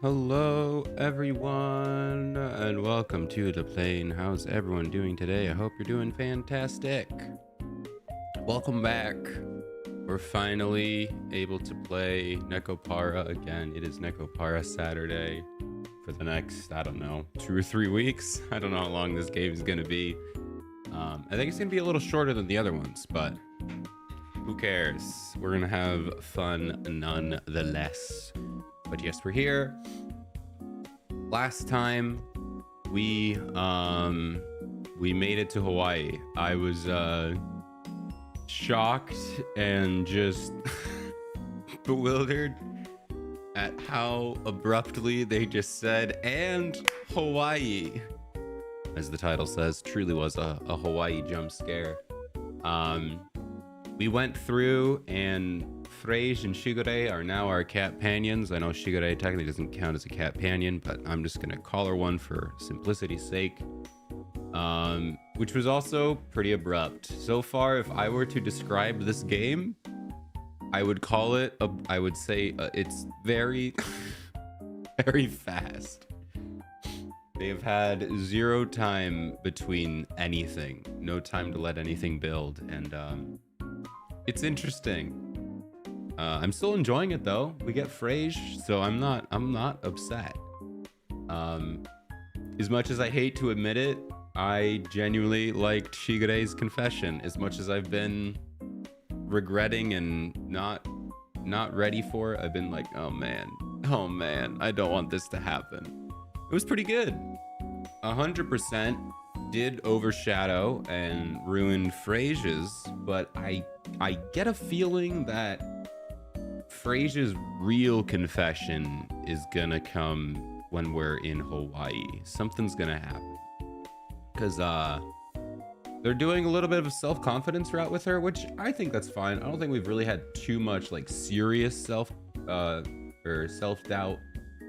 Hello everyone and welcome to the plane. How's everyone doing today? I hope you're doing fantastic. Welcome back. We're finally able to play Nekopara again. It is Nekopara Saturday for the next, I don't know, 2 or 3 weeks. I don't know how long this game is gonna be. I think it's gonna be a little shorter than the other ones, but who cares? We're gonna have fun nonetheless. But yes, we're here. Last time we made it to Hawaii. I was shocked and just bewildered at how abruptly they just said, and Hawaii. As the title says, truly was a Hawaii jump scare. We went through, and Frege and Shigure are now our Catpanions. I know Shigure technically doesn't count as a Catpanion, but I'm just gonna call her one for simplicity's sake. Which was also pretty abrupt. So far, if I were to describe this game, I would call it, I would say it's very, very fast. They have had zero time between anything. No time to let anything build, and it's interesting. I'm still enjoying it though. We get Frege, so I'm not upset. As much as I hate to admit it, I genuinely liked Shigure's confession. As much as I've been regretting and not ready for it, I've been like, oh man, I don't want this to happen. It was pretty good. 100% did overshadow and ruin Frege's, but I get a feeling that Frege's real confession is gonna come when we're in Hawaii. Something's gonna happen, because they're doing a little bit of a self-confidence route with her, which I think that's fine. I don't think we've really had too much like serious self-doubt,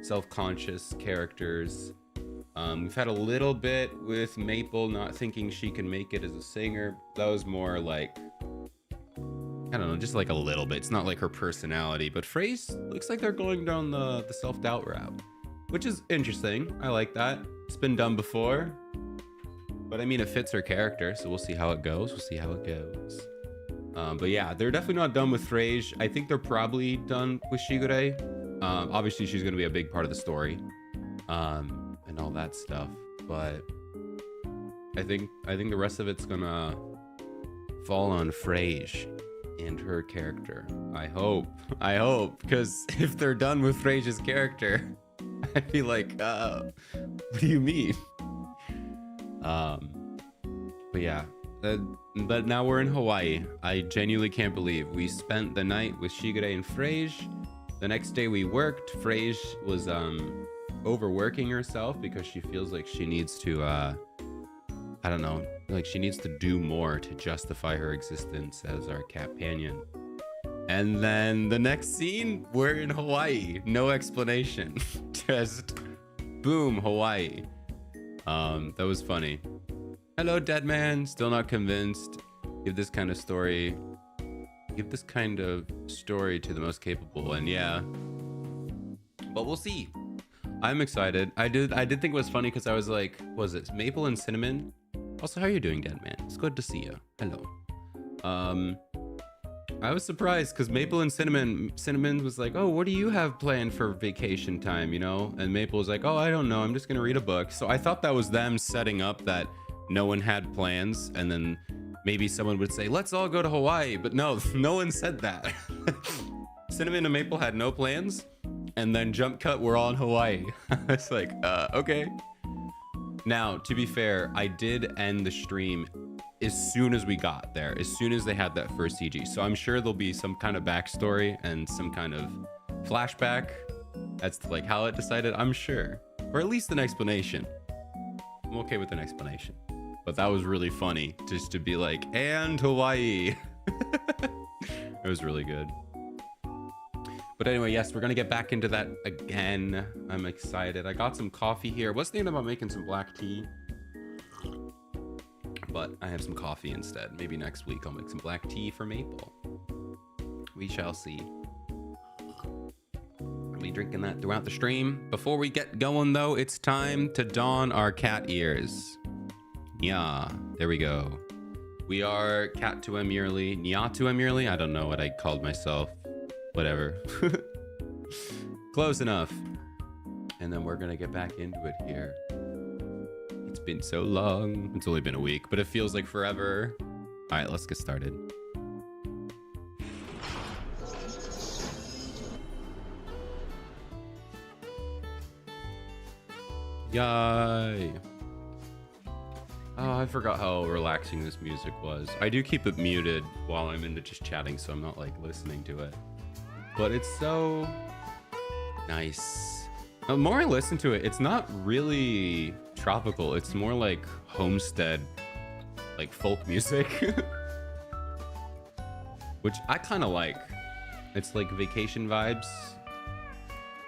self-conscious characters. We've had a little bit with Maple not thinking she can make it as a singer. That was more like, I don't know, just like a little bit. It's not like her personality, but Frege looks like they're going down the self-doubt route, which is interesting. I like that. It's been done before, but I mean, it fits her character, so we'll see how it goes. But yeah, they're definitely not done with Frege. I think they're probably done with Shigure. Obviously she's going to be a big part of the story, and all that stuff, but I think the rest of it's gonna fall on Frege and her character. I hope, because if they're done with Frege's character, I'd be like, what do you mean? But yeah, but now we're in Hawaii. I genuinely can't believe we spent the night with Shigure and Frege. The next day we worked. Frege was overworking herself because she feels like she needs to I don't know, like she needs to do more to justify her existence as our Catpanion. And then the next scene, we're in Hawaii. No explanation. Just boom, Hawaii. That was funny. Hello, dead man. Still not convinced. Give this kind of story to the most capable, and yeah, but we'll see. I'm excited. I did think it was funny because I was like, was it Maple and Cinnamon? Also, how are you doing, dead man? It's good to see you. Hello. I was surprised because Maple and Cinnamon was like, oh, what do you have planned for vacation time, you know? And Maple was like, oh, I don't know, I'm just gonna read a book. So I thought that was them setting up that no one had plans, and then maybe someone would say, let's all go to Hawaii. But no, no one said that. Cinnamon and Maple had no plans, and then jump cut, we're all in Hawaii. It's like, okay. Now, to be fair, I did end the stream as soon as we got there, as soon as they had that first CG. So I'm sure there'll be some kind of backstory and some kind of flashback. That's like how it decided, I'm sure. Or at least an explanation. I'm okay with an explanation. But that was really funny, just to be like, and Hawaii. It was really good. But anyway, yes, we're gonna get back into that again. I'm excited. I got some coffee here. I was thinking about making some black tea, but I have some coffee instead. Maybe next week I'll make some black tea for Maple. We shall see. I'll be drinking that throughout the stream. Before we get going though, it's time to don our cat ears. Yeah, there we go. We are Cat to Emurely, Nya to Emurely. I don't know what I called myself. Whatever. Close enough. And then we're gonna get back into it here. It's been so long. It's only been a week, but it feels like forever. All right, let's get started. Yay. Oh, I forgot how relaxing this music was. I do keep it muted while I'm into just chatting, so I'm not like listening to it. But it's so nice. The more I listen to it, it's not really tropical. It's more like homestead, like folk music, which I kind of like. It's like vacation vibes.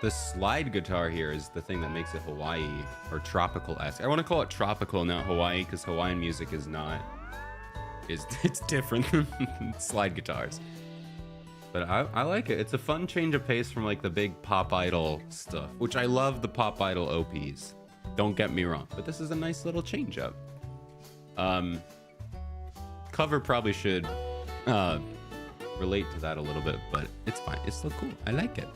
The slide guitar here is the thing that makes it Hawaii or tropical-esque. I want to call it tropical, not Hawaii, because Hawaiian music is not, it's different than slide guitars. But I like it. It's a fun change of pace from like the big Pop Idol stuff, which I love the Pop Idol OPs. Don't get me wrong, but this is a nice little change up. Cover probably should relate to that a little bit, but it's fine. It's still cool. I like it.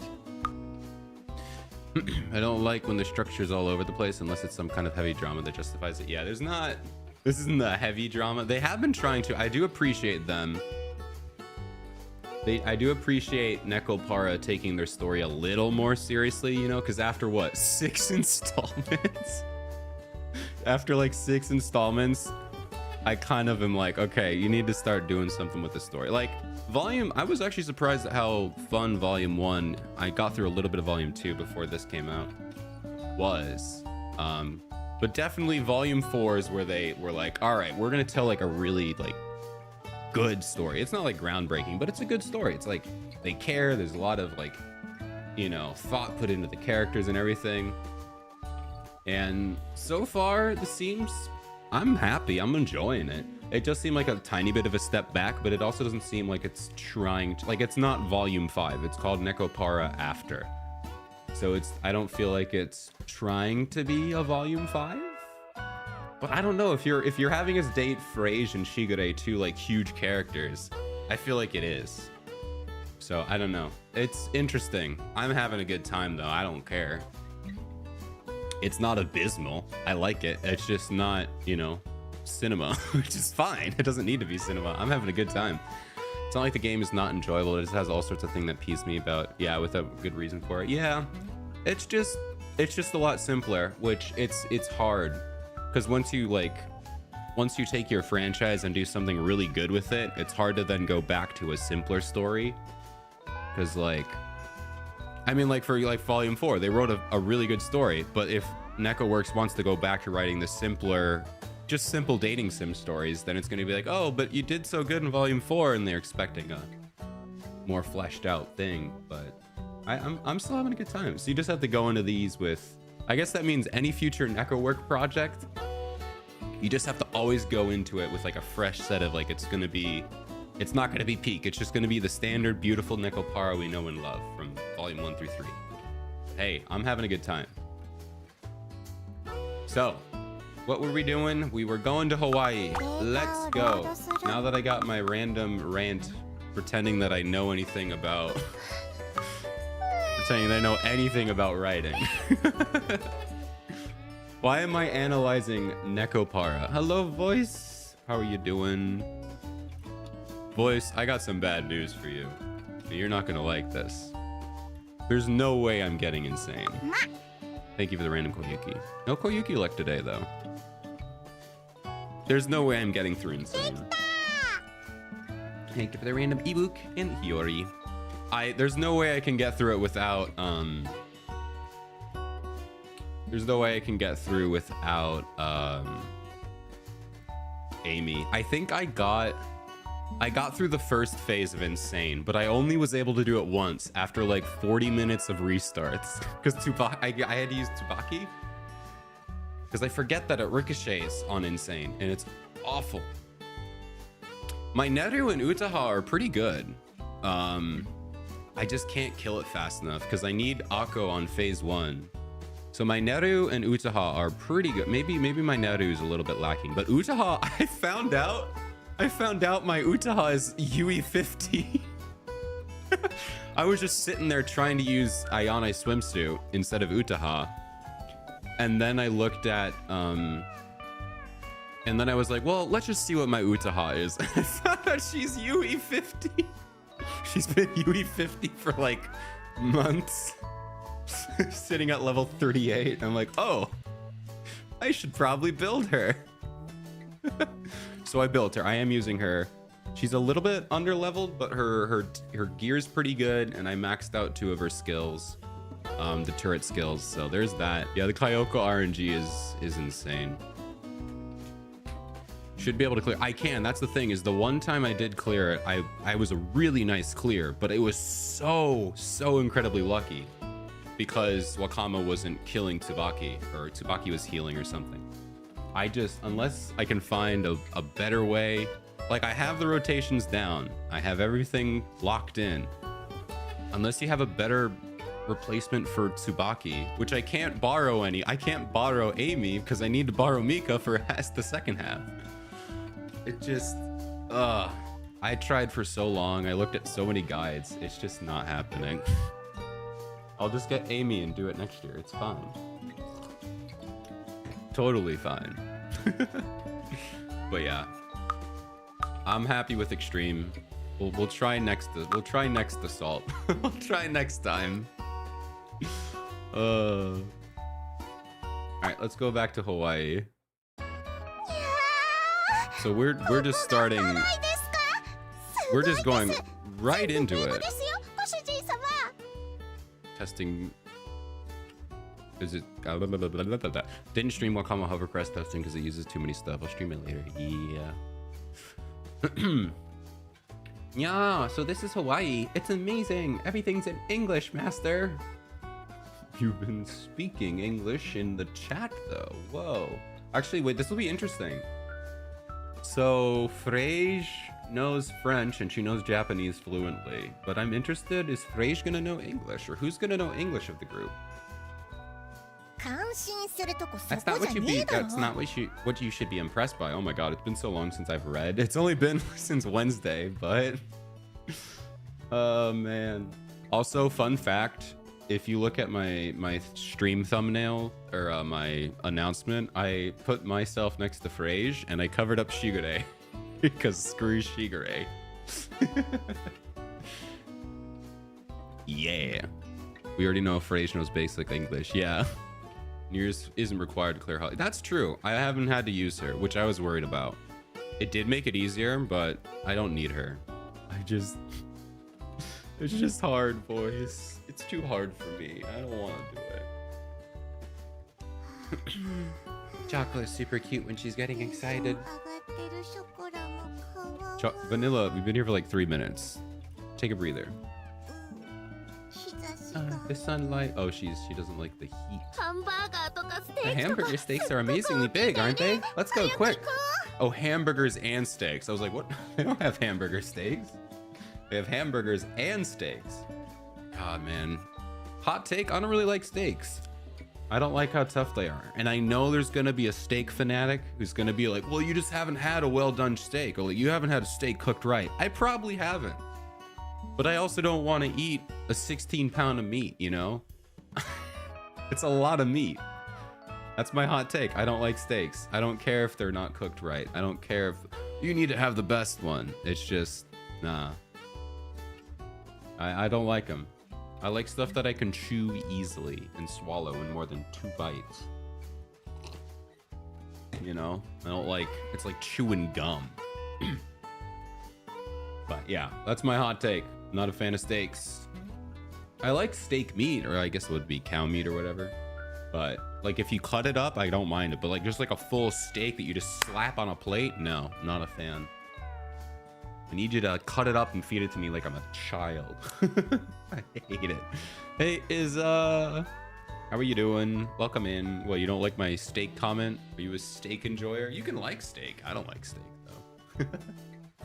I don't like when the structure's all over the place unless it's some kind of heavy drama that justifies it. Yeah, there's not. This isn't the heavy drama. They have been trying to. I do appreciate them. I do appreciate Nekopara taking their story a little more seriously, you know, because after what, 6 installments? After like 6 installments, I kind of am like, okay, you need to start doing something with the story. Like I was actually surprised at how fun Volume 1, I got through a little bit of Volume 2 before this came out, was. But definitely Volume 4 is where they were like, all right, we're going to tell like a really like good story. It's not like groundbreaking, but it's a good story. It's like they care. There's a lot of like, you know, thought put into the characters and everything. And so far, I'm happy. I'm enjoying it. It just seemed like a tiny bit of a step back, but it also doesn't seem like it's trying to, like, it's not Volume 5. It's called Nekopara After. So I don't feel like it's trying to be a Volume 5. But I don't know, if you're having us date Frage and Shigure, two like huge characters, I feel like it is. So I don't know. It's interesting. I'm having a good time though. I don't care. It's not abysmal. I like it. It's just not, you know, cinema, which is fine. It doesn't need to be cinema. I'm having a good time. It's not like the game is not enjoyable. It just has all sorts of things that piss me about. Yeah, with a good reason for it. Yeah, it's just a lot simpler, which it's hard. Because once you take your franchise and do something really good with it, it's hard to then go back to a simpler story. Because like, I mean, like for like Volume 4, they wrote a really good story. But if NecoWorks wants to go back to writing the simpler, just simple dating sim stories, then it's going to be like, oh, but you did so good in Volume 4, and they're expecting a more fleshed out thing. But I'm still having a good time. So you just have to go into these with, I guess that means any future NecoWork project, you just have to always go into it with like a fresh set of like, it's not going to be peak. It's just going to be the standard beautiful Nekopara we know and love from Volume 1 through 3. Hey, I'm having a good time. So, what were we doing? We were going to Hawaii. Let's go. Now that I got my random rant, pretending that I know anything about... pretending that I know anything about writing. Why am I analyzing Nekopara? Hello, Voice. How are you doing? Voice, I got some bad news for you. You're not gonna like this. There's no way I'm getting insane. Thank you for the random Koyuki. No Koyuki luck today, though. There's no way I'm getting through insane. Thank you for the random ebook and Hiyori. There's no way I can get through it without there's no way I can get through without Amy. I think I got through the first phase of Insane, but I only was able to do it once after like 40 minutes of restarts because I had to use Tsubaki because I forget that it ricochets on Insane and it's awful. My Neru and Utaha are pretty good. I just can't kill it fast enough because I need Akko on phase 1. So my Neru and Utaha are pretty good. Maybe my Neru is a little bit lacking, but Utaha, I found out my Utaha is UE 50. I was just sitting there trying to use Ayane swimsuit instead of Utaha. And then I looked at, and then I was like, well, let's just see what my Utaha is. I found out she's UE 50. She's been UE 50 for like months. Sitting at level 38. I'm like, oh, I should probably build her. So I built her. I am using her. She's a little bit under leveled, but her gear's pretty good, and I maxed out 2 of her skills, the turret skills. So there's that. Yeah, the Kyoko RNG is insane. Should be able to clear. I can. That's the thing, is the one time I did clear it, I was a really nice clear, but it was so incredibly lucky because Wakama wasn't killing Tsubaki, or Tsubaki was healing or something. I just, unless I can find a better way, like I have the rotations down, I have everything locked in. Unless you have a better replacement for Tsubaki, which I can't borrow any. I can't borrow Amy because I need to borrow Mika for the second half. It just, I tried for so long. I looked at so many guides. It's just not happening. I'll just get Amy and do it next year. It's fine. Totally fine. But yeah, I'm happy with Extreme. We'll try next. We'll try next assault. We'll try next time. All right, let's go back to Hawaii. So we're just starting. We're just going right into it. Testing. Is it? Didn't stream Wakama Hovercrest testing because it uses too many stuff. I'll stream it later. Yeah. Yeah, so this is Hawaii. It's amazing. Everything's in English, master. You've been speaking English in the chat, though. Whoa. Actually, wait, this will be interesting. So, Frege knows French and she knows Japanese fluently. But I'm interested, is Frege gonna know English? Or who's gonna know English of the group? That's not what what you should be impressed by. Oh my god, it's been so long since I've read. It's only been since Wednesday, but oh man. Also, fun fact, if you look at my stream thumbnail or my announcement, I put myself next to Frege and I covered up Shigure because screw Shigure. Yeah. We already know Frege knows basic English. Yeah. Yours isn't required to clear Holly. That's true. I haven't had to use her, which I was worried about. It did make it easier, but I don't need her. It's just hard, boys. It's too hard for me. I don't want to do it. Chocolate's super cute when she's getting excited. Vanilla, we've been here for like 3 minutes. Take a breather. The sunlight. Oh, she doesn't like the heat. The hamburger steaks are amazingly big, aren't they? Let's go quick. Oh, hamburgers and steaks. I was like, what? They don't have hamburger steaks. They have hamburgers and steaks. God, man. Hot take, I don't really like steaks. I don't like how tough they are. And I know there's gonna be a steak fanatic who's gonna be like, well, you just haven't had a well-done steak. Or like, you haven't had a steak cooked right. I probably haven't. But I also don't want to eat a 16-pound of meat, you know? It's a lot of meat. That's my hot take. I don't like steaks. I don't care if they're not cooked right. I don't care if you need to have the best one. It's just, nah. I don't like them. I like stuff that I can chew easily and swallow in more than 2 bites. You know? I don't like, it's like chewing gum. But yeah, that's my hot take. Not a fan of steaks. I like steak meat, or I guess it would be cow meat or whatever. But like if you cut it up, I don't mind it. But like just like a full steak that you just slap on a plate, no, not a fan. I need you to cut it up and feed it to me like I'm a child. I hate it. Hey, is How are you doing? Welcome in. Well, you don't like my steak comment? Are you a steak enjoyer? You can like steak. I don't like steak, though.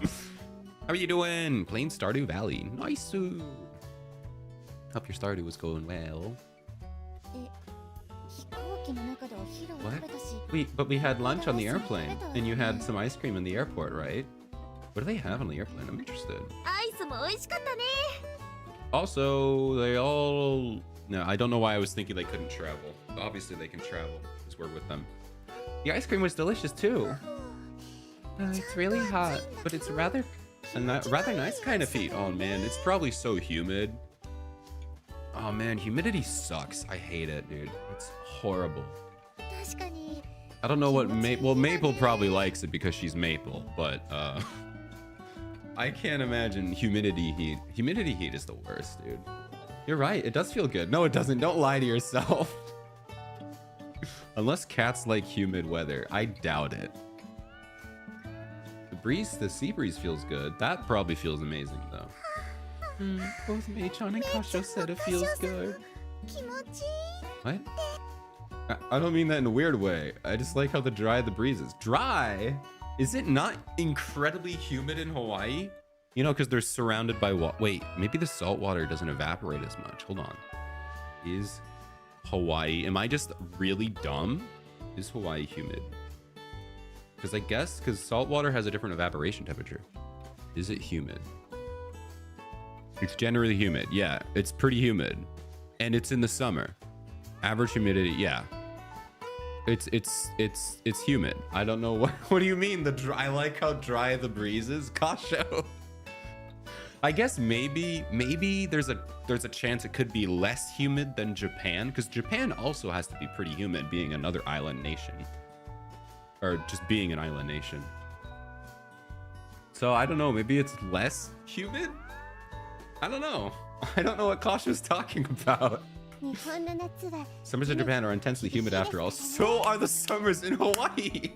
How are you doing? Playing Stardew Valley. Nice. Hope your Stardew was going well. What? But we had lunch on the airplane, and you had some ice cream in the airport, right? What do they have on the airplane? I'm interested. Also, they all... No, I don't know why I was thinking they couldn't travel. Obviously, they can travel, because we're with them. The ice cream was delicious, too. It's really hot, but it's rather nice kind of heat. Oh, man, it's probably so humid. Oh, man, humidity sucks. I hate it, dude. It's horrible. I don't know what well, Maple probably likes it because she's Maple, but I can't imagine humidity heat. Humidity heat is the worst, dude. You're right, it does feel good. No, it doesn't. Don't lie to yourself. Unless cats like humid weather. I doubt it. The sea breeze feels good. That probably feels amazing, though. Both Mei-chan and Kasho said it feels good. What? I don't mean that in a weird way. I just like how dry the breeze is. Dry? Is it not incredibly humid in Hawaii? You know, because they're surrounded by what? Wait, maybe the salt water doesn't evaporate as much. Hold on. Is Hawaii... Am I just really dumb? Is Hawaii humid? Because I guess... Because salt water has a different evaporation temperature. Is it humid? It's generally humid. Yeah, it's pretty humid. And it's in the summer. Average humidity, yeah. It's humid. I don't know what do you mean I like how dry the breeze is? Kasho. I guess maybe there's a chance it could be less humid than Japan, because Japan also has to be pretty humid, being another island nation. Or just being an island nation. So I don't know, maybe it's less humid? I don't know. I don't know what Kasho's talking about. Summers in Japan are intensely humid after all. So are the summers in Hawaii.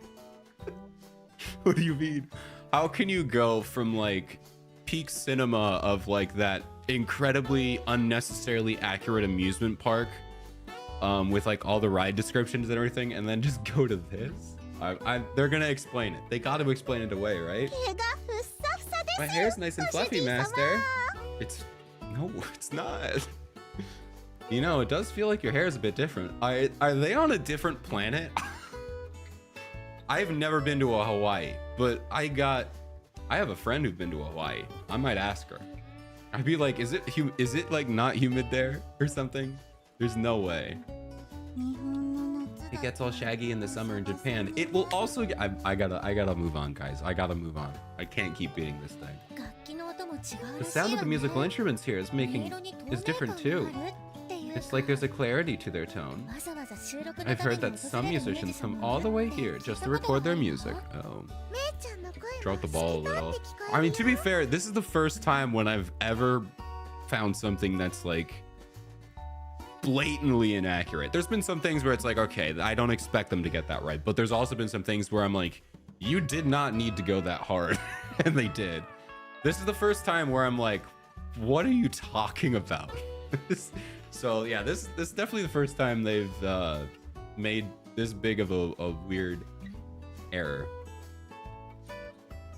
What do you mean? How can you go from like peak cinema of like that incredibly unnecessarily accurate amusement park with like all the ride descriptions and everything, and then just go to this? They're gonna explain it. They got to explain it away, right? My hair's nice and fluffy, master. No, it's not. You know, it does feel like your hair is a bit different. Are they on a different planet? I've never been to a Hawaii, but I have a friend who's been to Hawaii. I might ask her. I'd be like, is it like not humid there or something? There's no way. It gets all shaggy in the summer in Japan. It will also get, I gotta move on, guys. I gotta move on. I can't keep beating this thing. The sound of the musical instruments here is different too. It's like there's a clarity to their tone. I've heard that some musicians come all the way here just to record their music. Oh. Drop the ball a little. I mean, to be fair, this is the first time when I've ever found something that's like blatantly inaccurate. There's been some things where it's like, okay, I don't expect them to get that right. But there's also been some things where I'm like, you did not need to go that hard. And they did. This is the first time where I'm like, what are you talking about? So yeah, this is definitely the first time they've made this big of a weird error.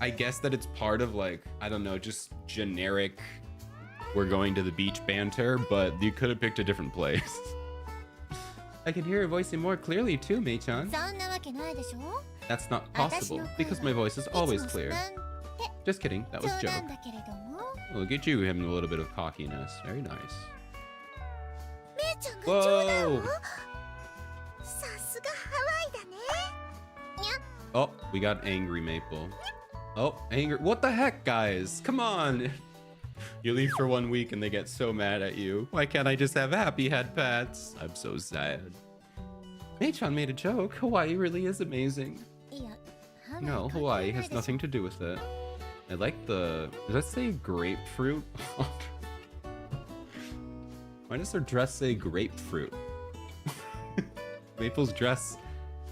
I guess that it's part of like, I don't know, just generic we're going to the beach banter, but you could have picked a different place. I can hear your voice more clearly too, Mei-chan. That's not possible because my voice is always clear. Just kidding, that was a joke. Look at you having a little bit of cockiness. Very nice. Whoa! Oh, we got angry Maple. Oh, angry. What the heck, guys? Come on. You leave for 1 week and they get so mad at you. Why can't I just have happy head pats? I'm so sad. Mei-chan made a joke. Hawaii really is amazing. No, Hawaii has nothing to do with it. I like the... Does that say grapefruit? Why does her dress say grapefruit? Maple's dress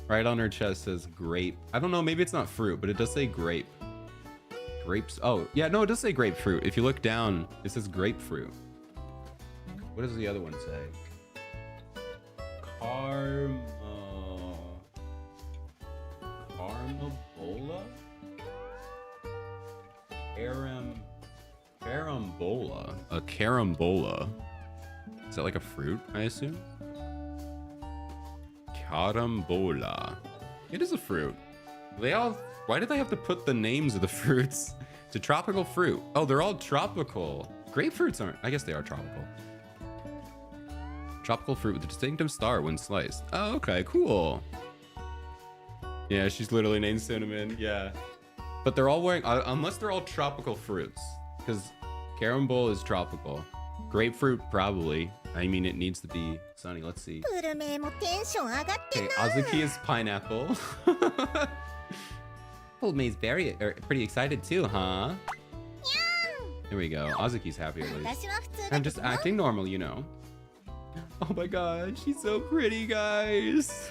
right on her chest says grape. I don't know, maybe it's not fruit, but it does say grape. Grapes. Oh, yeah, no, it does say grapefruit. If you look down, it says grapefruit. What does the other one say? Carmabola? Carambola. A carambola. Is that like a fruit, I assume? Carambola. It is a fruit. Why did they have to put the names of the fruits to tropical fruit? Oh, they're all tropical. Grapefruits aren't. I guess they are tropical. Tropical fruit with a distinctive star when sliced. Oh, okay, cool. Yeah, she's literally named Cinnamon. Yeah. But they're all wearing, unless they're all tropical fruits, because carambola is tropical. Grapefruit, probably. I mean, it needs to be sunny. Let's see. Okay, Azuki is pineapple. Old May's pretty excited too, huh? There we go. Azuki's happy at least. I'm just acting normal, you know. Oh my god, she's so pretty, guys.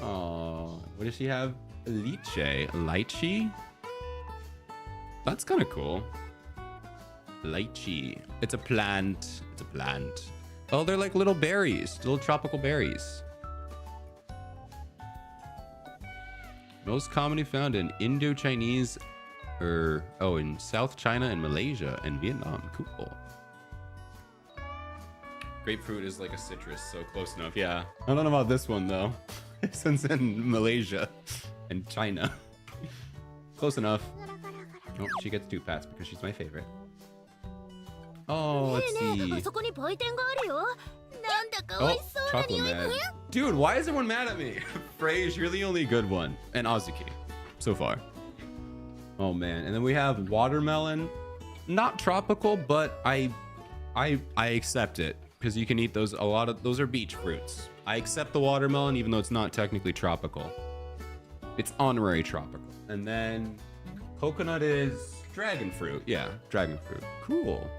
Oh, what does she have? Lychee? That's kind of cool. Lychee. It's a plant. It's a plant. Oh, they're like little berries, little tropical berries. Most commonly found in Indo-Chinese, in South China and Malaysia and Vietnam. Cool. Grapefruit is like a citrus, so close enough. Yeah. I don't know about this one though. Since in Malaysia and China. Close enough. Oh, she gets 2 pats because she's my favorite. Oh, let's see. Oh, chocolate man. Dude, why is everyone mad at me? Frage, you're the only good one. And Azuki, so far. Oh man, and then we have watermelon. Not tropical, but I accept it because you can eat those. Those are beach fruits. I accept the watermelon even though it's not technically tropical. It's honorary tropical. And then coconut is dragon fruit. Yeah, dragon fruit. Cool.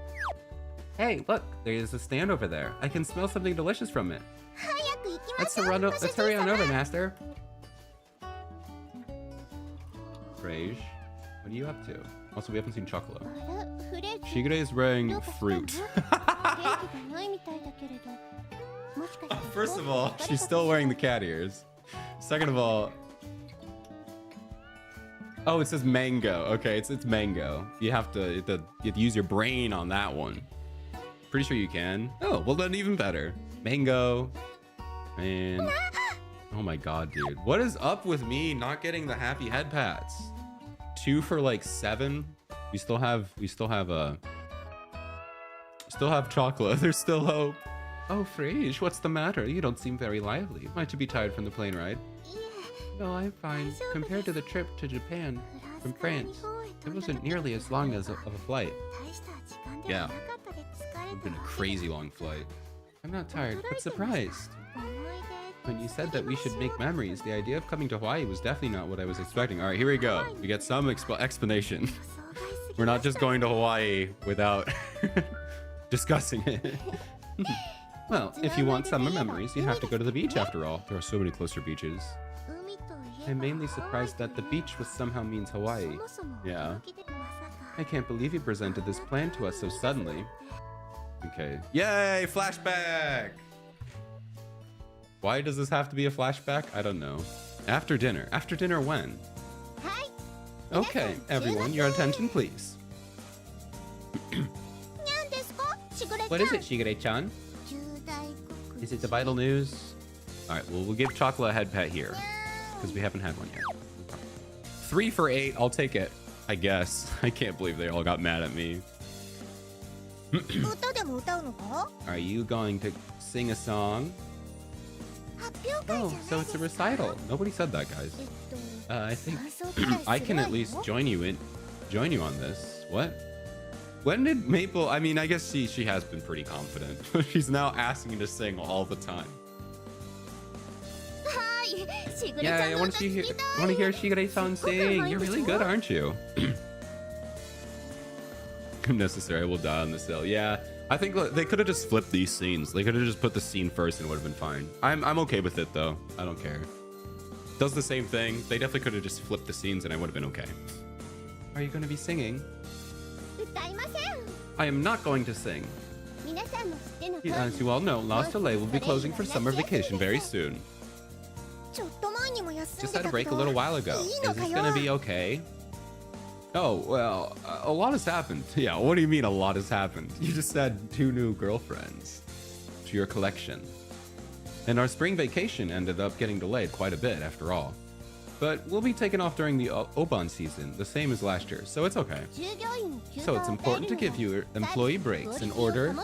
Hey, look, there's a stand over there. I can smell something delicious from it. Let's hurry on over, master. Frage, what are you up to? Also, we haven't seen Chocolate. Shigure is wearing fruit. First of all, she's still wearing the cat ears. Second of all, oh, it says mango. Okay, it's mango. You have to use your brain on that one. Pretty sure you can. Oh, well then even better. Mango. Man. Oh my god, dude. What is up with me not getting the happy head pats? 2 for like 7. We still have chocolate. There's still hope. Oh, Frage, what's the matter? You don't seem very lively. Might you be tired from the plane ride? No, I'm fine. Compared to the trip to Japan from France, it wasn't nearly as long as of a flight. Yeah. It's been a crazy long flight. I'm not tired, but surprised. When you said that we should make memories, the idea of coming to Hawaii was definitely not what I was expecting. All right, here we go. We get some explanation. We're not just going to Hawaii without discussing it. Well, if you want summer memories, you have to go to the beach after all. There are so many closer beaches. I'm mainly surprised that the beach somehow means Hawaii. Yeah. I can't believe you presented this plan to us so suddenly. Okay. Yay, flashback! Why does this have to be a flashback? I don't know. After dinner. After dinner when? Okay, everyone, your attention please. What is it, Shigure-chan? Is it the vital news? Alright, well, we'll give Chocolate a head pet here. Because we haven't had one yet. 3 for 8, I'll take it. I guess. I can't believe they all got mad at me. Are you going to sing a song? Oh, so it's a recital. Nobody said that, guys. I think I can at least join you on this. What? When did Maple? I mean, I guess she has been pretty confident. She's now asking to sing all the time. Yeah, I want to hear Shigure-san sing. You're really good, aren't you? Unnecessary. I will die on this hill. Yeah, I think they could have just flipped these scenes. They could have just put the scene first and it would have been fine. I'm okay with it though. I don't care. Does the same thing. They definitely could have just flipped the scenes and I would have been okay. Are you going to be singing? I am not going to sing. As you all know, Lost Delay will be closing for summer vacation very soon. Just had a break a little while ago. Is this gonna be okay? Oh, well, a lot has happened. Yeah, what do you mean a lot has happened? You just had 2 new girlfriends to your collection. And our spring vacation ended up getting delayed quite a bit after all. But we'll be taken off during the Oban season, the same as last year, so it's okay. So it's important to give your employee breaks in order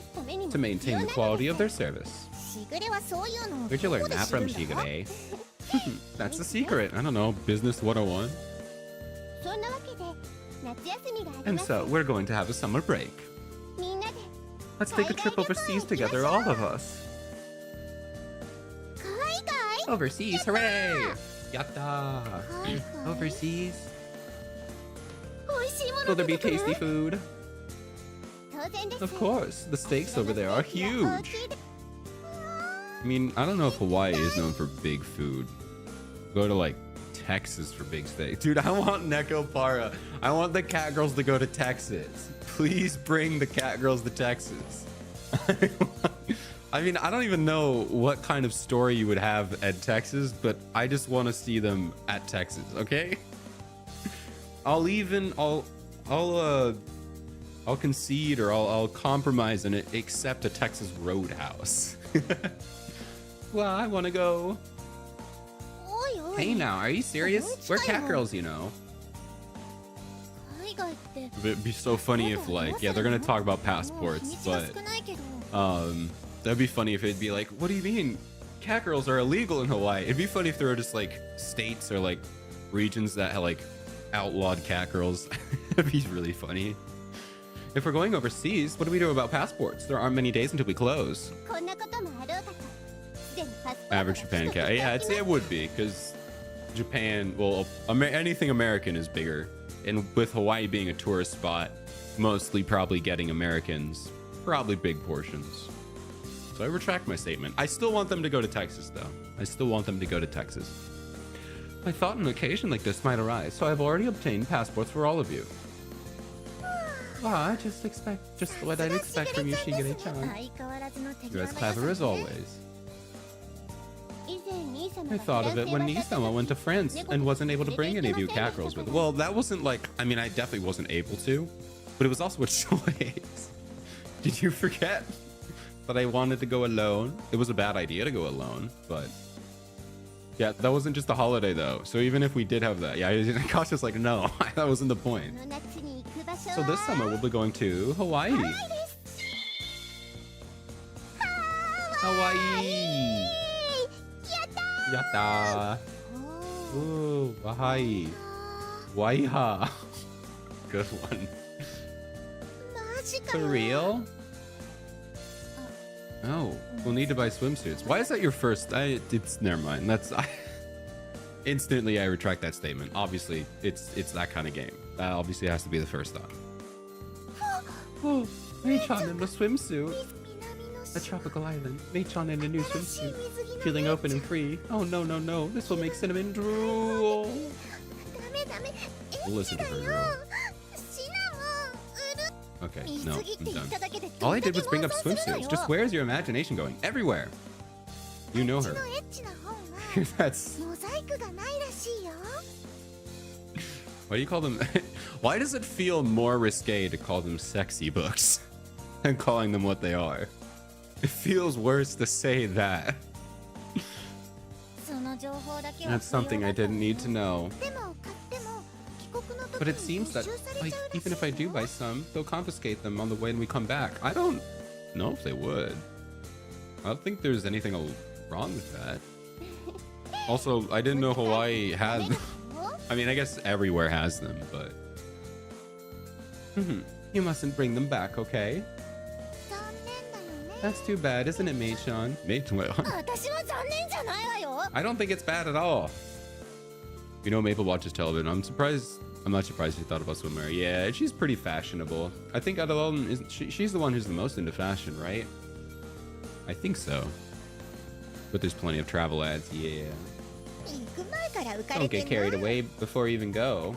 to maintain the quality of their service. Where'd you learn that from, Shigure? That's the secret. I don't know, business 101. And so we're going to have a summer break. Let's take a trip overseas together, all of us. Overseas, hooray! Yatta! Overseas. Will there be tasty food? Of course, the steaks over there are huge. I mean, I don't know if Hawaii is known for big food. Go to like Texas for big steaks. Dude, I want Neko Para. I want the cat girls to go to Texas. Please bring the cat girls to Texas. I mean, I don't even know what kind of story you would have at Texas, but I just want to see them at Texas, okay? I'll concede or I'll compromise and accept a Texas Roadhouse. Well, I want to go. Hey now, are you serious? We're cat girls, you know. It'd be so funny if like, yeah, they're gonna talk about passports, but that'd be funny if it'd be like, what do you mean? Cat girls are illegal in Hawaii. It'd be funny if there were just like states or like regions that had like outlawed cat girls. That'd be really funny. If we're going overseas, what do we do about passports? There aren't many days until we close. Average Japan cat. Yeah, I'd say it would be, because Japan, well, anything American is bigger. And with Hawaii being a tourist spot, mostly probably getting Americans, probably big portions. So I retract my statement. I still want them to go to Texas, though. I still want them to go to Texas. I thought an occasion like this might arise, so I've already obtained passports for all of you. Wow, just what I'd expect from you, Shigure-chan. You're as clever as always. I thought of it when Nisama went to France and wasn't able to bring any of you cat girls with her. Well, that wasn't like, I mean, I definitely wasn't able to, but it was also a choice. Did you forget that I wanted to go alone? It was a bad idea to go alone, but yeah, that wasn't just a holiday though. So even if we did have that, yeah, Akash was like, no, that wasn't the point. So this summer we'll be going to Hawaii. Hawaii! Yatta! Ooh, Hawaii. Waiha. Good one. For real? Oh, we'll need to buy swimsuits. Why is that your first? It's never mind. Instantly I retract that statement. Obviously, it's that kind of game. That obviously has to be the first thought. Oh, Mei-chan in the swimsuit. A tropical island. Mei-chan in a new swimsuit. Feeling open and free. Oh no no no! This will make Cinnamon drool. We'll listen to her, girl. Okay, no, I'm done. All I did was bring up swimsuits. Just where's your imagination going? Everywhere. You know her. That's... Why do you call them... Why does it feel more risque to call them sexy books than calling them what they are? It feels worse to say that. That's something I didn't need to know. But it seems that, like, even if I do buy some, they'll confiscate them on the way when we come back. I don't know if they would. I don't think there's anything wrong with that. Also, I didn't know Hawaii had... I mean, I guess everywhere has them, but... You mustn't bring them back, okay? That's too bad, isn't it, Mei-chan? I don't think it's bad at all. You know, Maple watches television. I'm not surprised she thought about swimwear. Yeah, she's pretty fashionable. I think out of all of them, she's the one who's the most into fashion, right? I think so. But there's plenty of travel ads, yeah. Don't get carried away before you even go.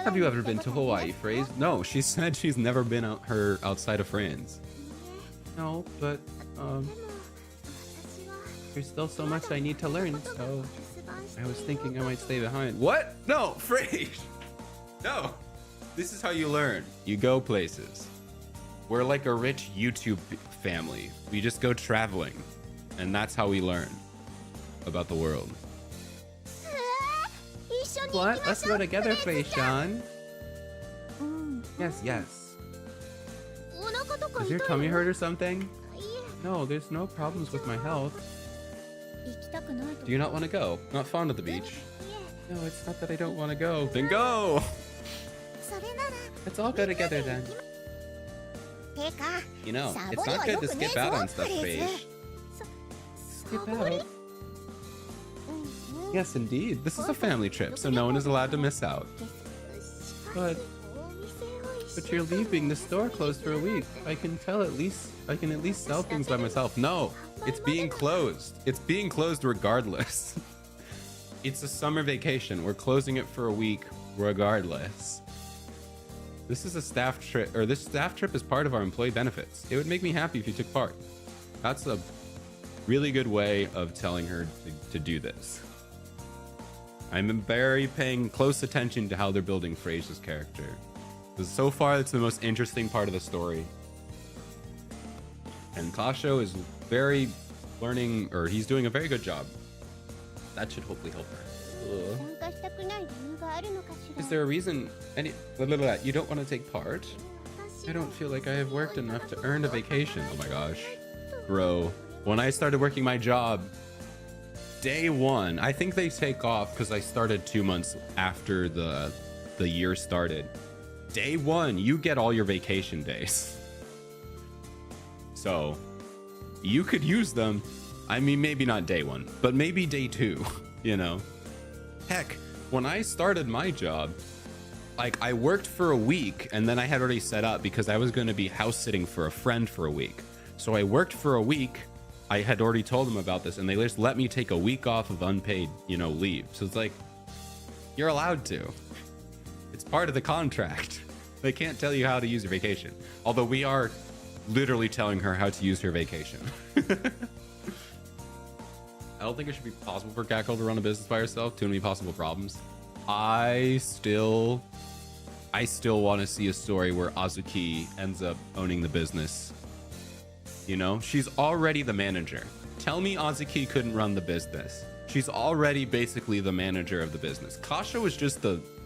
Have you ever been to Hawaii, Phrase? No, she said she's never been outside of France. No, but there's still so much I need to learn, so I was thinking I might stay behind. What? No, Phrase! No! This is how you learn. You go places. We're like a rich YouTube family. We just go traveling, and that's how we learn about the world. What? Let's go together, Frey-chan. Yes, yes. Does your tummy hurt or something? No, there's no problems with my health. Do you not want to go? Not fond of the beach? No, it's not that I don't want to go. Then go! Let's all go together then. You know, it's not good to skip out on stuff, Paige. Skip out? Yes, indeed. This is a family trip, so no one is allowed to miss out. But you're leaving. The store closed for a week. I can at least sell things by myself. No, it's being closed. It's being closed regardless. It's a summer vacation. We're closing it for a week regardless. This is a staff trip, or this staff trip is part of our employee benefits. It would make me happy if you took part. That's a really good way of telling her to do this. I'm very paying close attention to how they're building Frasia's character. Because so far, it's the most interesting part of the story. And Kasho is he's doing a very good job. That should hopefully help her. Is there a reason you don't want to take part? I don't feel like I have worked enough to earn a vacation. Oh my gosh. Bro, when I started working my job, day one, I think they take off because I started 2 months after the year started. Day one, you get all your vacation days. So you could use them. I mean, maybe not day one, but maybe day two, you know? Heck, when I started my job, like I worked for a week and then I had already set up because I was going to be house sitting for a friend for a week. So I worked for a week. I had already told them about this and they just let me take a week off of unpaid, leave. So it's like, you're allowed to. It's part of the contract. They can't tell you how to use your vacation. Although we are literally telling her how to use her vacation. I don't think it should be possible for Catgirl to run a business by herself. Too many possible problems. I still want to see a story where Azuki ends up owning the business. She's already the manager. Tell me Azuki couldn't run the business. She's already basically the manager of the business. Kasho is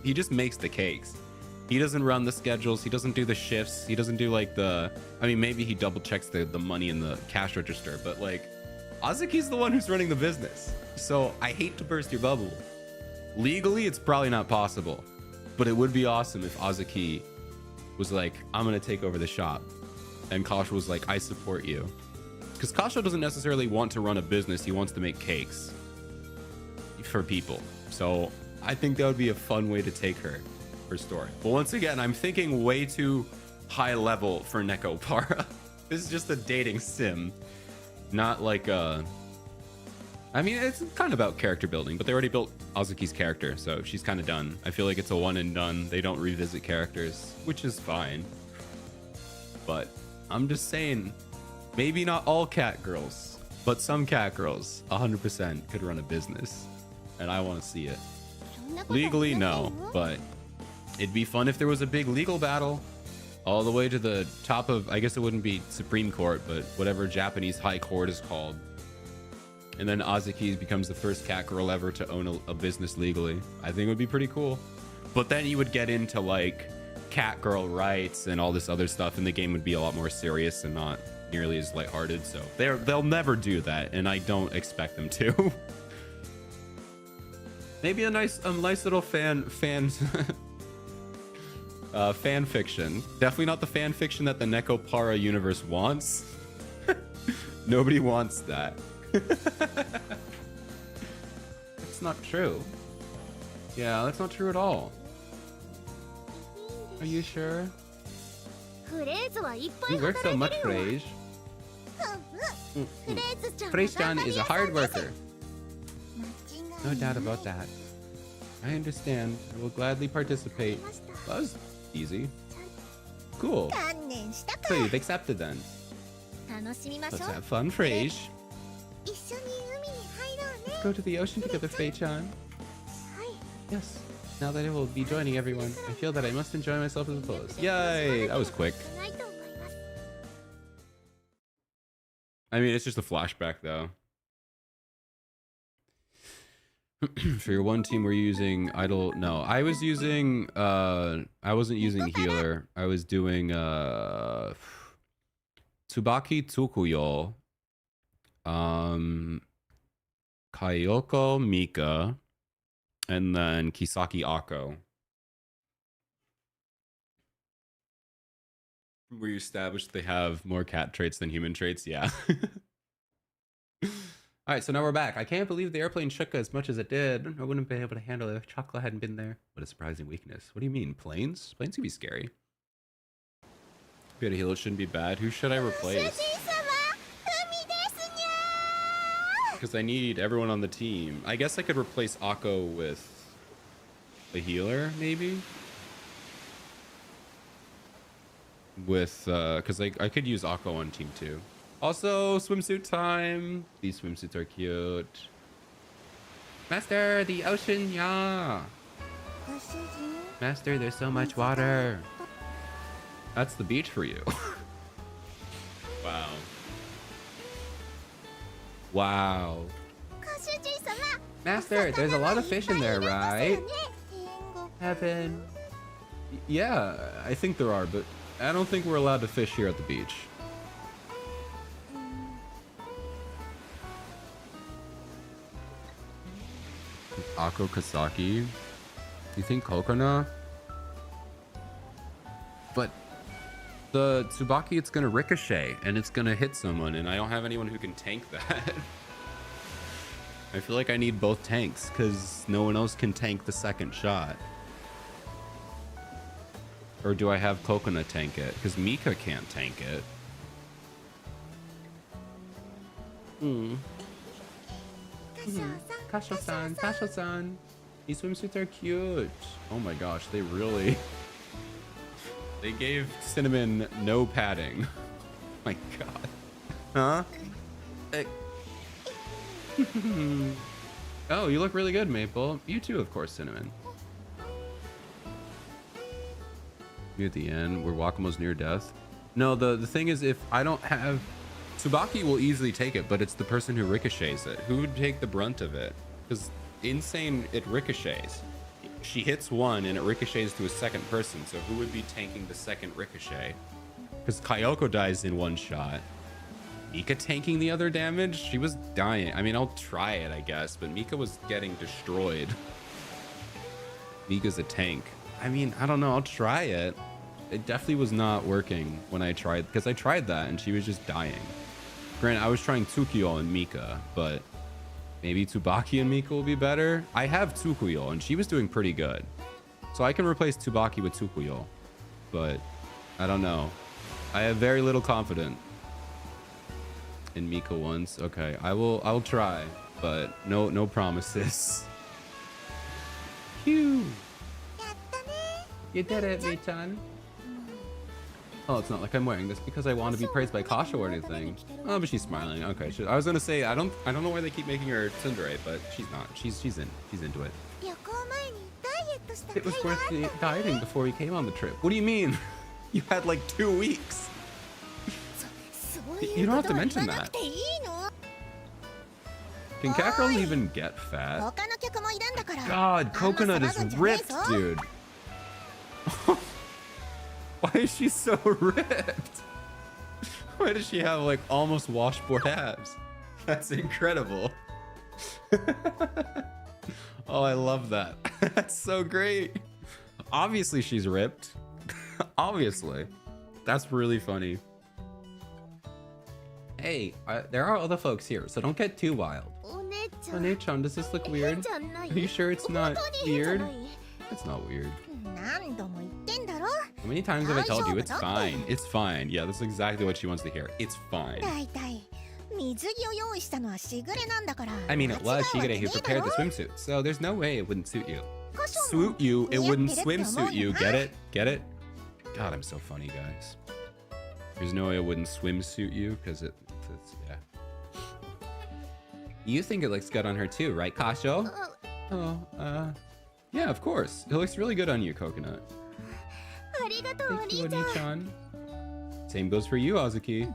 he just makes the cakes. He doesn't run the schedules. He doesn't do the shifts. He doesn't do maybe he double checks the money in the cash register, but Azuki's the one who's running the business. So I hate to burst your bubble. Legally, it's probably not possible, but it would be awesome if Azuki was like, I'm going to take over the shop. And Kasho was like, I support you. Because Kasho doesn't necessarily want to run a business. He wants to make cakes for people. So I think that would be a fun way to take her story. But once again, I'm thinking way too high level for Neko Para. This is just a dating sim. Not like it's kind of about character building, but they already built Azuki's character, so she's kind of done. I feel like it's a one and done. They don't revisit characters, which is fine. But I'm just saying, maybe not all cat girls, but some cat girls 100% could run a business, and I want to see it. Legally, no, but it'd be fun if there was a big legal battle all the way to the top of, I guess it wouldn't be Supreme Court, but whatever Japanese high court is called. And then Azuki becomes the first cat girl ever to own a business legally. I think it would be pretty cool. But then you would get into cat girl rights and all this other stuff, and the game would be a lot more serious and not nearly as lighthearted. So they'll never do that, and I don't expect them to. Maybe a nice little fan fiction. Definitely not the fan fiction that the Neko Para universe wants. Nobody wants that. That's not true. Yeah, that's not true at all. Are you sure? You work so much, Frage. Frage-chan is a hard worker. No doubt about that. I understand. I will gladly participate. That was easy. Cool. So you've accepted then. Let's have fun, Frage. Let's go to the ocean together, Fei-chan. Yes. Now that I will be joining everyone, I feel that I must enjoy myself as a fullest. Yay! That was quick. I mean, it's just a flashback, though. For your one team, we're using idle. No, I was using. I wasn't using healer. I was doing Tsubaki Tsukuyo, Kayoko Mika, and then Kisaki Ako. We established they have more cat traits than human traits. Yeah. All right, so now we're back. I can't believe the airplane shook as much as it did. I wouldn't have been able to handle it if Chocolate hadn't been there. What a surprising weakness. What do you mean, planes? Planes can be scary. If you had a heal, it shouldn't be bad. Who should I replace? Because I need everyone on the team. I guess I could replace Akko with a healer, maybe? With, because I could use Akko on team 2. Also, swimsuit time. These swimsuits are cute. Master, the ocean, yeah. Master, there's so much water. That's the beach for you. Wow. Wow. Master, there's a lot of fish in there, right? Heaven. Yeah, I think there are, but I don't think we're allowed to fish here at the beach. Akko Kasaki. You think Kokona? But the Tsubaki, it's gonna ricochet and it's gonna hit someone, and I don't have anyone who can tank that. I feel like I need both tanks because no one else can tank the second shot. Or do I have Kokona tank it? Because Mika can't tank it. Kasho-san, Kasho-san. These swimsuits are cute. Oh my gosh, they really... They gave Cinnamon no padding. My god. Huh? Oh, you look really good, Maple. You too, of course, Cinnamon. You at the end, where Wakamo's near death. No, the thing is, if I don't have... Tsubaki will easily take it, but it's the person who ricochets it. Who would take the brunt of it? Because Insane, it ricochets. She hits one and it ricochets to a second person, so who would be tanking the second ricochet? Because Kyoko dies in one shot. Mika tanking the other damage? She was dying. I mean, I'll try it, I guess, but Mika was getting destroyed. Mika's a tank. I mean, I don't know. I'll try it. It definitely was not working when I tried, because I tried that and she was just dying. Granted, I was trying Tsukuyo and Mika, but maybe Tsubaki and Mika will be better. I have Tsukuyo and she was doing pretty good. So I can replace Tsubaki with Tsukuyo, but I don't know. I have very little confidence in Mika once. Okay, I'll try, but no promises. Phew. You did it, Mei-chan. Oh, it's not like I'm wearing this because I want to be praised by Kasha or anything. Oh, but she's smiling. Okay, I was gonna say I don't know why they keep making her tsundere, but she's not. She's into it. It was worth the dieting before we came on the trip. What do you mean? You had like 2 weeks. You don't have to mention that. Can Kakarot even get fat? God, Coconut is ripped, dude. Why is she so ripped? Why does she have like almost washboard abs? That's incredible. Oh, I love that. That's so great. Obviously she's ripped. Obviously. That's really funny. Hey, there are other folks here, so don't get too wild. One-chan, does this look weird? Are you sure it's not weird? It's not weird. How many times have I told you it's fine? It's fine. Yeah, that's exactly what she wants to hear. It's fine. I mean, it was Shigure who prepared the swimsuit, so there's no way it wouldn't suit you. suit you, it wouldn't swimsuit you. Get it? Get it? God, I'm so funny, guys. There's no way it wouldn't swimsuit you because it's yeah. You think it looks good on her too, right, Kasho? Oh, yeah, of course. It looks really good on you, Coconut. Thank you, Oni-chan. Same goes for you, Azuki.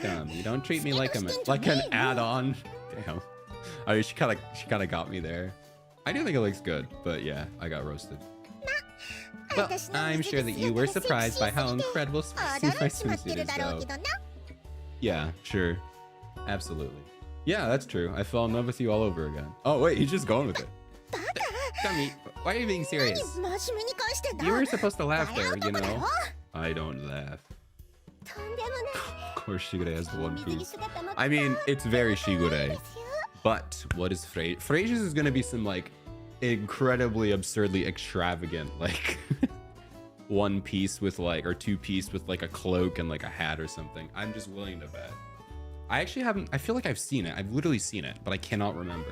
Damn, you don't treat me like I'm like an add-on. Damn. I mean, she kind of got me there. I do think it looks good, but yeah, I got roasted. Well, I'm sure that you were surprised by how incredible my swimsuit is, though. Yeah, sure. Absolutely. Yeah, that's true. I fell in love with you all over again. Oh, wait, he's just going with it. Kami, why are you being serious? You were supposed to laugh there, you know? I don't laugh. Of course, Shigure has the One Piece. I mean, it's very Shigure. But what is Frasia's is gonna be some like incredibly absurdly extravagant like one piece with like or two piece with like a cloak and like a hat or something. I'm just willing to bet. I actually haven't. I feel like I've seen it. I've literally seen it, but I cannot remember.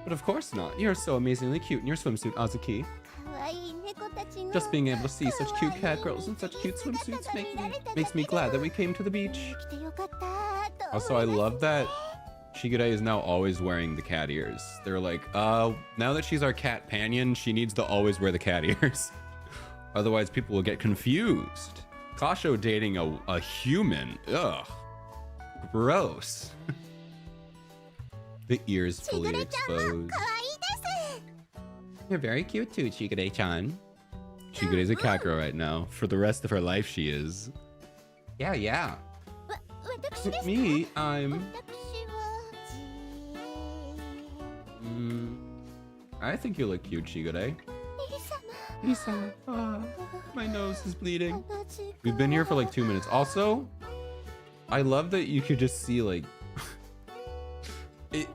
But of course not. You're so amazingly cute in your swimsuit, Azuki. Just being able to see such cute cat girls in such cute swimsuits makes me glad that we came to the beach. Also, I love that Shigure is now always wearing the cat ears. They're like, now that she's our Catpanion, she needs to always wear the cat ears. Otherwise, people will get confused. Kasho dating a human. Ugh. Gross. The ears fully exposed. You're very cute too, Shigure-chan. Shigure's a cat girl right now. For the rest of her life, she is. Yeah. Me, I'm... I think you look cute, Shigure. Lisa, my nose is bleeding. We've been here for like 2 minutes. Also, I love that you could just see like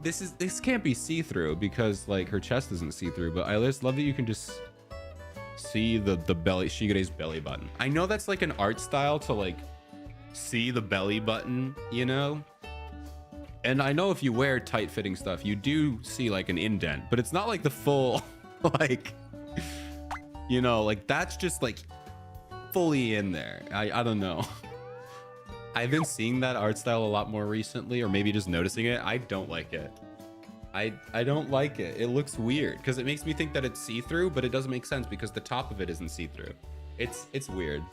this can't be see-through because like her chest isn't see-through, but I just love that you can just see the belly, Shigure's belly button. I know that's like an art style to like see the belly button, you know? And I know if you wear tight-fitting stuff, you do see like an indent, but it's not like the full like, you know, like that's just like fully in there. I don't know. I've been seeing that art style a lot more recently, or maybe just noticing it. I don't like it. I don't like it. It looks weird because it makes me think that it's see-through, but it doesn't make sense because the top of it isn't see-through. It's weird.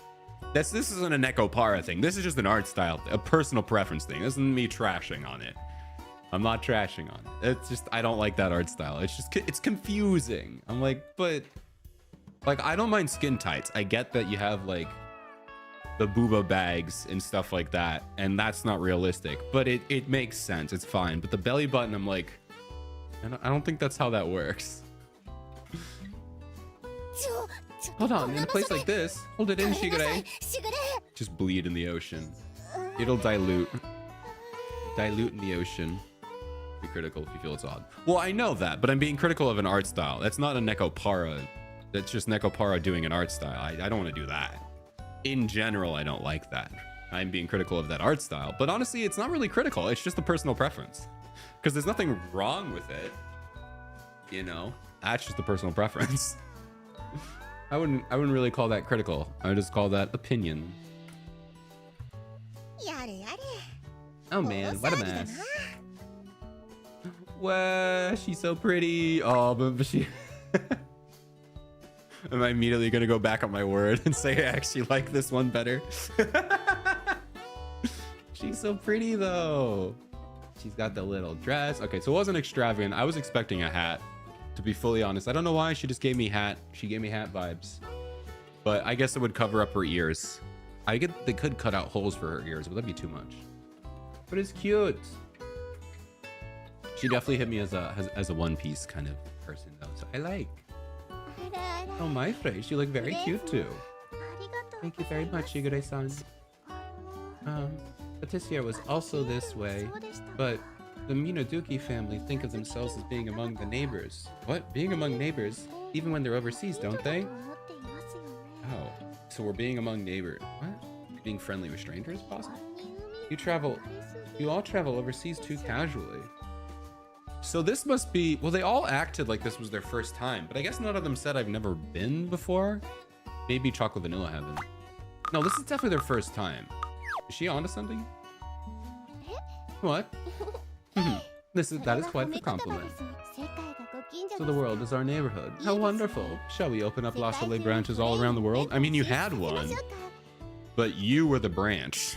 This isn't a Nekopara thing. This is just an art style, a personal preference thing. This isn't me trashing on it. I'm not trashing on it. It's just I don't like that art style. It's confusing. I'm like, but like I don't mind skin tights. I get that you have like the booba bags and stuff like that, and that's not realistic, but it makes sense. It's fine. But the belly button, I'm like, I don't think that's how that works. Hold on, in a place like this, hold it in, Shigure. Just bleed in the ocean. It'll dilute in the ocean. Be critical if you feel it's odd. Well, I know that, but I'm being critical of an art style. That's not a Nekopara. That's just Nekopara doing an art style. I don't want to do that. In general, I don't like that. I'm being critical of that art style, but honestly, it's not really critical. It's just a personal preference because there's nothing wrong with it. You know, that's just a personal preference. I wouldn't really call that critical. I would just call that opinion. Oh man, what a mess. Well, she's so pretty. Oh, but she... Am I immediately gonna go back on my word and say I actually like this one better? She's so pretty though. She's got the little dress. Okay, so it wasn't extravagant. I was expecting a hat, to be fully honest. I don't know why she just gave me hat. She gave me hat vibes. But I guess it would cover up her ears. They could cut out holes for her ears, but that'd be too much. But it's cute. She definitely hit me as a One Piece kind of person though, so I like. Oh my face, you look very cute too. Thank you very much, Shigure-san. Patricia was also this way, but the Minaduki family think of themselves as being among the neighbors. What? Being among neighbors? Even when they're overseas, don't they? Oh, so we're being among neighbors. What? Being friendly with strangers, possible? You all travel overseas too casually. So this must be, well, they all acted like this was their first time, but I guess none of them said I've never been before. Maybe Chocolate Vanilla haven't. No, this is definitely their first time. Is she onto something? What? That is quite the compliment. So the world is our neighborhood. How wonderful. Shall we open up La Soleil branches all around the world? I mean, you had one, but you were the branch.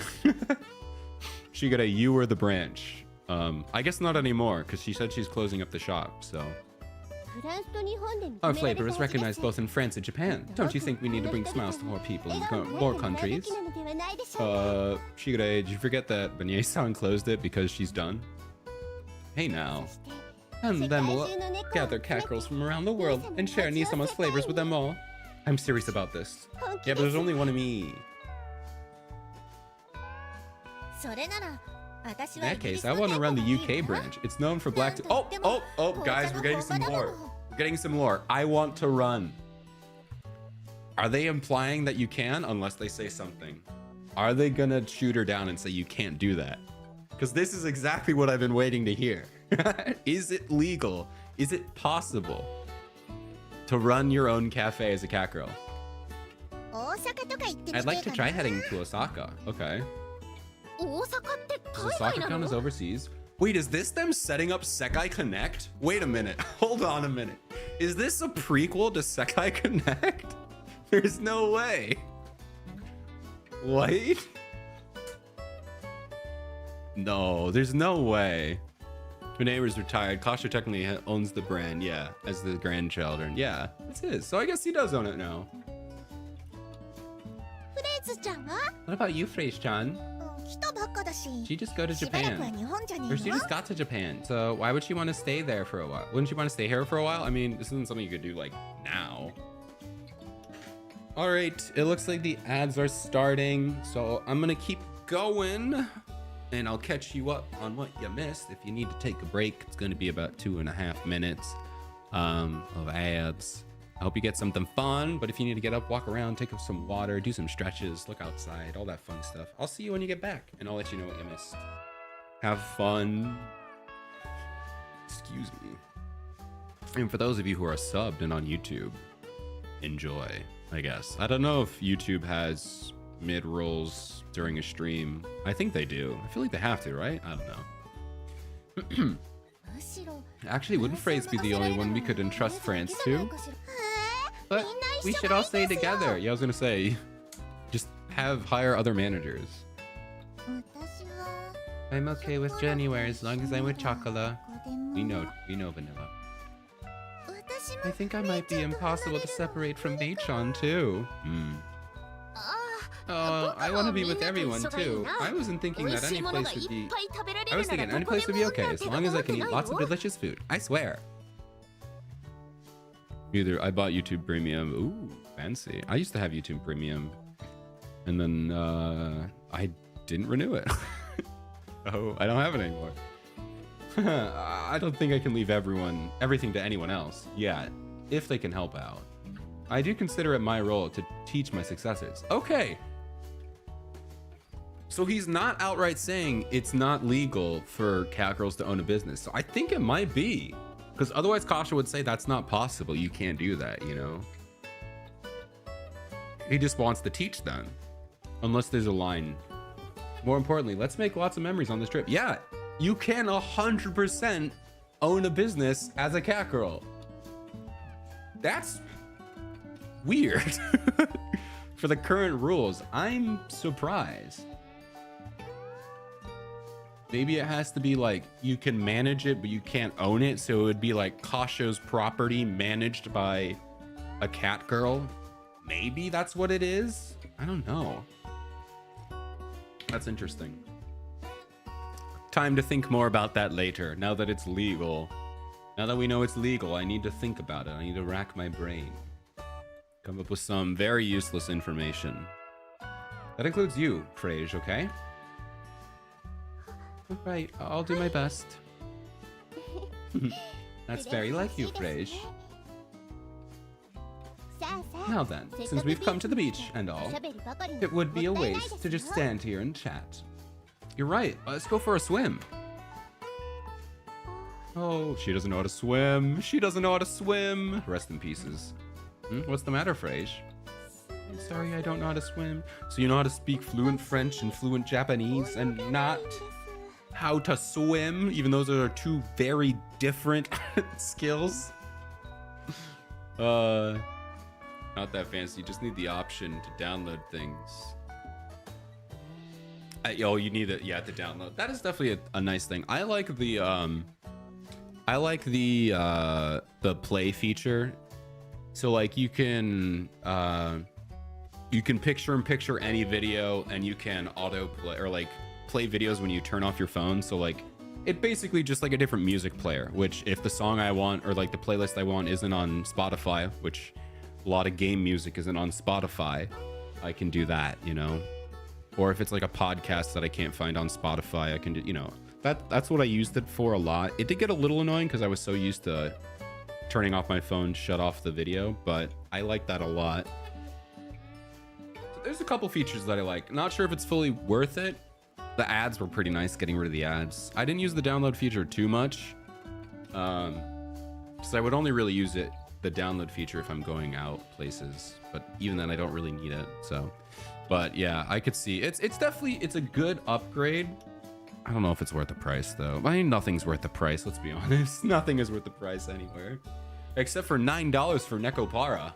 Shigure, you were the branch. I guess not anymore, because she said she's closing up the shop, so. Our flavor is recognized both in France and Japan. Don't you think we need to bring smiles to more people in more countries? Shigure, did you forget that Beignet-san closed it because she's done? Hey now. And then we'll gather cat girls from around the world and share Nisama's flavors with them all. I'm serious about this. Yeah, but there's only one of me. In that case, I want to run the UK branch. It's known for black tea. Oh, guys, we're getting some more. We're getting some more. I want to run. Are they implying that you can unless they say something? Are they gonna shoot her down and say you can't do that? Because this is exactly what I've been waiting to hear. Is it legal? Is it possible to run your own cafe as a cat girl? I'd like to try heading to Osaka. Okay. Does Osaka count as overseas? Wait, is this them setting up Sekai Connect? Wait a minute. Hold on a minute. Is this a prequel to Sekai Connect? There's no way. Wait. No, there's no way. Her neighbor's retired. Kasha technically owns the brand, yeah, as the grandchildren. Yeah, it's his. So I guess he does own it now. What about you, Phrase-chan? She just go to Japan. Or she just got to Japan. So why would she want to stay there for a while? Wouldn't she want to stay here for a while? I mean, this isn't something you could do like now. All right, it looks like the ads are starting. So I'm gonna keep going and I'll catch you up on what you missed. If you need to take a break, it's gonna be about 2.5 minutes of ads. I hope you get something fun, but if you need to get up, walk around, take up some water, do some stretches, look outside, all that fun stuff. I'll see you when you get back, and I'll let you know what you missed. Have fun. Excuse me. And for those of you who are subbed and on YouTube, enjoy, I guess. I don't know if YouTube has mid-rolls during a stream. I think they do. I feel like they have to, right? I don't know. Actually, wouldn't Phrase be the only one we could entrust France to? But we should all stay together. Yeah, I was gonna say, just hire other managers. I'm okay with Jennywear as long as I'm with Chocola. We know Vanilla. I think I might be impossible to separate from Mei-chan too. Oh, I want to be with everyone too. I wasn't thinking that any place would be... I was thinking any place would be okay as long as I can eat lots of delicious food. I swear. Either I bought YouTube Premium. Ooh, fancy. I used to have YouTube Premium. And then I didn't renew it. Oh, I don't have it anymore. I don't think I can leave everything to anyone else yet, if they can help out. I do consider it my role to teach my successors. Okay. So he's not outright saying it's not legal for cat girls to own a business. So I think it might be. Because otherwise Kasha would say that's not possible. You can't do that, you know? He just wants to teach them. Unless there's a line. More importantly, let's make lots of memories on this trip. Yeah, you can 100% own a business as a cat girl. That's weird. For the current rules, I'm surprised. Maybe it has to be like, you can manage it, but you can't own it. So it would be like Kasha's property managed by a cat girl. Maybe that's what it is. I don't know. That's interesting. Time to think more about that later. Now that it's legal. Now that we know it's legal, I need to think about it. I need to rack my brain. Come up with some very useless information. That includes you, Frage, okay? Right, I'll do my best. That's very like you, Frage. Now then, since we've come to the beach and all, it would be a waste to just stand here and chat. You're right, let's go for a swim. Oh, she doesn't know how to swim. She doesn't know how to swim. Rest in pieces. What's the matter, Frage? Sorry, I don't know how to swim. So you know how to speak fluent French and fluent Japanese and not how to swim, even though those are two very different skills? Not that fancy. You just need the option to download things. Oh, you need it, yeah, to download. That is definitely a nice thing. I like the play feature. So like you can picture any video, and you can auto play or like play videos when you turn off your phone. So like it basically just like a different music player, which if the song I want or like the playlist I want isn't on Spotify, which a lot of game music isn't on Spotify, I can do that, you know. Or if it's like a podcast that I can't find on Spotify, I can do, you know, that's what I used it for a lot. It did get a little annoying because I was so used to turning off my phone, shut off the video, but I like that a lot. So there's a couple features that I like. Not sure if it's fully worth it. The ads were pretty nice, getting rid of the ads. I didn't use the download feature too much. So I would only really use it, the download feature, if I'm going out places. But even then, I don't really need it, so. But yeah, I could see it's definitely, it's a good upgrade. I don't know if it's worth the price though. I mean, nothing's worth the price, let's be honest. Nothing is worth the price anywhere. Except for $9 for Nekopara.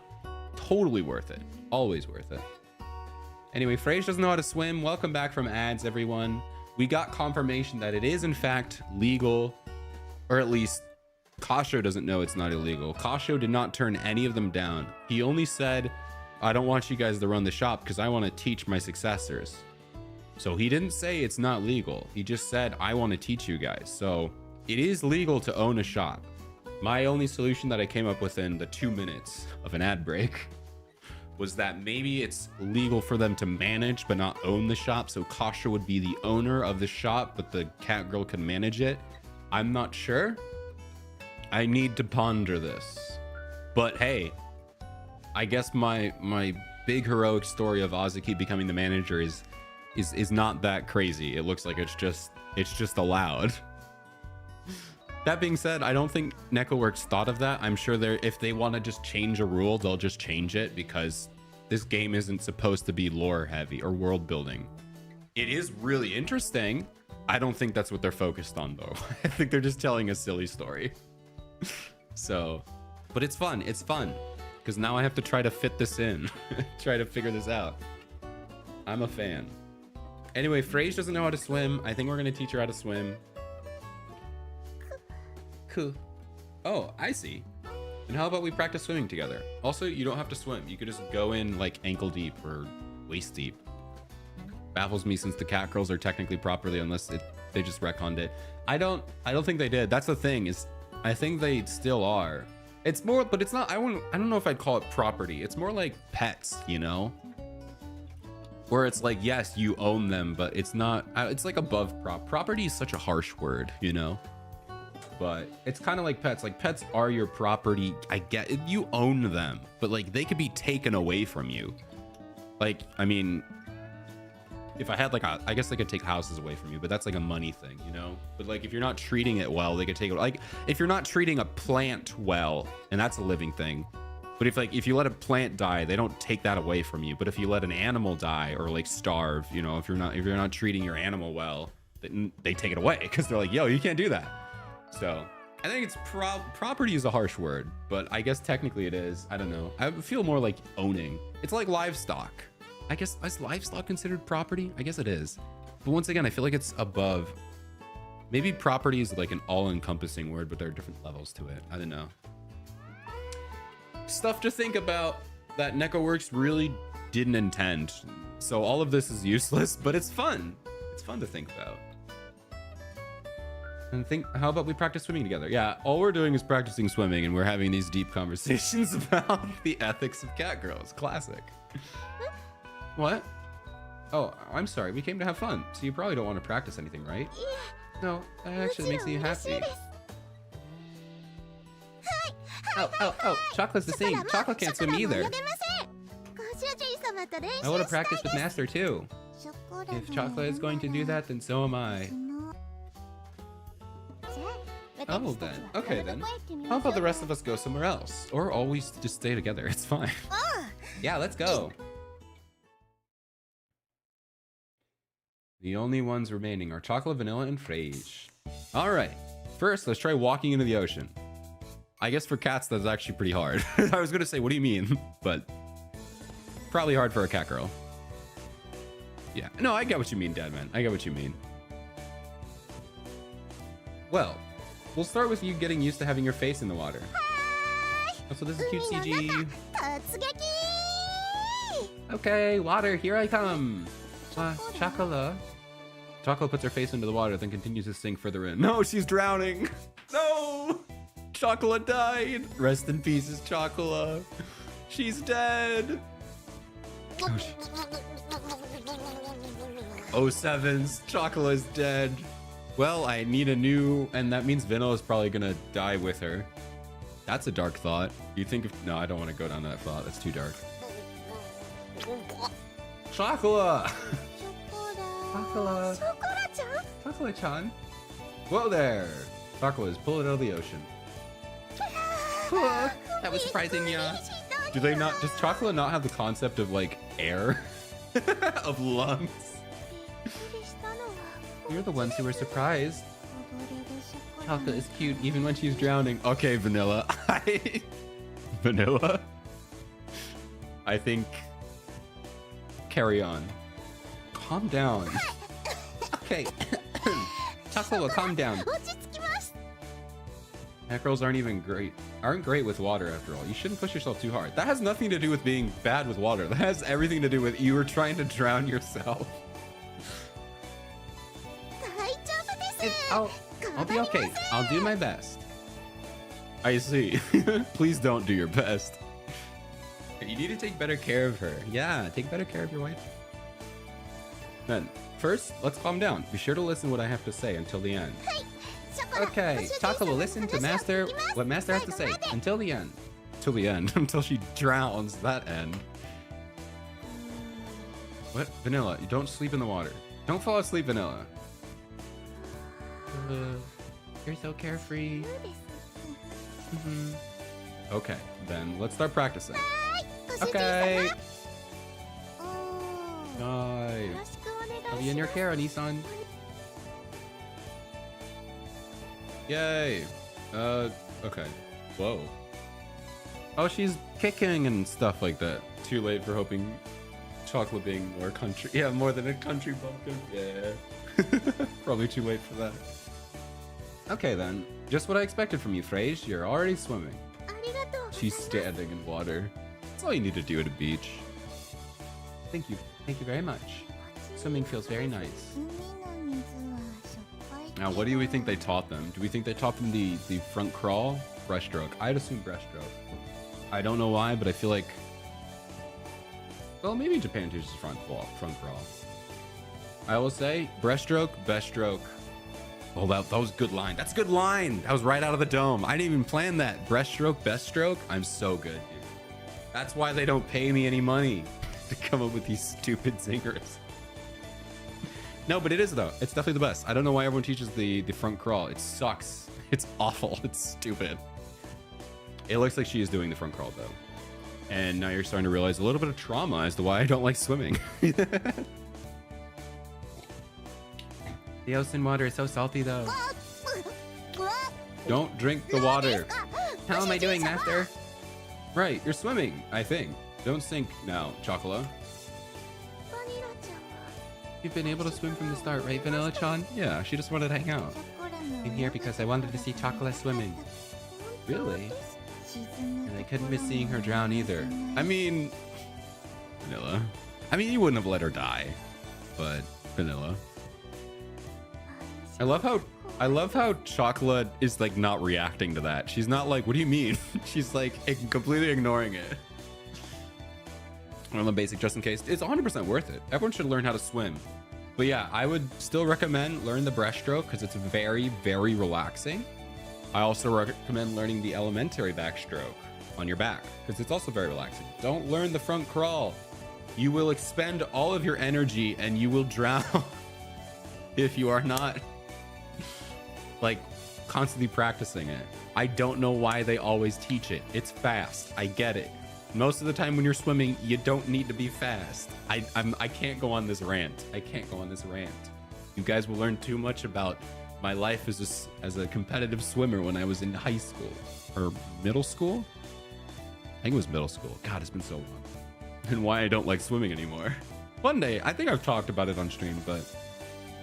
Totally worth it. Always worth it. Anyway, Frage doesn't know how to swim. Welcome back from ads, everyone. We got confirmation that it is in fact legal, or at least Kasho doesn't know it's not illegal. Kasho did not turn any of them down. He only said, I don't want you guys to run the shop because I want to teach my successors. So he didn't say it's not legal. He just said, I want to teach you guys. So it is legal to own a shop. My only solution that I came up with in the 2 minutes of an ad break was that maybe it's legal for them to manage but not own the shop. So Kasha would be the owner of the shop, but the cat girl can manage it. I'm not sure. I need to ponder this. But hey, I guess my big heroic story of Azuki becoming the manager is not that crazy. It looks like it's just allowed. That being said, I don't think NecoWorks thought of that. I'm sure if they want to just change a rule, they'll just change it, because this game isn't supposed to be lore heavy or world building. It is really interesting. I don't think that's what they're focused on though. I think they're just telling a silly story. So, but it's fun. It's fun. Because now I have to try to fit this in. Try to figure this out. I'm a fan. Anyway, Frage doesn't know how to swim. I think we're going to teach her how to swim. Cool. Oh, I see. And how about we practice swimming together? Also, you don't have to swim. You could just go in like ankle deep or waist deep. Baffles me since the cat girls are technically properly, unless they just retconned it. I don't think they did. That's the thing, is I think they still are. It's more, but it's not, I don't know if I'd call it property. It's more like pets, you know? Where it's like, yes, you own them, but it's not, it's like above property is such a harsh word, you know? But it's kind of like pets. Like, pets are your property. I get it, you own them, but like they could be taken away from you. Like, I mean, if I had like I guess they could take houses away from you, but that's like a money thing, you know? But like if you're not treating it well, they could take it. Like if you're not treating a plant well, and that's a living thing. But if you let a plant die, they don't take that away from you. But if you let an animal die or like starve, you know, if you're not treating your animal well, then they take it away, because they're like, yo, you can't do that. So I think it's property is a harsh word, but I guess technically it is. I don't know. I feel more like owning. It's like livestock. I guess, is livestock considered property? I guess it is. But once again, I feel like it's above. Maybe property is like an all-encompassing word, but there are different levels to it. I don't know. Stuff to think about that NecoWorks really didn't intend. So all of this is useless, but it's fun. It's fun to think about. And how about we practice swimming together? Yeah, all we're doing is practicing swimming, and we're having these deep conversations about the ethics of cat girls. Classic. What? Oh, I'm sorry. We came to have fun, so you probably don't want to practice anything, right? No, that actually makes me happy. Oh, Chocolate's the same. Chocolate can't swim either. I want to practice with Master too. If Chocolate is going to do that, then so am I. Oh, then. Okay, then. How about the rest of us go somewhere else? Or always just stay together. It's fine. Yeah, let's go. The only ones remaining are chocolate, vanilla, and frage. All right. First, let's try walking into the ocean. I guess for cats, that's actually pretty hard. I was going to say, what do you mean? But probably hard for a cat girl. Yeah. No, I get what you mean, Dad, man. I get what you mean. Well, we'll start with you getting used to having your face in the water. Oh, so this is cute CG. Okay, water, here I come. Chocolate. Chocolate puts her face into the water, then continues to sink further in. No, she's drowning. No! Chocolate died. Rest in pieces, Chocolate. She's dead. Oh, sevens. Chocolate is dead. Well, I need a new, and that means Vanilla's probably gonna die with her. That's a dark thought. You think if, no, I don't want to go down that thought. That's too dark. Chocolate! Chocolate! Chocolate-chan! Whoa there! Chocolate is pulling out of the ocean. That was surprising, yeah. Do they not, does Chocolate not have the concept of like air? Of lungs? You're the ones who were surprised. Chocolate is cute even when she's drowning. Okay, Vanilla. Vanilla? I think... Carry on. Calm down. Okay. Chocolate, calm down. Cat girls aren't great with water after all. You shouldn't push yourself too hard. That has nothing to do with being bad with water. That has everything to do with you were trying to drown yourself. I'll be okay. I'll do my best. I see. Please don't do your best. You need to take better care of her. Yeah, take better care of your wife. Then, first, let's calm down. Be sure to listen what I have to say until the end. Okay, Chocolate will listen to Master, what Master has to say until the end. Till the end. Until she drowns. That end. What? Vanilla, you don't sleep in the water. Don't fall asleep, Vanilla. You're so carefree. Okay, then let's start practicing. Okay. I'll be in your care, Onisan. Yay. Okay. Whoa. Oh, she's kicking and stuff like that. Too late for hoping Chocolate being more country. Yeah, more than a country bumpkin. Yeah. Probably too late for that. Okay then, just what I expected from you, Frage. You're already swimming. She's standing in water. That's all you need to do at a beach. Thank you very much. Swimming feels very nice. Now, what do we think they taught them? Do we think they taught them the front crawl? Breaststroke. I'd assume breaststroke. I don't know why, but I feel like... Well, maybe Japan teaches front crawl. I will say, breaststroke, best stroke. Oh, that was a good line. That's a good line. That was right out of the dome. I didn't even plan that. Breaststroke, best stroke. I'm so good, dude. That's why they don't pay me any money to come up with these stupid zingers. No, but it is, though. It's definitely the best. I don't know why everyone teaches the front crawl. It sucks. It's awful. It's stupid. It looks like she is doing the front crawl, though. And now you're starting to realize a little bit of trauma as to why I don't like swimming. The ocean water is so salty, though. Don't drink the water. How am I doing, Master? Right, you're swimming, I think. Don't sink now, Chocolate. You've been able to swim from the start, right, Vanilla-chan? Yeah, she just wanted to hang out. I'm here because I wanted to see Chocolate swimming. Really? And I couldn't miss seeing her drown either. I mean... Vanilla. I mean, you wouldn't have let her die. But, Vanilla. I love how Chocolate is like not reacting to that. She's not like, what do you mean? She's like completely ignoring it. On the basic, just in case. It's 100% worth it. Everyone should learn how to swim. But yeah, I would still recommend learn the breaststroke because it's very, very relaxing. I also recommend learning the elementary backstroke on your back because it's also very relaxing. Don't learn the front crawl. You will expend all of your energy and you will drown if you are not like constantly practicing it. I don't know why they always teach it. It's fast. I get it. Most of the time when you're swimming, you don't need to be fast. I can't go on this rant. I can't go on this rant. You guys will learn too much about my life as a competitive swimmer when I was in high school or middle school. I think it was middle school. God, it's been so long. And why I don't like swimming anymore. One day, I think I've talked about it on stream, but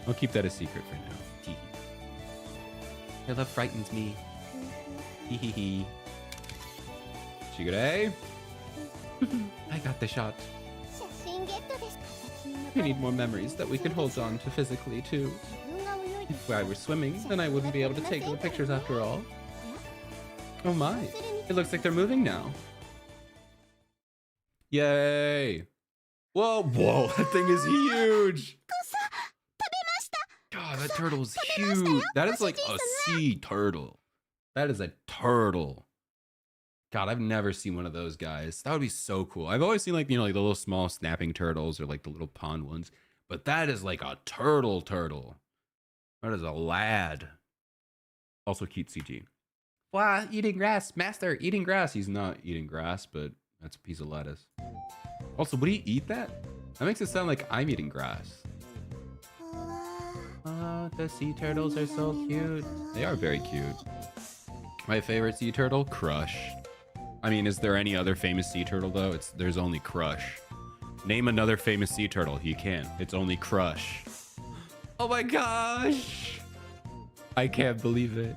I'll keep that a secret for now. Your love frightens me. Hee hee hee. Shigure. I got the shot. We need more memories that we can hold on to physically, too. If I were swimming, then I wouldn't be able to take the pictures after all. Oh my. It looks like they're moving now. Yay. Whoa, whoa, that thing is huge. God, that turtle is huge. That is like a sea turtle. That is a turtle. God, I've never seen one of those guys. That would be so cool. I've always seen like, you know, like the little small snapping turtles or like the little pond ones. But that is like a turtle. That is a lad. Also cute CG. Wow, eating grass. Master, eating grass. He's not eating grass, but that's a piece of lettuce. Also, would he eat that? That makes it sound like I'm eating grass. Oh, the sea turtles are so cute. They are very cute. My favorite sea turtle, Crush. I mean, is there any other famous sea turtle though? There's only Crush. Name another famous sea turtle. You can't. It's only Crush. Oh my gosh. I can't believe it.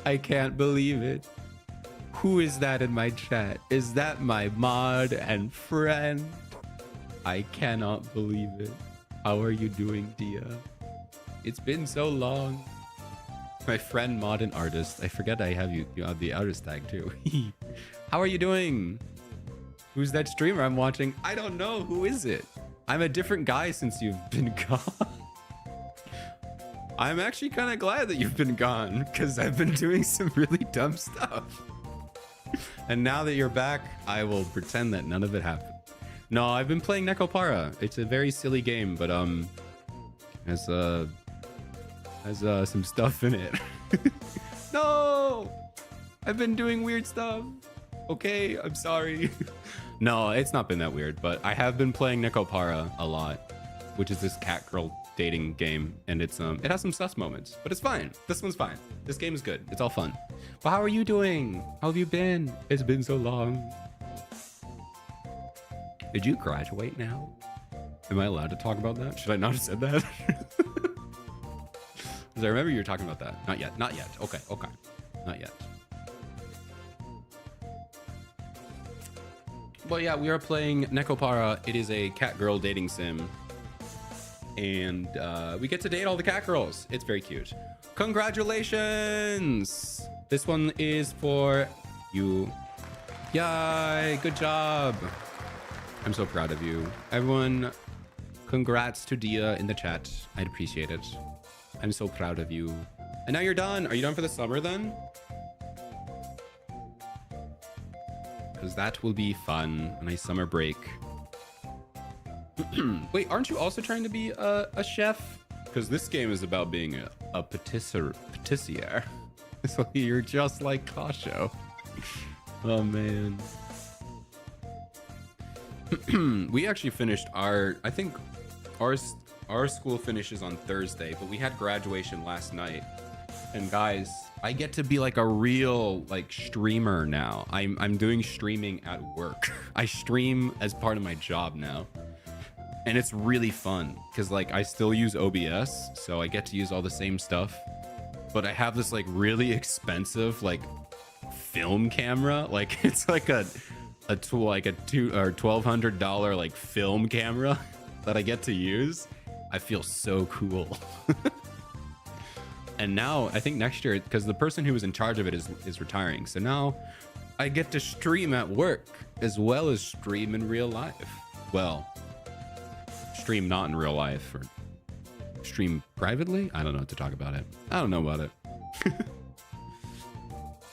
I can't believe it. Who is that in my chat? Is that my mod and friend? I cannot believe it. How are you doing, Dia? It's been so long. My friend, mod, and artist. I forget I have you have the artist tag too. How are you doing? Who's that streamer I'm watching? I don't know. Who is it? I'm a different guy since you've been gone. I'm actually kind of glad that you've been gone because I've been doing some really dumb stuff. And now that you're back, I will pretend that none of it happened. No, I've been playing Nekopara. It's a very silly game, but has some stuff in it. No! I've been doing weird stuff. Okay, I'm sorry. No, it's not been that weird, but I have been playing Nekopara a lot, which is this cat girl dating game, and it has some sus moments, but it's fine. This one's fine. This game is good. It's all fun. But how are you doing? How have you been? It's been so long. Did you graduate now? Am I allowed to talk about that? Should I not have said that? Because I remember you were talking about that. Not yet. Not yet. Okay. Okay. Not yet. Well, yeah, we are playing Nekopara. It is a cat girl dating sim. And we get to date all the cat girls. It's very cute. Congratulations! This one is for you. Yay! Good job. I'm so proud of you. Everyone, congrats to Dia in the chat. I'd appreciate it. I'm so proud of you. And now you're done. Are you done for the summer then? Because that will be fun. A nice summer break. Wait, aren't you also trying to be a chef? Because this game is about being a patissier. So you're just like Kasho. Oh man. We actually finished I think our school finishes on Thursday, but we had graduation last night. And guys, I get to be like a real like streamer now. I'm doing streaming at work. I stream as part of my job now. And it's really fun because like I still use OBS, so I get to use all the same stuff. But I have this like really expensive like film camera. Like it's like a tool, like a $1,200 like film camera that I get to use. I feel so cool. And now I think next year, because the person who was in charge of it is retiring, so now I get to stream at work as well as stream in real life. Well, stream not in real life or stream privately. I don't know what to talk about it. I don't know about it.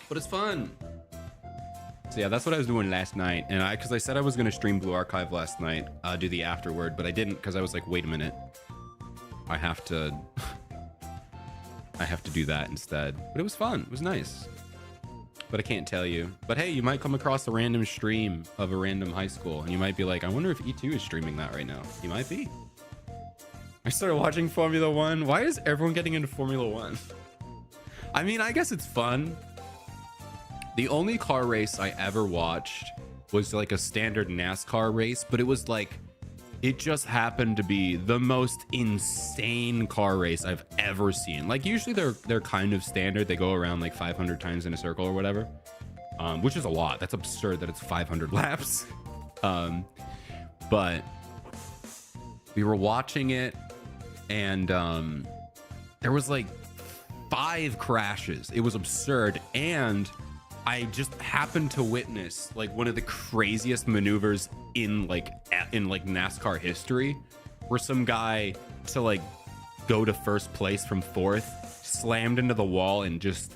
But it's fun. So yeah, that's what I was doing last night. And because I said I was going to stream Blue Archive last night, do the afterword, but I didn't because I was like, wait a minute. I have to I have to do that instead. But it was fun. It was nice. But I can't tell you. But hey, you might come across a random stream of a random high school, and you might be like, I wonder if E2 is streaming that right now. You might be. I started watching Formula One. Why is everyone getting into Formula One? I mean, I guess it's fun. The only car race I ever watched was like a standard NASCAR race, but it was like, it just happened to be the most insane car race I've ever seen. Like usually they're kind of standard. They go around like 500 times in a circle or whatever, which is a lot. That's absurd that it's 500 laps. But we were watching it, and there was like 5 crashes. It was absurd. And I just happened to witness like one of the craziest maneuvers in NASCAR history, where some guy, to like go to first place from 4th, slammed into the wall and just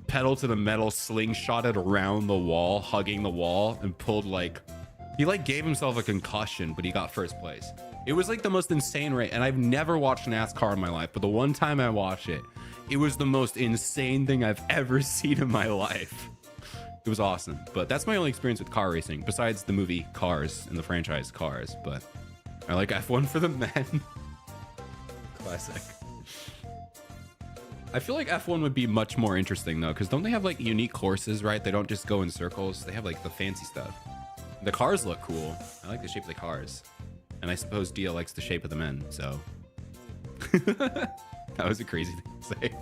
pedal to the metal, slingshotted around the wall, hugging the wall, and pulled he gave himself a concussion, but he got first place. It was like the most insane race, and I've never watched NASCAR in my life, but the one time I watched it, it was the most insane thing I've ever seen in my life. It was awesome. But that's my only experience with car racing, besides the movie Cars and the franchise Cars. But I like F1 for the men. Classic. I feel like F1 would be much more interesting though, because don't they have like unique courses, right? They don't just go in circles. They have like the fancy stuff. The cars look cool. I like the shape of the cars. And I suppose Dia likes the shape of the men, so. That was a crazy thing to say.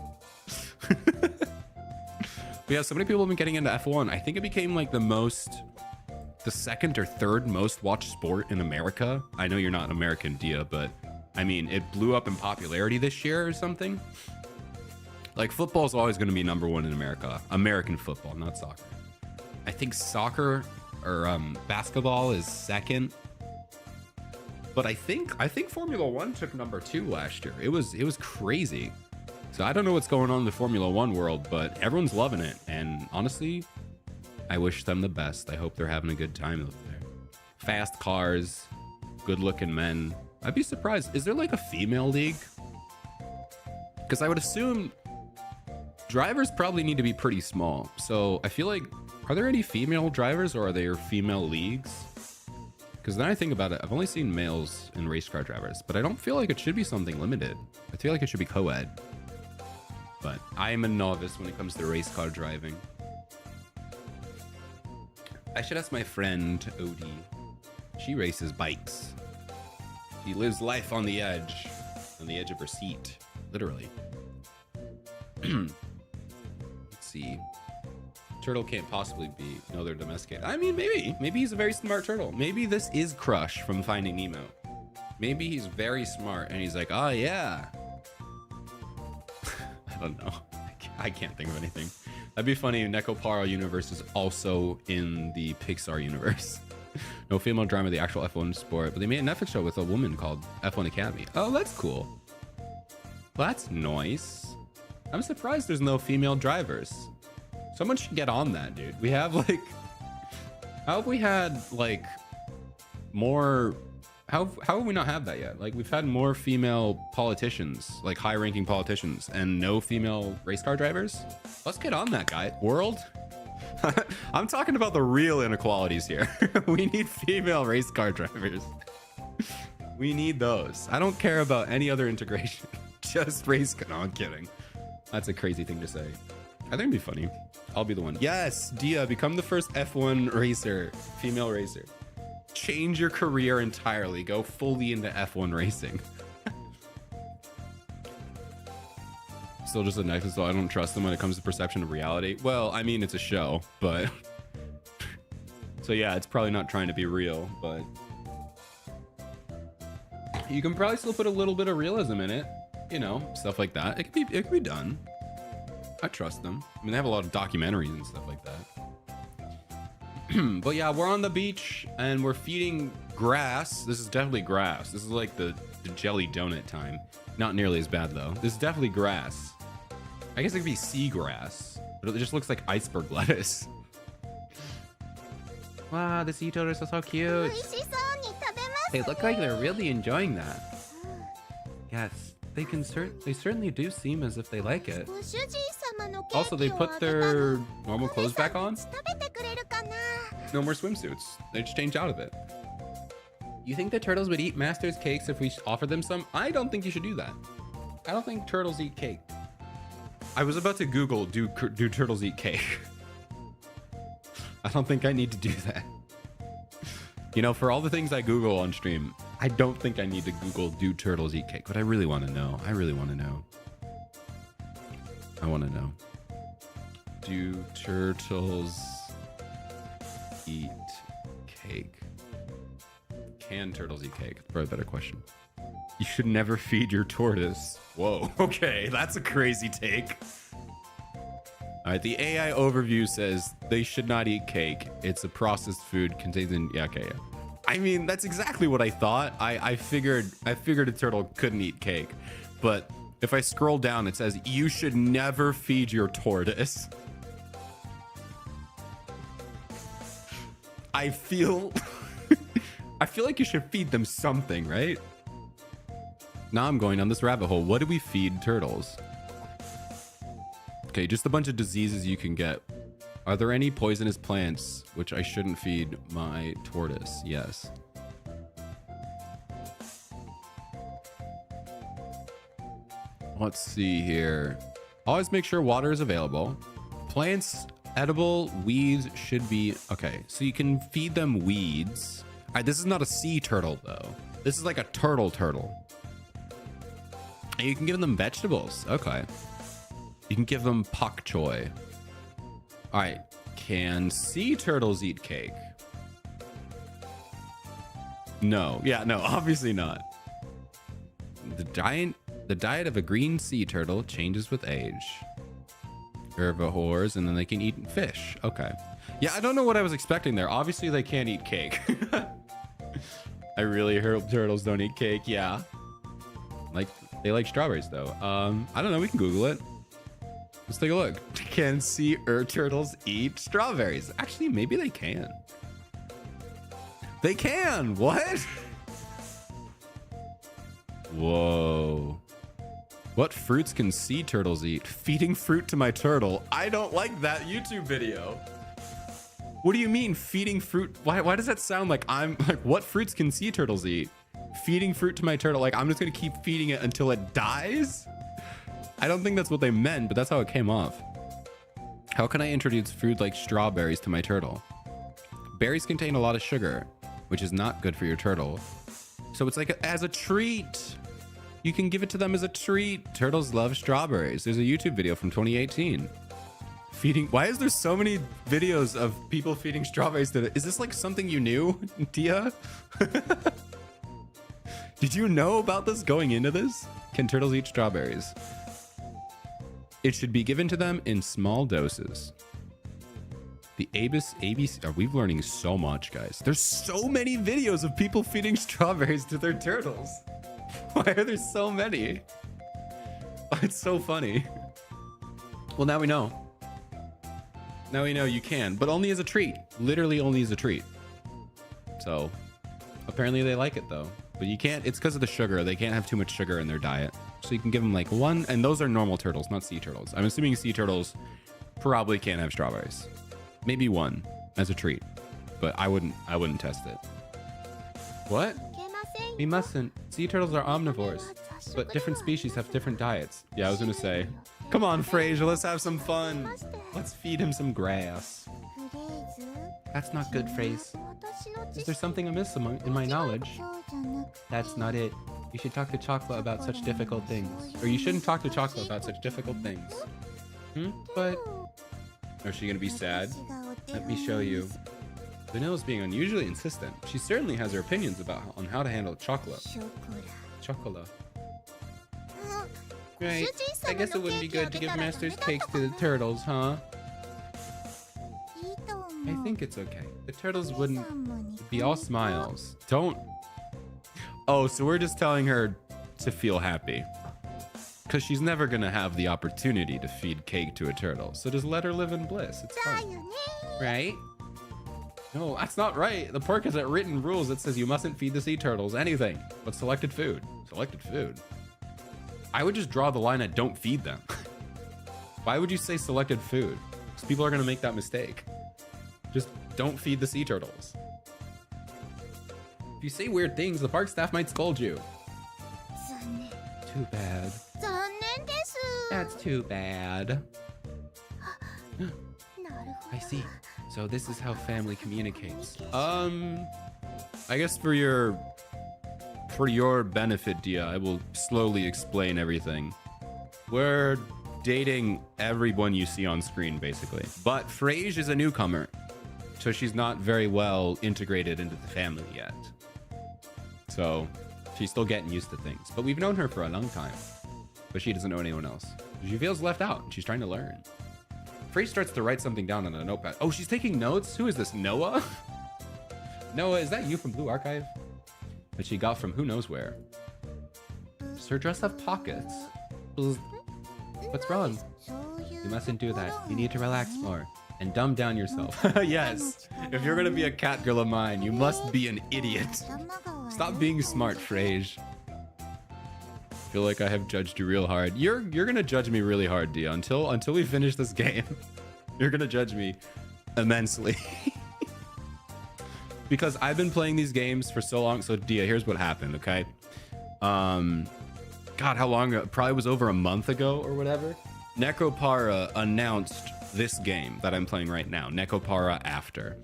But yeah, so many people have been getting into F1. I think it became like the second or third most watched sport in America. I know you're not an American, Dia, but I mean, it blew up in popularity this year or something. Like football is always going to be #1 in America. American football, not soccer. I think soccer or basketball is second. But I think Formula One took #2 last year. It was crazy. So I don't know what's going on in the Formula One world, but everyone's loving it. And honestly, I wish them the best. I hope they're having a good time over there. Fast cars, good looking men. I'd be surprised. Is there like a female league? Because I would assume drivers probably need to be pretty small. So I feel like, are there any female drivers, or are there female leagues? Because then I think about it, I've only seen males in race car drivers, but I don't feel like it should be something limited. I feel like it should be co-ed. But I am a novice when it comes to race car driving. I should ask my friend, Odie. She races bikes. She lives life on the edge of her seat, literally. Let's see. Turtle can't possibly be, no, they're domesticated. I mean, maybe he's a very smart turtle. Maybe this is Crush from Finding Nemo. Maybe he's very smart and he's like, oh yeah. I don't know. I can't think of anything. That'd be funny. Necoparo universe is also in the Pixar universe. No female drama, the actual F1 sport, but they made a Netflix show with a woman called F1 Academy. Oh, that's cool. Well, that's nice. I'm surprised there's no female drivers. Someone should get on that, dude. We have like, how have we had like more, how have we not had that yet? Like we've had more female politicians, like high ranking politicians, and no female race car drivers. Let's get on that, guy. World. I'm talking about the real inequalities here. We need female race car drivers. We need those. I don't care about any other integration. Just race car. No, I'm kidding. That's a crazy thing to say. I think it'd be funny. I'll be the one. Yes, Dia, become the first F1 racer, female racer. Change your career entirely. Go fully into F1 racing. Still just a knife, so I don't trust them when it comes to perception of reality. Well, I mean, it's a show, but... So yeah, it's probably not trying to be real, but... You can probably still put a little bit of realism in it. You know, stuff like that. It could be done. I trust them. I mean, they have a lot of documentaries and stuff like that. But yeah, we're on the beach and we're feeding grass. This is definitely grass. This is like the jelly donut time. Not nearly as bad though. This is definitely grass. I guess it could be seagrass, but it just looks like iceberg lettuce. Wow, the sea turtles are so cute. They look like they're really enjoying that. Yes. they certainly do seem as if they like it. Also, they put their normal clothes back on. No more swimsuits. They just change out of it. You think the turtles would eat Master's cakes if we offered them some? I don't think you should do that. I don't think turtles eat cake. I was about to Google, do turtles eat cake? I don't think I need to do that. You know, for all the things I Google on stream, I don't think I need to Google, do turtles eat cake? But I really want to know. I really want to know. I want to know. Do turtles eat cake? Can turtles eat cake? Probably a better question. You should never feed your tortoise. Whoa, okay, that's a crazy take. All right, the AI overview says they should not eat cake. It's a processed food contains in, yeah, okay, yeah. I mean, that's exactly what I thought. I figured a turtle couldn't eat cake, but if I scroll down, it says you should never feed your tortoise. I feel like you should feed them something, right? Now I'm going on this rabbit hole. What do we feed turtles? Okay, just a bunch of diseases you can get. Are there any poisonous plants which I shouldn't feed my tortoise? Yes. Let's see here. Always make sure water is available. Plants, edible, weeds should be... Okay, so you can feed them weeds. All right, this is not a sea turtle, though. This is like a turtle. And you can give them vegetables. Okay. You can give them pak choi. All right. Can sea turtles eat cake? No. Yeah, no, obviously not. The diet of a green sea turtle changes with age. Herbivores, and then they can eat fish. Okay. Yeah, I don't know what I was expecting there. Obviously, they can't eat cake. I really hope turtles don't eat cake. Yeah. Like, they like strawberries, though. I don't know. We can Google it. Let's take a look. Can sea turtles eat strawberries? Actually, maybe they can. They can. What? Whoa. What fruits can sea turtles eat? Feeding fruit to my turtle. I don't like that YouTube video. What do you mean feeding fruit? Why does that sound like I'm like, what fruits can sea turtles eat? Feeding fruit to my turtle. Like, I'm just going to keep feeding it until it dies? I don't think that's what they meant, but that's how it came off. How can I introduce food like strawberries to my turtle? Berries contain a lot of sugar, which is not good for your turtle. So it's like as a treat. You can give it to them as a treat. Turtles love strawberries. There's a YouTube video from 2018. Feeding. Why is there so many videos of people feeding strawberries to it? Is this like something you knew, Tia? Did you know about this going into this? Can turtles eat strawberries? It should be given to them in small doses. The ABC. Are we learning so much, guys? There's so many videos of people feeding strawberries to their turtles. Why are there so many? It's so funny. Well, now we know. Now we know you can, but only as a treat. Literally only as a treat. So apparently they like it though. But you can't, it's because of the sugar. They can't have too much sugar in their diet. So you can give them like one, and those are normal turtles, not sea turtles. I'm assuming sea turtles probably can't have strawberries. Maybe one as a treat, but I wouldn't test it. What? We mustn't. Sea turtles are omnivores, but different species have different diets. Yeah, I was gonna say. Come on, Frasier, let's have some fun. Let's feed him some grass. That's not good, Phrase. Is there something amiss in my knowledge? That's not it. You should talk to Chocolate about such difficult things. Or you shouldn't talk to Chocolate about such difficult things. But... Is she gonna be sad? Let me show you. Vanilla's being unusually insistent. She certainly has her opinions on how to handle Chocolate. Chocolate. Right. I guess it wouldn't be good to give Master's cakes to the turtles, huh? I think it's okay. The turtles wouldn't be all smiles. Don't... Oh, so we're just telling her to feel happy. Because she's never going to have the opportunity to feed cake to a turtle. So just let her live in bliss. It's fine. Right? No, that's not right. The park has written rules that says you mustn't feed the sea turtles anything but selected food. Selected food. I would just draw the line at don't feed them. Why would you say selected food? Because people are going to make that mistake. Just don't feed the sea turtles. If you say weird things, the park staff might scold you. Too bad. That's too bad. I see. So this is how family communicates. I guess for your benefit, Dia, I will slowly explain everything. We're dating everyone you see on screen, basically. But Frage is a newcomer, so she's not very well integrated into the family yet. So she's still getting used to things. But we've known her for a long time. But she doesn't know anyone else. She feels left out, and she's trying to learn. Frage starts to write something down on a notepad. Oh, she's taking notes? Who is this, Noah? Noah, is that you from Blue Archive? That she got from who knows where. Does her dress have pockets? What's wrong? You mustn't do that. You need to relax more and dumb down yourself. Yes. If you're gonna be a cat girl of mine, you must be an idiot. Stop being smart, Frage. I feel like I have judged you real hard. You're gonna judge me really hard, Dia. Until we finish this game, you're gonna judge me immensely. Because I've been playing these games for so long. So Dia, here's what happened, okay? God, how long ago? Probably was over a month ago or whatever. Necropara announced this game that I'm playing right now, Necropara After.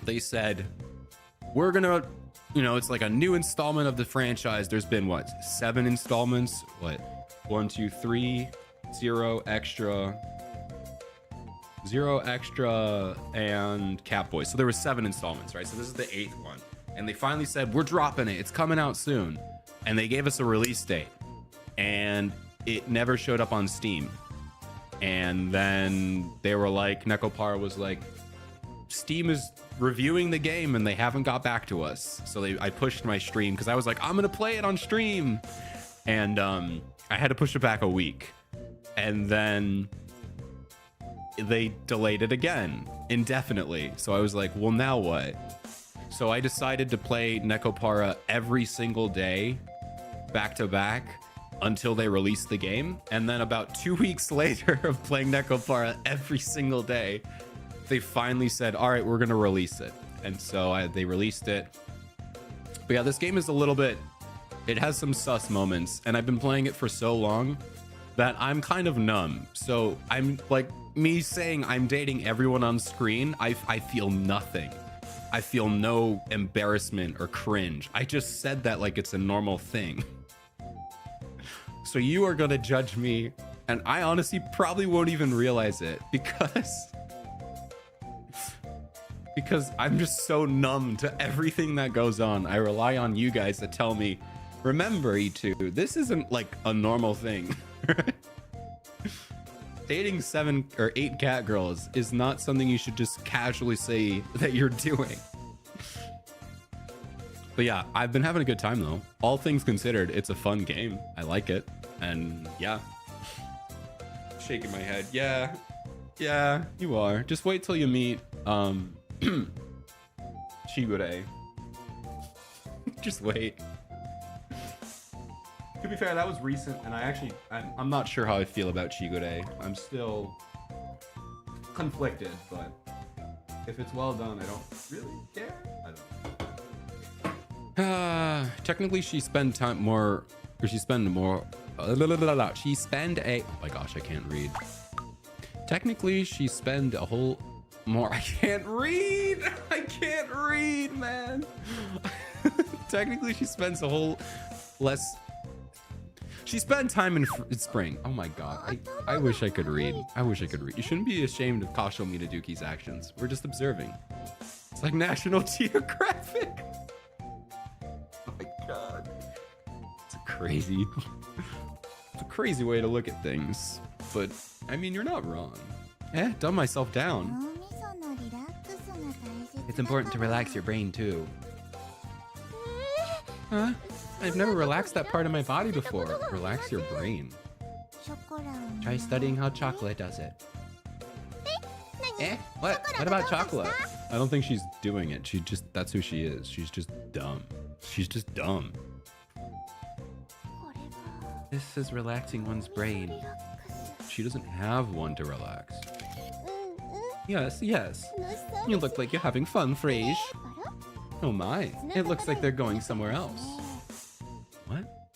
They said, we're gonna, you know, it's like a new installment of the franchise. There's been what, 7 installments? What, 1, 2, 3, 0 extra, 0 extra, and Catboy. So there were 7 installments, right? So this is the 8th one. And they finally said, we're dropping it. It's coming out soon. And they gave us a release date. And it never showed up on Steam. And then they were like, Necropara was like, Steam is reviewing the game and they haven't got back to us. So I pushed my stream because I was like, I'm gonna play it on stream. And I had to push it back a week. And then they delayed it again indefinitely. So I was like, well, now what? So I decided to play Necropara every single day, back to back, until they released the game. And then about 2 weeks later of playing Necropara every single day, they finally said, all right, we're gonna release it. And so they released it. But yeah, this game is a little bit, it has some sus moments, and I've been playing it for so long that I'm kind of numb. So I'm like, me saying I'm dating everyone on screen, I feel nothing. I feel no embarrassment or cringe. I just said that like it's a normal thing. So you are gonna judge me, and I honestly probably won't even realize it because I'm just so numb to everything that goes on. I rely on you guys to tell me, remember, E2, this isn't like a normal thing. Dating 7 or 8 cat girls is not something you should just casually say that you're doing. But yeah, I've been having a good time though. All things considered, it's a fun game. I like it. And yeah. Shaking my head. Yeah. Yeah, you are. Just wait till you meet Chigure. Just wait. To be fair, that was recent, and I'm not sure how I feel about Chigure. I'm still conflicted, but if it's well done, I don't really care. I don't know. Technically, she spend more. Oh my gosh, I can't read. Technically, she spend a whole more. I can't read. I can't read, man. Technically, she spends a whole less. She spent time in spring. Oh my god. I wish I could read. I wish I could read. You shouldn't be ashamed of Kasho Minaduki's actions. We're just observing. It's like National Geographic. Oh my god. It's a crazy way to look at things. But, I mean, you're not wrong. Dumb myself down. It's important to relax your brain, too. Huh? I've never relaxed that part of my body before. Relax your brain. Try studying how chocolate does it. What? What about chocolate? I don't think she's doing it. That's who she is. She's just dumb. She's just dumb. This is relaxing one's brain. She doesn't have one to relax. Yes, yes. You look like you're having fun, Frage. Oh my, it looks like they're going somewhere else. What?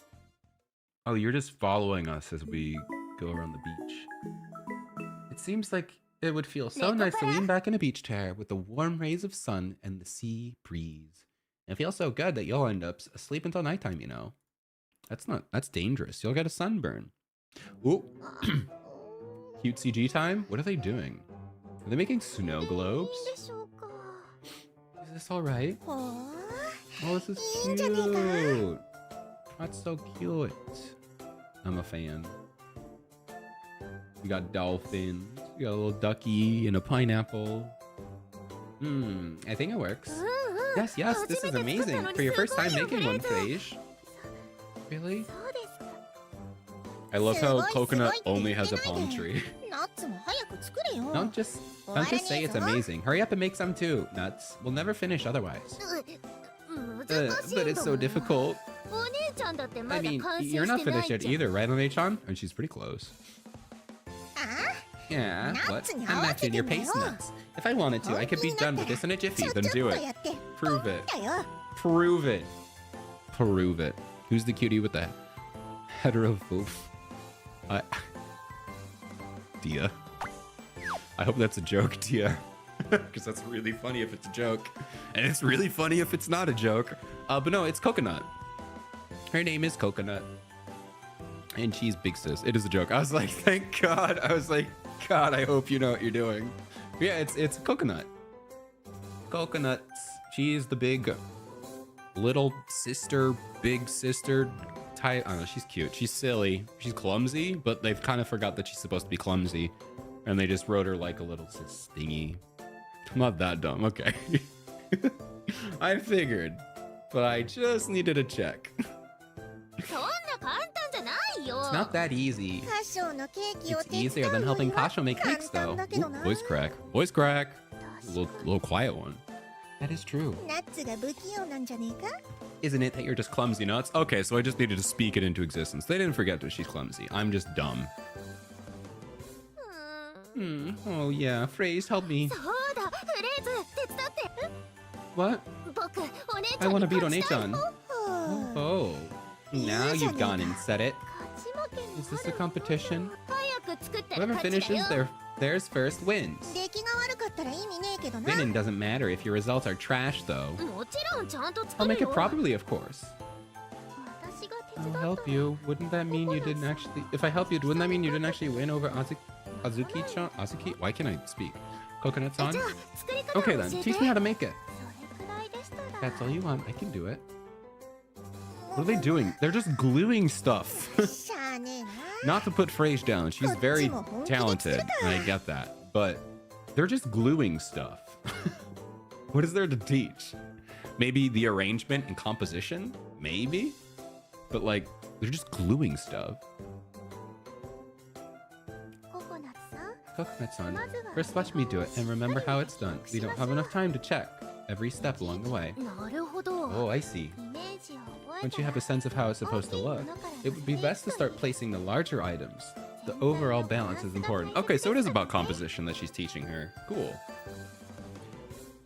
Oh, you're just following us as we go around the beach. It seems like it would feel so nice to lean back in a beach chair with the warm rays of sun and the sea breeze. It feels so good that you'll end up asleep until nighttime, you know. That's dangerous. You'll get a sunburn. Ooh. Cute CG time? What are they doing? Are they making snow globes? Is this all right? Oh, this is cute. That's so cute. I'm a fan. We got dolphins. We got a little ducky and a pineapple. I think it works. Yes, yes, this is amazing. For your first time making one, Frage. Really? I love how coconut only has a palm tree. Don't just say it's amazing. Hurry up and make some too, Nuts. We'll never finish otherwise. But it's so difficult. I mean, you're not finished yet either, right, Onechan? And she's pretty close. Yeah, what? I'm matching your pace, Nuts. If I wanted to, I could be done with this in a jiffy. Then do it. Prove it. Prove it. Prove it. Who's the cutie with the heterophobe? Dia. I hope that's a joke, Dia. Because that's really funny if it's a joke. And it's really funny if it's not a joke. But no, it's Coconut. Her name is Coconut. And she's big sis. It is a joke. I was like, thank God. I was like, God, I hope you know what you're doing. But yeah, it's Coconut. Coconuts. She's the big little sister, big sister type. I don't know, she's cute. She's silly. She's clumsy, but they've kind of forgot that she's supposed to be clumsy. And they just wrote her like a little thingy. I'm not that dumb. Okay. I figured. But I just needed a check. It's not that easy. It's easier than helping Kasho make cakes, though. Ooh, voice crack. Voice crack. A little quiet one. That is true. Isn't it that you're just clumsy, Nuts? Okay, so I just needed to speak it into existence. They didn't forget that she's clumsy. I'm just dumb. Oh yeah, Phrase, help me. What? I want to beat Onechan. Oh, now you've gone and said it. Is this a competition? Whoever finishes theirs first wins. Winning doesn't matter if your results are trash, though. I'll make it properly, of course. I'll help you. Wouldn't that mean you didn't actually... If I help you, wouldn't that mean you didn't actually win over Azuki-chan? Azuki? Why can't I speak? Coconut-san? Okay then, teach me how to make it. That's all you want. I can do it. What are they doing? They're just gluing stuff. Not to put Frage down. She's very talented, and I get that. But they're just gluing stuff. What is there to teach? Maybe the arrangement and composition? Maybe? But like, they're just gluing stuff. Coconut-san, first watch me do it and remember how it's done. We don't have enough time to check every step along the way. Oh, I see. Once you have a sense of how it's supposed to look, it would be best to start placing the larger items. The overall balance is important. Okay, so it is about composition that she's teaching her. Cool.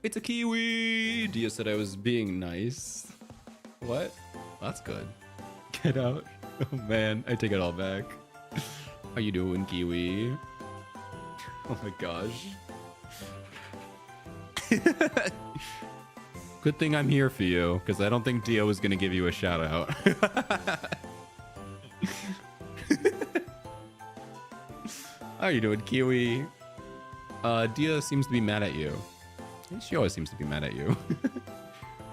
It's a kiwi! Dia said I was being nice. What? That's good. Get out. Oh man, I take it all back. How you doing, Kiwi? Oh my gosh. Good thing I'm here for you, because I don't think Dia was going to give you a shout out. How you doing, Kiwi? Dia seems to be mad at you. She always seems to be mad at you.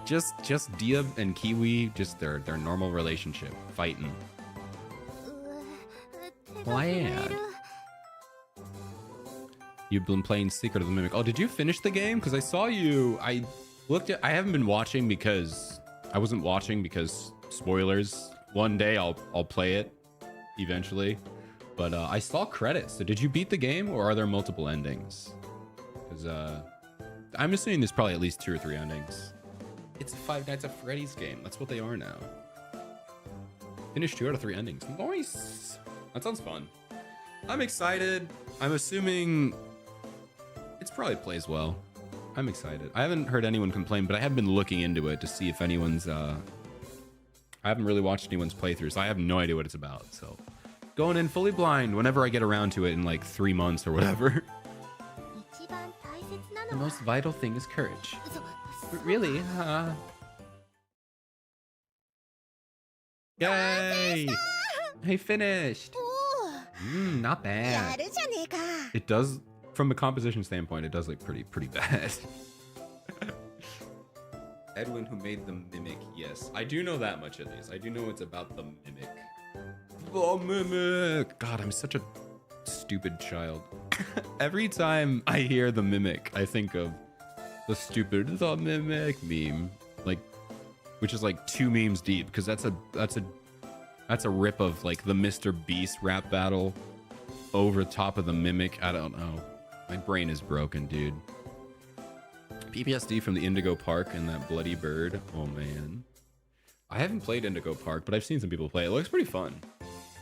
just Dia and Kiwi, just their normal relationship, fighting. Glad. You've been playing Secret of the Mimic. Oh, did you finish the game? Because I saw you. I haven't been watching because I wasn't watching because spoilers. One day I'll play it eventually. But I saw credits. So did you beat the game or are there multiple endings? Because I'm assuming there's probably at least 2 or 3 endings. It's a Five Nights at Freddy's game. That's what they are now. Finished 2 out of 3 endings. Nice. That sounds fun. I'm excited. I'm assuming it's probably plays well. I'm excited. I haven't heard anyone complain, but I have been looking into it to see if anyone's I haven't really watched anyone's playthrough, so I have no idea what it's about. So going in fully blind whenever I get around to it in like 3 months or whatever. The most vital thing is courage. Really? Yay! I finished. Not bad. It does, from a composition standpoint, it does look pretty bad. Edwin, who made the mimic, yes. I do know that much at least. I do know it's about the mimic. The mimic! God, I'm such a stupid child. Every time I hear the mimic, I think of the stupid the mimic meme. Like, which is like 2 memes deep, because that's a rip of like the Mr. Beast rap battle over top of the mimic. I don't know. My brain is broken, dude. PTSD from the Indigo Park and that bloody bird. Oh man. I haven't played Indigo Park, but I've seen some people play. It looks pretty fun.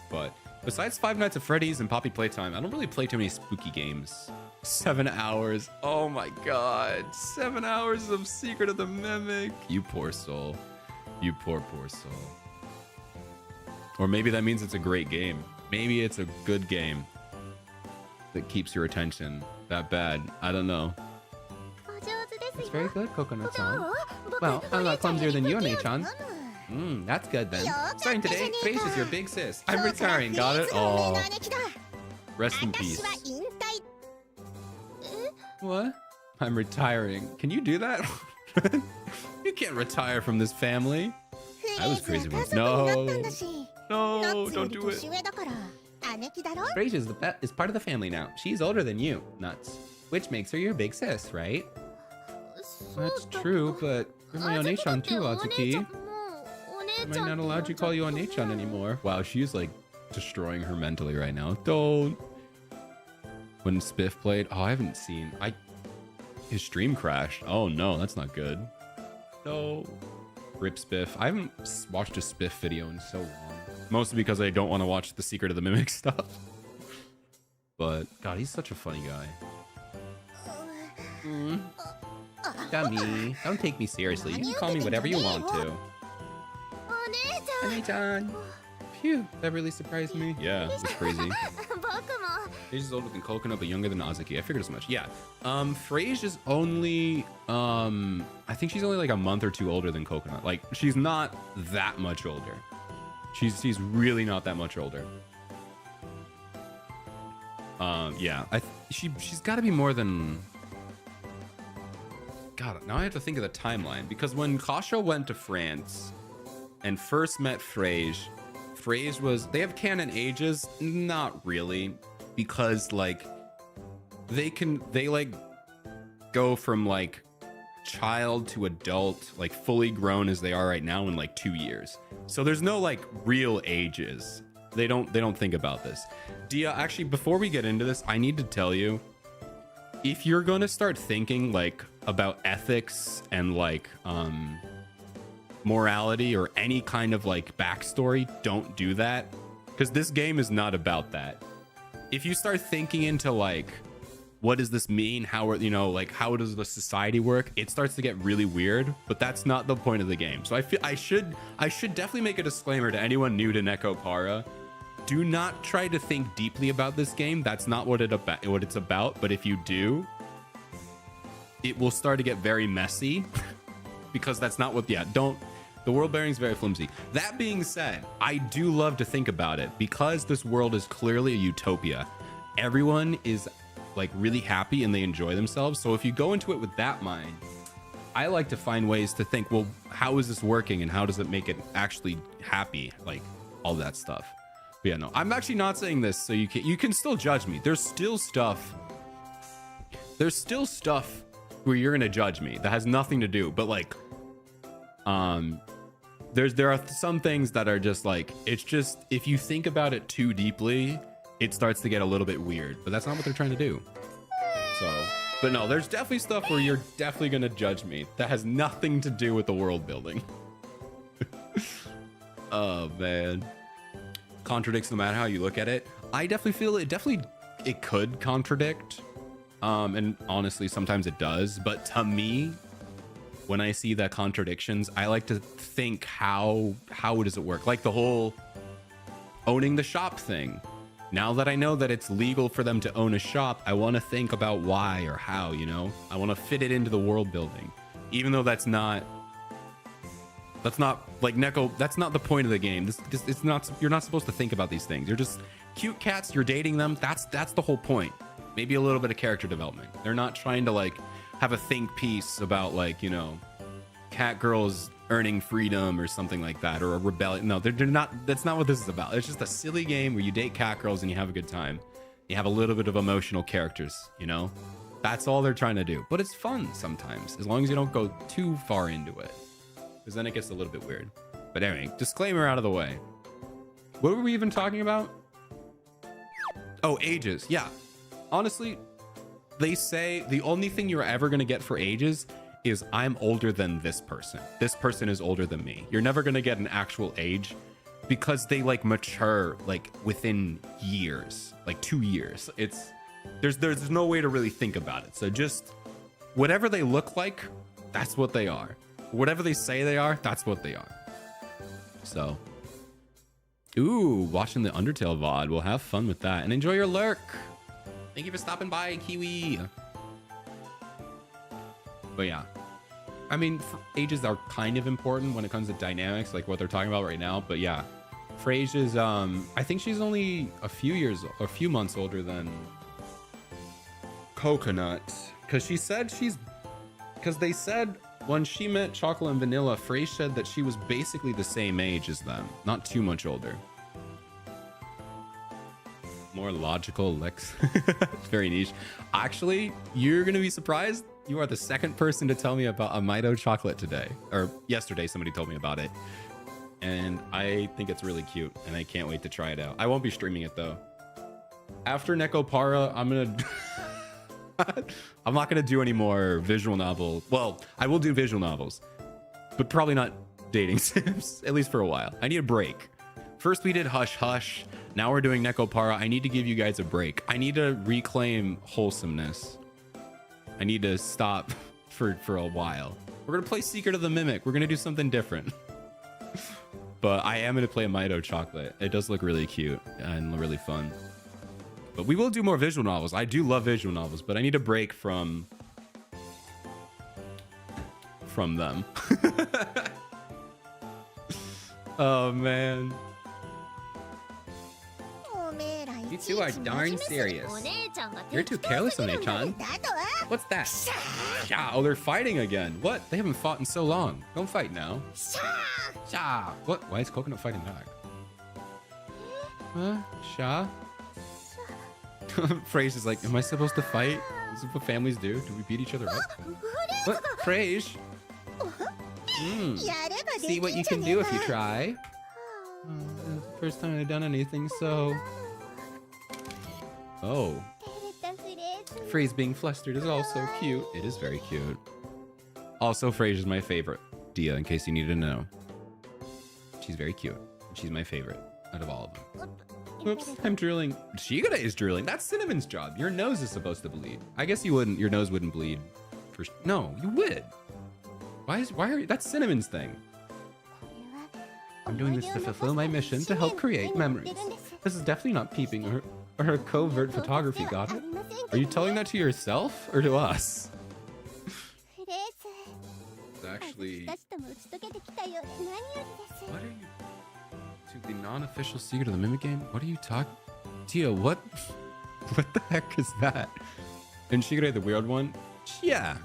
But besides Five Nights at Freddy's and Poppy Playtime, I don't really play too many spooky games. 7 hours. Oh my god. 7 hours of Secret of the Mimic. You poor soul. You poor soul. Or maybe that means it's a great game. Maybe it's a good game that keeps your attention that bad. I don't know. It's very good, Coconut-san. Well, I'm not clumsier than you, Onei-chan. That's good then. Starting today, Face is your big sis. I'm retiring, got it? Oh. Rest in peace. What? I'm retiring. Can you do that? You can't retire from this family. I was crazy once. No. No, don't do it. Frasia's is part of the family now. She's older than you. Nuts. Which makes her your big sis, right? That's true, but you're my Onei-chan too, Azuki. Am I not allowed to call you Onei-chan anymore? Wow, she's like destroying her mentally right now. Don't. When Spiff played, oh, I haven't seen. His stream crashed. Oh no, that's not good. No. Rip Spiff. I haven't watched a Spiff video in so long. Mostly because I don't want to watch the Secret of the Mimic stuff. But God, he's such a funny guy. Dummy, don't take me seriously. You can call me whatever you want to. Onei-chan. Phew, that really surprised me. Yeah, it's crazy. Frasia's older than Coconut, but younger than Azuki. I figured as much. Yeah. Frasia's only, I think she's only like a month or 2 older than Coconut. Like, she's not that much older. She's really not that much older. Yeah. She's got to be more than. God, now I have to think of the timeline, because when Kasha went to France and first met Frasier was, they have canon ages? Not really, because like they like go from like child to adult, like fully grown as they are right now in like 2 years. So there's no like real ages. They don't think about this. Dia, actually, before we get into this, I need to tell you, if you're going to start thinking like about ethics and like morality or any kind of like backstory, don't do that, because this game is not about that. If you start thinking into like, what does this mean, how are, you know, like how does the society work, it starts to get really weird. But that's not the point of the game. So I feel I should definitely make a disclaimer to anyone new to Nekopara. Do not try to think deeply about this game. That's not what it's about. But if you do, it will start to get very messy because that's not what, the world bearing is very flimsy. That being said, I do love to think about it because this world is clearly a utopia. Everyone is like really happy and they enjoy themselves. So if you go into it with that mind, I like to find ways to think, well, how is this working and how does it make it actually happy? Like all that stuff. But yeah, no, I'm actually not saying this so you can still judge me. There's still stuff where you're gonna judge me that has nothing to do, but like there are some things that are just like, it's just, if you think about it too deeply, it starts to get a little bit weird, but that's not what they're trying to do. So, but no, there's definitely stuff where you're definitely gonna judge me that has nothing to do with the world building. Oh man. contradicts no matter how you look at it. I definitely feel it could contradict. And honestly, sometimes it does. But to me, when I see the contradictions, I like to think how does it work? Like the whole owning the shop thing. Now that I know that it's legal for them to own a shop, I want to think about why or how, you know? I want to fit it into the world building. Even though that's not like Neko, that's not the point of the game. It's not, you're not supposed to think about these things. You're just cute cats, you're dating them. That's the whole point. Maybe a little bit of character development. They're not trying to like have a think piece about like, you know, cat girls earning freedom or something like that, or a rebellion. No, they're not. That's not what this is about. It's just a silly game where you date cat girls and you have a good time. You have a little bit of emotional characters, you know? That's all they're trying to do. But it's fun sometimes, as long as you don't go too far into it, because then it gets a little bit weird. But anyway, disclaimer out of the way. What were we even talking about? Oh, ages. Yeah. Honestly, they say the only thing you're ever going to get for ages is I'm older than this person. This person is older than me. You're never going to get an actual age because they like mature like within years, like 2 years. It's there's no way to really think about it. So just whatever they look like, that's what they are. Whatever they say they are, that's what they are. So, ooh, watching the Undertale VOD. We'll have fun with that and enjoy your lurk. Thank you for stopping by, Kiwi. But yeah, I mean, ages are kind of important when it comes to dynamics, like what they're talking about right now. But yeah, Frage is, I think she's only a few months older than Coconut, because they said when she met Chocolate and Vanilla, Frage said that she was basically the same age as them, not too much older. More logical, Lex. It's very niche. Actually, you're gonna be surprised. You are the second person to tell me about a Mito chocolate today, or yesterday somebody told me about it, and I think it's really cute and I can't wait to try it out. I won't be streaming it though. After Nekopara, I'm not gonna do any more visual novels. Well, I will do visual novels, but probably not dating sims, at least for a while. I need a break. First we did Hush Hush, now we're doing Nekopara. I need to give you guys a break. I need to reclaim wholesomeness. I need to stop for a while. We're gonna play Secret of the Mimic. We're gonna do something different. But I am gonna play a Mito chocolate. It does look really cute and really fun. But we will do more visual novels. I do love visual novels, but I need a break from them. Oh man. You two are darn serious. You're too careless, One-chan. What's that? Sha! Oh, they're fighting again. What? They haven't fought in so long. Don't fight now. Sha! What? Why is Coconut fighting back? Huh? Sha? Frage is like, am I supposed to fight? Is this what families do? Do we beat each other up? What? Frage? See what you can do if you try. First time I've done anything so... Oh. Frage being flustered is also cute. It is very cute. Also, Frage is my favorite. Dia, in case you need to know. She's very cute. She's my favorite out of all of them. Oops, I'm drooling. Shigata is drooling. That's Cinnamon's job. Your nose is supposed to bleed. I guess you wouldn't. Your nose wouldn't bleed. No, you would. Why are you? That's Cinnamon's thing. I'm doing this to fulfill my mission to help create memories. This is definitely not peeping or her covert photography, got it? Are you telling that to yourself or to us? It's actually... What are you... To the non-official Secret of the Mimic game? What are you talking... Tia, what... What the heck is that? And Shigure, the weird one? Yeah,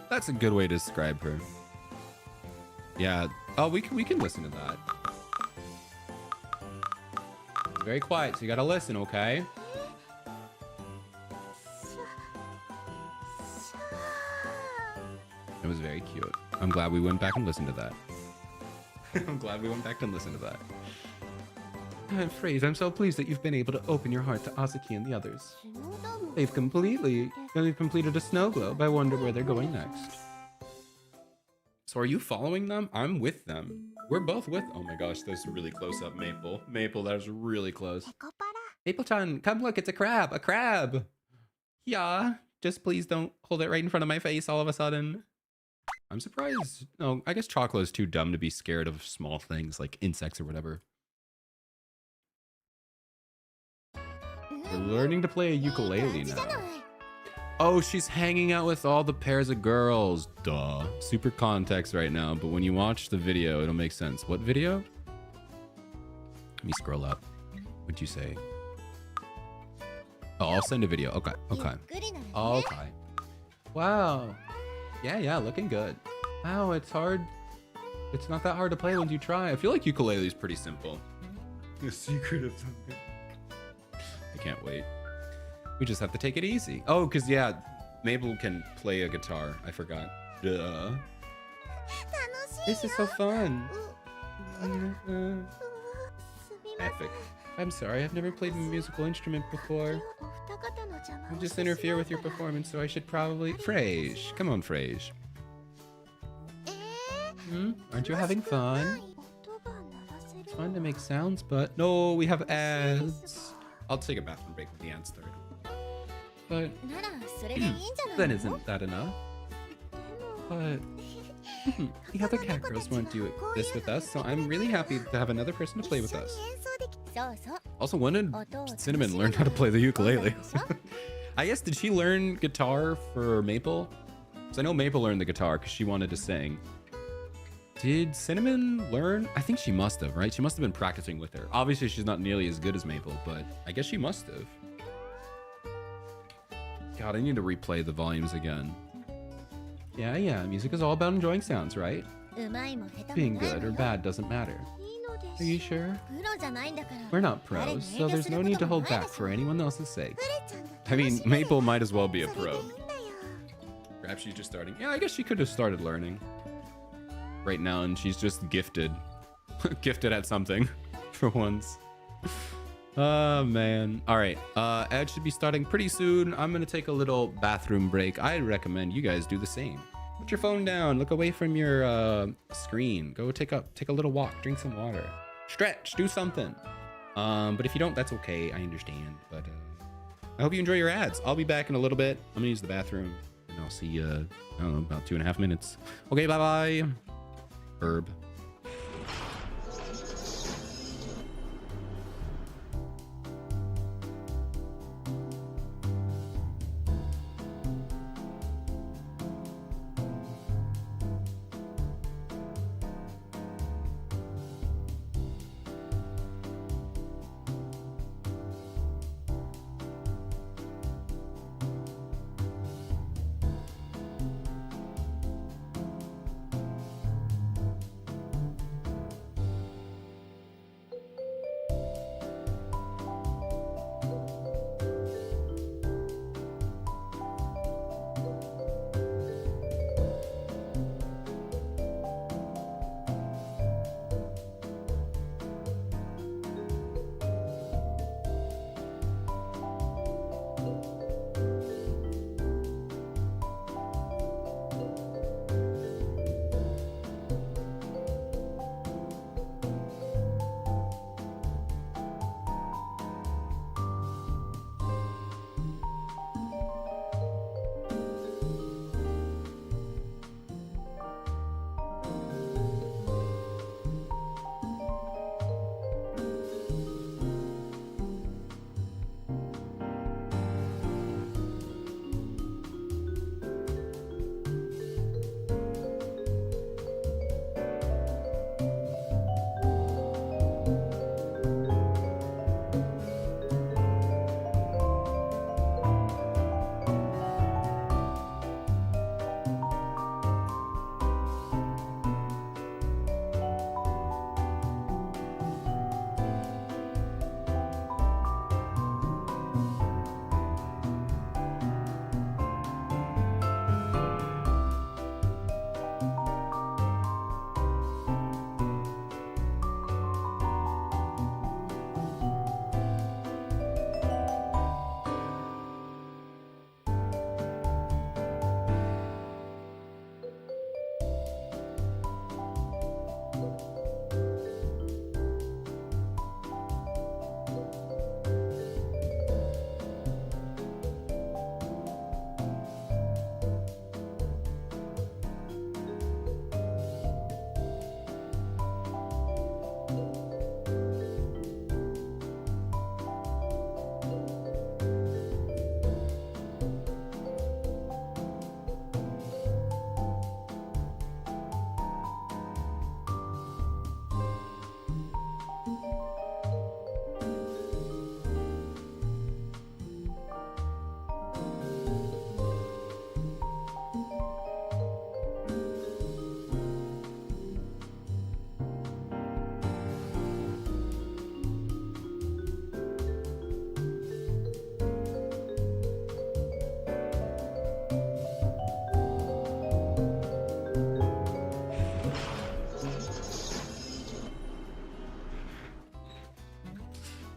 that's a good way to describe her. Yeah. Oh, we can listen to that. It's very quiet, so you gotta listen, okay? It was very cute. I'm glad we went back and listened to that. I'm glad we went back and listened to that. Frage, I'm so pleased that you've been able to open your heart to Azuki and the others. They've completed a snow globe. I wonder where they're going next. So are you following them? I'm with them. We're both with. Oh my gosh, that's really close up, Maple. Maple, that was really close. Maple-chan, come look, it's a crab. A crab. Yeah. Just please don't hold it right in front of my face all of a sudden. I'm surprised. No, I guess Chocolate is too dumb to be scared of small things like insects or whatever. We're learning to play a ukulele now. Oh, she's hanging out with all the pairs of girls. Duh. Super context right now, but when you watch the video, it'll make sense. What video? Let me scroll up. What'd you say? Oh, I'll send a video. Okay. Okay. Okay. Wow. Yeah, looking good. Wow, it's hard. It's not that hard to play when you try. I feel like ukulele is pretty simple. The secret of something. I can't wait. We just have to take it easy. Oh, because, yeah, Mabel can play a guitar. I forgot. Duh. This is so fun. Epic. I'm sorry, I've never played a musical instrument before. I'll just interfere with your performance, so I should probably... Frage. Come on, Frage. Aren't you having fun? It's fun to make sounds, but... No, we have ads. I'll take a bathroom break when the ads start. But... then isn't that enough? But... the other cat girls won't do this with us, so I'm really happy to have another person to play with us. Also, when did Cinnamon learn how to play the ukulele? I guess, did she learn guitar for Maple? Because I know Maple learned the guitar because she wanted to sing. Did Cinnamon learn? I think she must have, right? She must have been practicing with her. Obviously, she's not nearly as good as Maple, but I guess she must have. God, I need to replay the volumes again. Yeah, music is all about enjoying sounds, right? Being good or bad doesn't matter. Are you sure? We're not pros, so there's no need to hold back for anyone else's sake. I mean, Maple might as well be a pro. Perhaps she's just starting. Yeah, I guess she could have started learning right now, and she's just gifted. Gifted at something for once. Oh, man. All right. Ed should be starting pretty soon. I'm going to take a little bathroom break. I recommend you guys do the same. Put your phone down. Look away from your screen. Go take a little walk. Drink some water. Stretch. Do something. But if you don't, that's okay. I understand. But I hope you enjoy your ads. I'll be back in a little bit. I'm going to use the bathroom. And I'll see you, I don't know, about 2.5 minutes. Okay, bye-bye. Herb.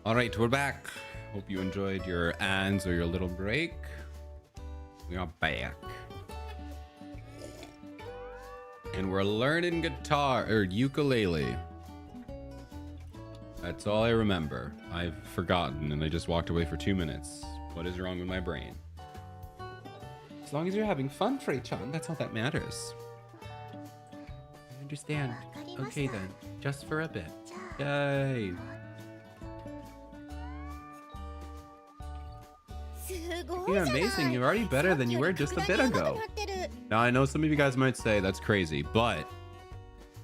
All right, we're back. Hope you enjoyed your ands or your little break. We are back. And we're learning guitar or ukulele. That's all I remember. I've forgotten and I just walked away for 2 minutes. What is wrong with my brain? As long as you're having fun, Frey-chan, that's all that matters. I understand. Okay then, just for a bit. Yay! You're amazing. You're already better than you were just a bit ago. Now, I know some of you guys might say that's crazy, but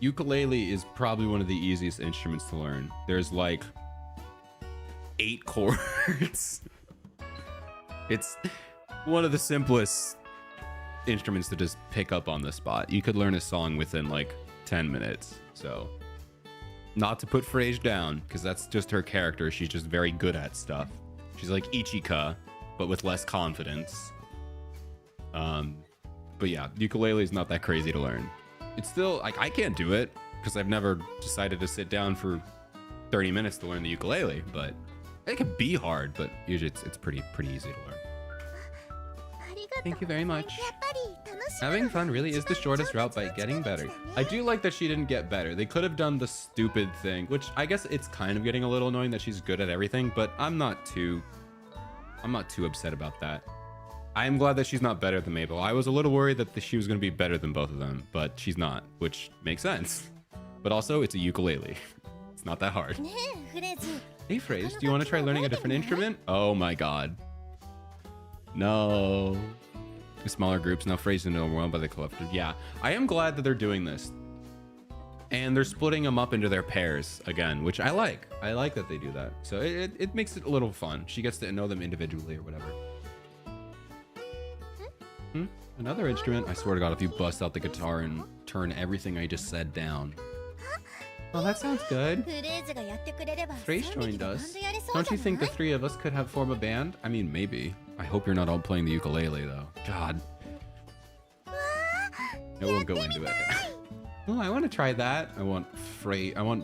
ukulele is probably one of the easiest instruments to learn. There's like 8 chords. It's one of the simplest instruments to just pick up on the spot. You could learn a song within like 10 minutes. So, not to put Phrase down, because that's just her character. She's just very good at stuff. She's like Ichika, but with less confidence. But yeah, ukulele is not that crazy to learn. It's still like I can't do it because I've never decided to sit down for 30 minutes to learn the ukulele. But it can be hard, but usually it's pretty easy to learn. Thank you very much. Having fun really is the shortest route by getting better. I do like that she didn't get better. They could have done the stupid thing, which I guess it's kind of getting a little annoying that she's good at everything, but I'm not too upset about that. I am glad that she's not better than Mabel. I was a little worried that she was going to be better than both of them, but she's not, which makes sense. But also, it's a ukulele. It's not that hard. Hey, Phrase, do you want to try learning a different instrument? Oh my god. No. Smaller groups, now Phrase and overwhelmed by the collective. Yeah, I am glad that they're doing this. And they're splitting them up into their pairs again, which I like. I like that they do that. So it makes it a little fun. She gets to know them individually or whatever. Another instrument? I swear to God, if you bust out the guitar and turn everything I just said down. Oh, that sounds good. Phrase joined us. Don't you think the 3 of us could form a band? I mean, maybe. I hope you're not all playing the ukulele, though. God. I won't go into it. Oh, I want to try that. I want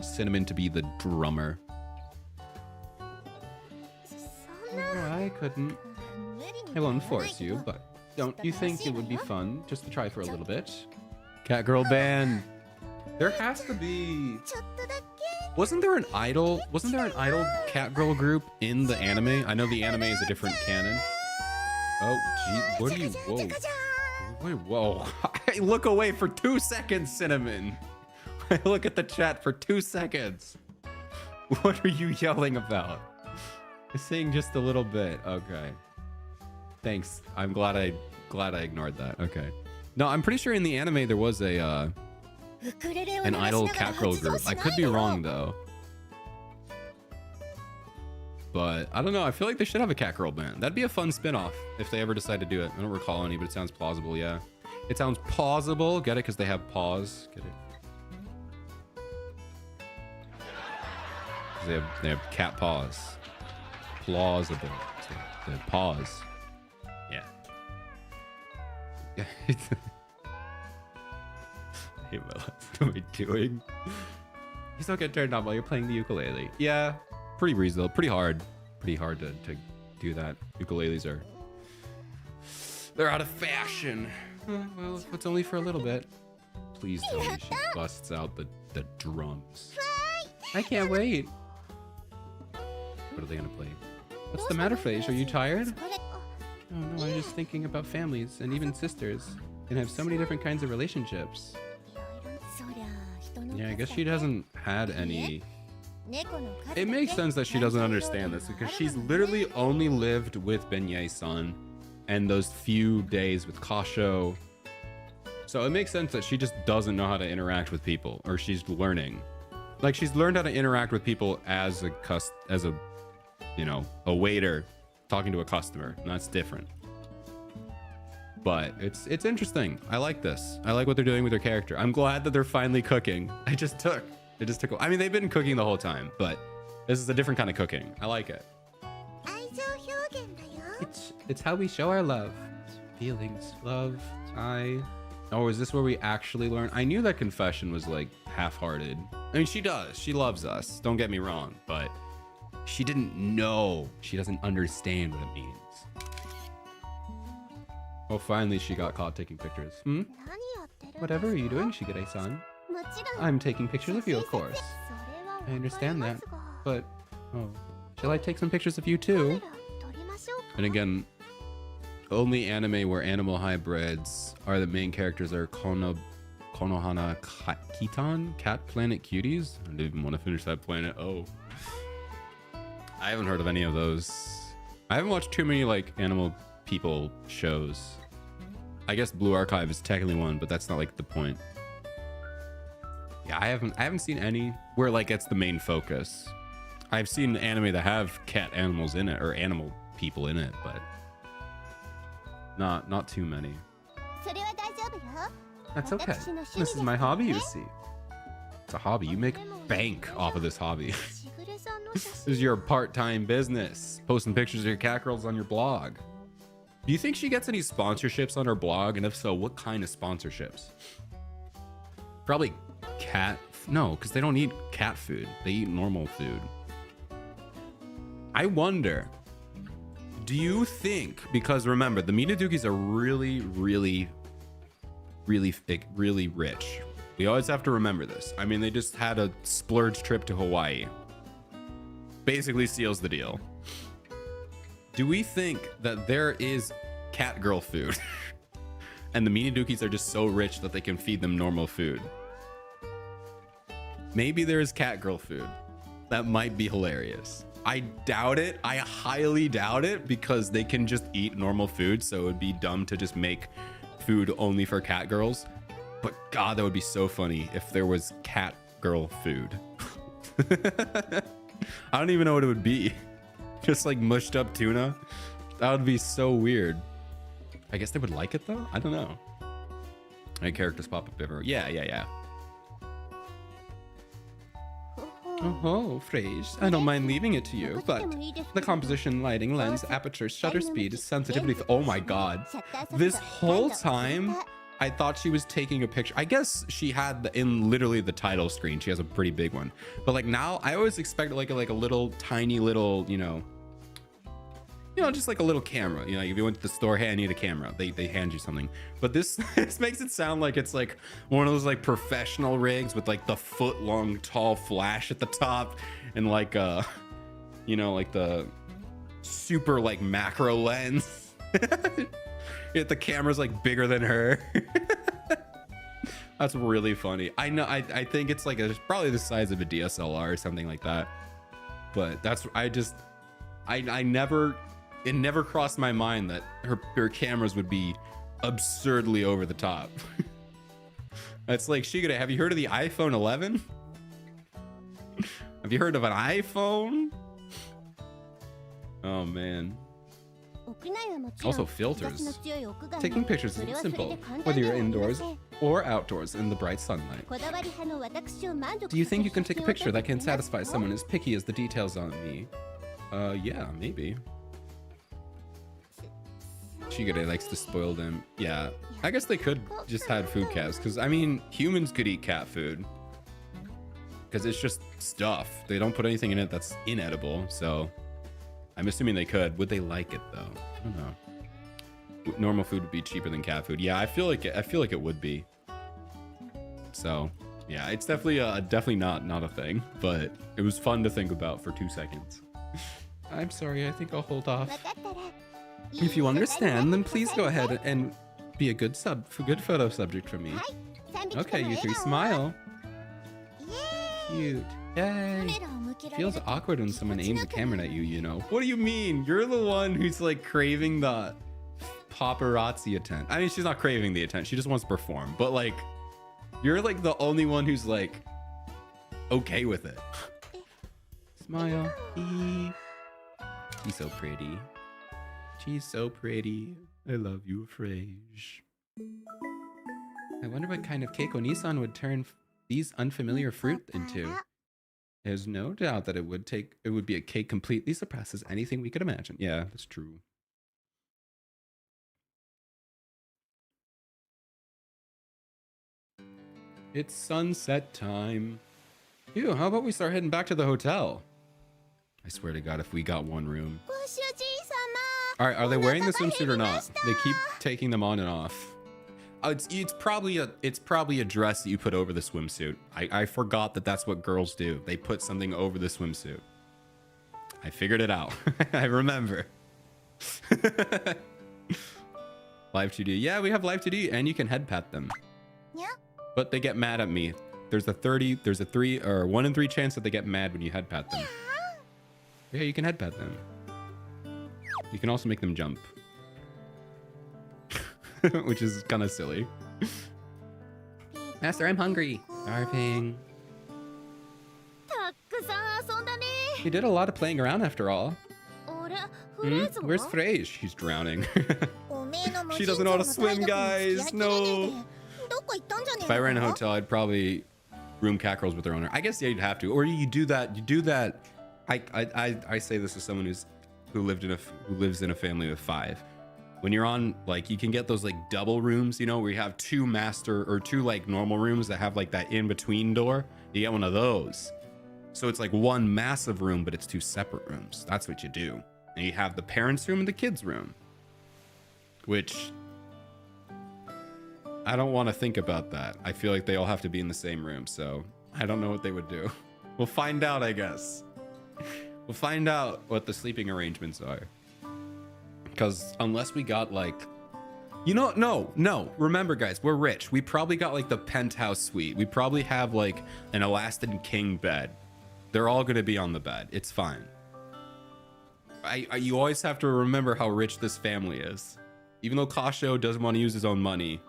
Cinnamon to be the drummer. Oh, I couldn't. I won't force you, but don't you think it would be fun just to try for a little bit? Cat girl band. There has to be. Wasn't there an idol cat girl group in the anime? I know the anime is a different canon. Oh, gee, what are you? Whoa. Wait, whoa. I look away for 2 seconds, Cinnamon. I look at the chat for 2 seconds. What are you yelling about? I'm saying just a little bit. Okay. Thanks. I'm glad I ignored that. Okay. No, I'm pretty sure in the anime there was a an idol cat girl group. I could be wrong though. But I don't know. I feel like they should have a cat girl band. That'd be a fun spin-off if they ever decide to do it. I don't recall any, but it sounds plausible. Yeah, it sounds plausible. Get it? Because they have paws. Get it? They have cat paws. Plausible. They have paws. Yeah. Hey, what am I doing? You still get turned on while you're playing the ukulele. Yeah. Pretty reasonable, pretty hard to do that. Ukuleles they're out of fashion. Well, it's only for a little bit. Please tell me she busts out the drums. I can't wait. What are they gonna play? What's the matter, Phage? Are you tired? Oh no, I'm just thinking about families and even sisters and have so many different kinds of relationships. Yeah, I guess she hasn't had any. It makes sense that she doesn't understand this because she's literally only lived with Benyei-san and those few days with Kasho. So it makes sense that she just doesn't know how to interact with people, or she's learning. Like she's learned how to interact with people as a waiter talking to a customer, and that's different. But it's interesting. I like this. I like what they're doing with their character. I'm glad that they're finally cooking. It just took. I mean, they've been cooking the whole time, but this is a different kind of cooking. I like it. It's how we show our love. Feelings, love, Oh, is this where we actually learn? I knew that confession was like half-hearted. I mean, she does. She loves us. Don't get me wrong, but She didn't know. She doesn't understand what it means. Oh, finally she got caught taking pictures. Hmm? Whatever are you doing, Shigure-san? I'm taking pictures of you, of course. I understand that, but... Oh. Shall I take some pictures of you too? And again, only anime where animal hybrids are the main characters are Konohana Kitan? Cat Planet Cuties? I didn't even want to finish that planet. Oh. I haven't heard of any of those. I haven't watched too many like animal people shows. I guess Blue Archive is technically one, but that's not like the point. Yeah, I haven't seen any where like it's the main focus. I've seen anime that have cat animals in it or animal people in it, but not too many. That's okay. This is my hobby, you see. It's a hobby. You make bank off of this hobby. This is your part-time business. Posting pictures of your cat girls on your blog. Do you think she gets any sponsorships on her blog? And if so, what kind of sponsorships? Probably cat. No, because they don't eat cat food. They eat normal food. I wonder, do you think, because remember, the Minadukis are really rich. We always have to remember this. I mean, they just had a splurge trip to Hawaii. Basically seals the deal. Do we think that there is cat girl food and the Minadukis are just so rich that they can feed them normal food? Maybe there is cat girl food. That might be hilarious. I doubt it. I highly doubt it because they can just eat normal food. So it would be dumb to just make food only for cat girls. But God, that would be so funny if there was cat girl food. I don't even know what it would be. Just like mushed up tuna. That would be so weird. I guess they would like it though. I don't know. My characters pop up everywhere. Yeah. Oh, Frage, I don't mind leaving it to you, but the composition, lighting, lens, aperture, shutter speed, sensitivity. Oh my God. This whole time, I thought she was taking a picture. I guess she had in literally the title screen. She has a pretty big one. But like now, I always expect like a little tiny little, you know, just like a little camera. You know, if you went to the store, hey, I need a camera. They hand you something. But this makes it sound like it's like one of those like professional rigs with like the foot-long tall flash at the top and like you know, like the super like macro lens. The camera's like bigger than her. That's really funny. I know. I think it's like probably the size of a DSLR or something like that. But that's it never crossed my mind that her cameras would be absurdly over the top. It's like, Shigure, have you heard of the iPhone 11? Have you heard of an iPhone? Oh man. Also filters. Taking pictures is simple, whether you're indoors or outdoors in the bright sunlight. Do you think you can take a picture that can satisfy someone as picky as the details on me? Yeah, maybe. Shigure likes to spoil them. Yeah, I guess they could just had food cats, because I mean, humans could eat cat food. Because it's just stuff. They don't put anything in it that's inedible, so I'm assuming they could. Would they like it though? I don't know. Normal food would be cheaper than cat food. Yeah, I feel like it would be. So yeah, it's definitely not a thing, but it was fun to think about for 2 seconds. I'm sorry, I think I'll hold off. If you understand, then please go ahead and be a good photo subject for me. Okay, you three smile. Cute. Yay. Feels awkward when someone aims a camera at you, you know. What do you mean? You're the one who's like craving the paparazzi attention. I mean, she's not craving the attention. She just wants to perform. But like, you're like the only one who's like okay with it. Smile. She's so pretty. She's so pretty. I love you, Frage. I wonder what kind of cake Onisan would turn these unfamiliar fruit into. There's no doubt that it would be a cake completely surpasses anything we could imagine. Yeah, that's true. It's sunset time. Ew, how about we start heading back to the hotel? I swear to God, if we got one room. All right, are they wearing the swimsuit or not? They keep taking them on and off. It's probably a dress that you put over the swimsuit. I forgot that that's what girls do. They put something over the swimsuit. I figured it out. I remember. Live 2D. Yeah, we have live 2D, and you can head pat them. Yeah. But they get mad at me. There's a 1 in 3 chance that they get mad when you head pat them. Yeah, you can head pat them. You can also make them jump. Which is kind of silly. Master, I'm hungry. Starving. You did a lot of playing around after all. Where's Frey? She's drowning. She doesn't know how to swim, guys. No. If I ran a hotel, I'd probably room cat girls with their owner. I guess yeah, you'd have to. Or you do that. You do that. I say this as someone who lives in a family of 5. When you're on, like, you can get those like double rooms, you know, where you have 2 master or 2 like normal rooms that have like that in between door. You get one of those. So it's like one massive room, but it's 2 separate rooms. That's what you do. And you have the parents' room and the kids' room, which I don't want to think about that. I feel like they all have to be in the same room. So I don't know what they would do. We'll find out, I guess. We'll find out what the sleeping arrangements are. Because unless we got like, you know, no. Remember, guys, we're rich. We probably got like the penthouse suite. We probably have like an Alaskan king bed. They're all going to be on the bed. It's fine. You always have to remember how rich this family is. Even though Kasho doesn't want to use his own money,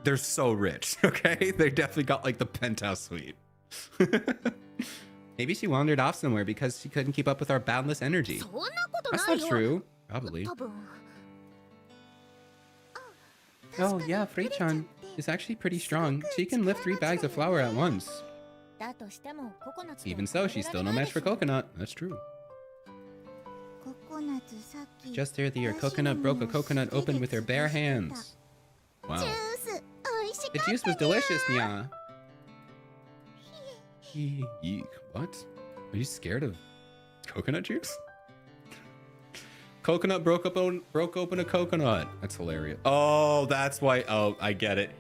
they're so rich, okay? They definitely got like the penthouse suite. Maybe she wandered off somewhere because she couldn't keep up with our boundless energy. That's not true. Probably. Oh yeah, Frey-chan is actually pretty strong. She can lift 3 bags of flour at once. Even so, she's still no match for Coconut. That's true. Just earlier, Coconut broke a coconut open with her bare hands. Wow. The juice was delicious, Nya. Eek. What? Are you scared of coconut juice? Coconut broke open a coconut. That's hilarious. Oh, that's why. Oh, I get it.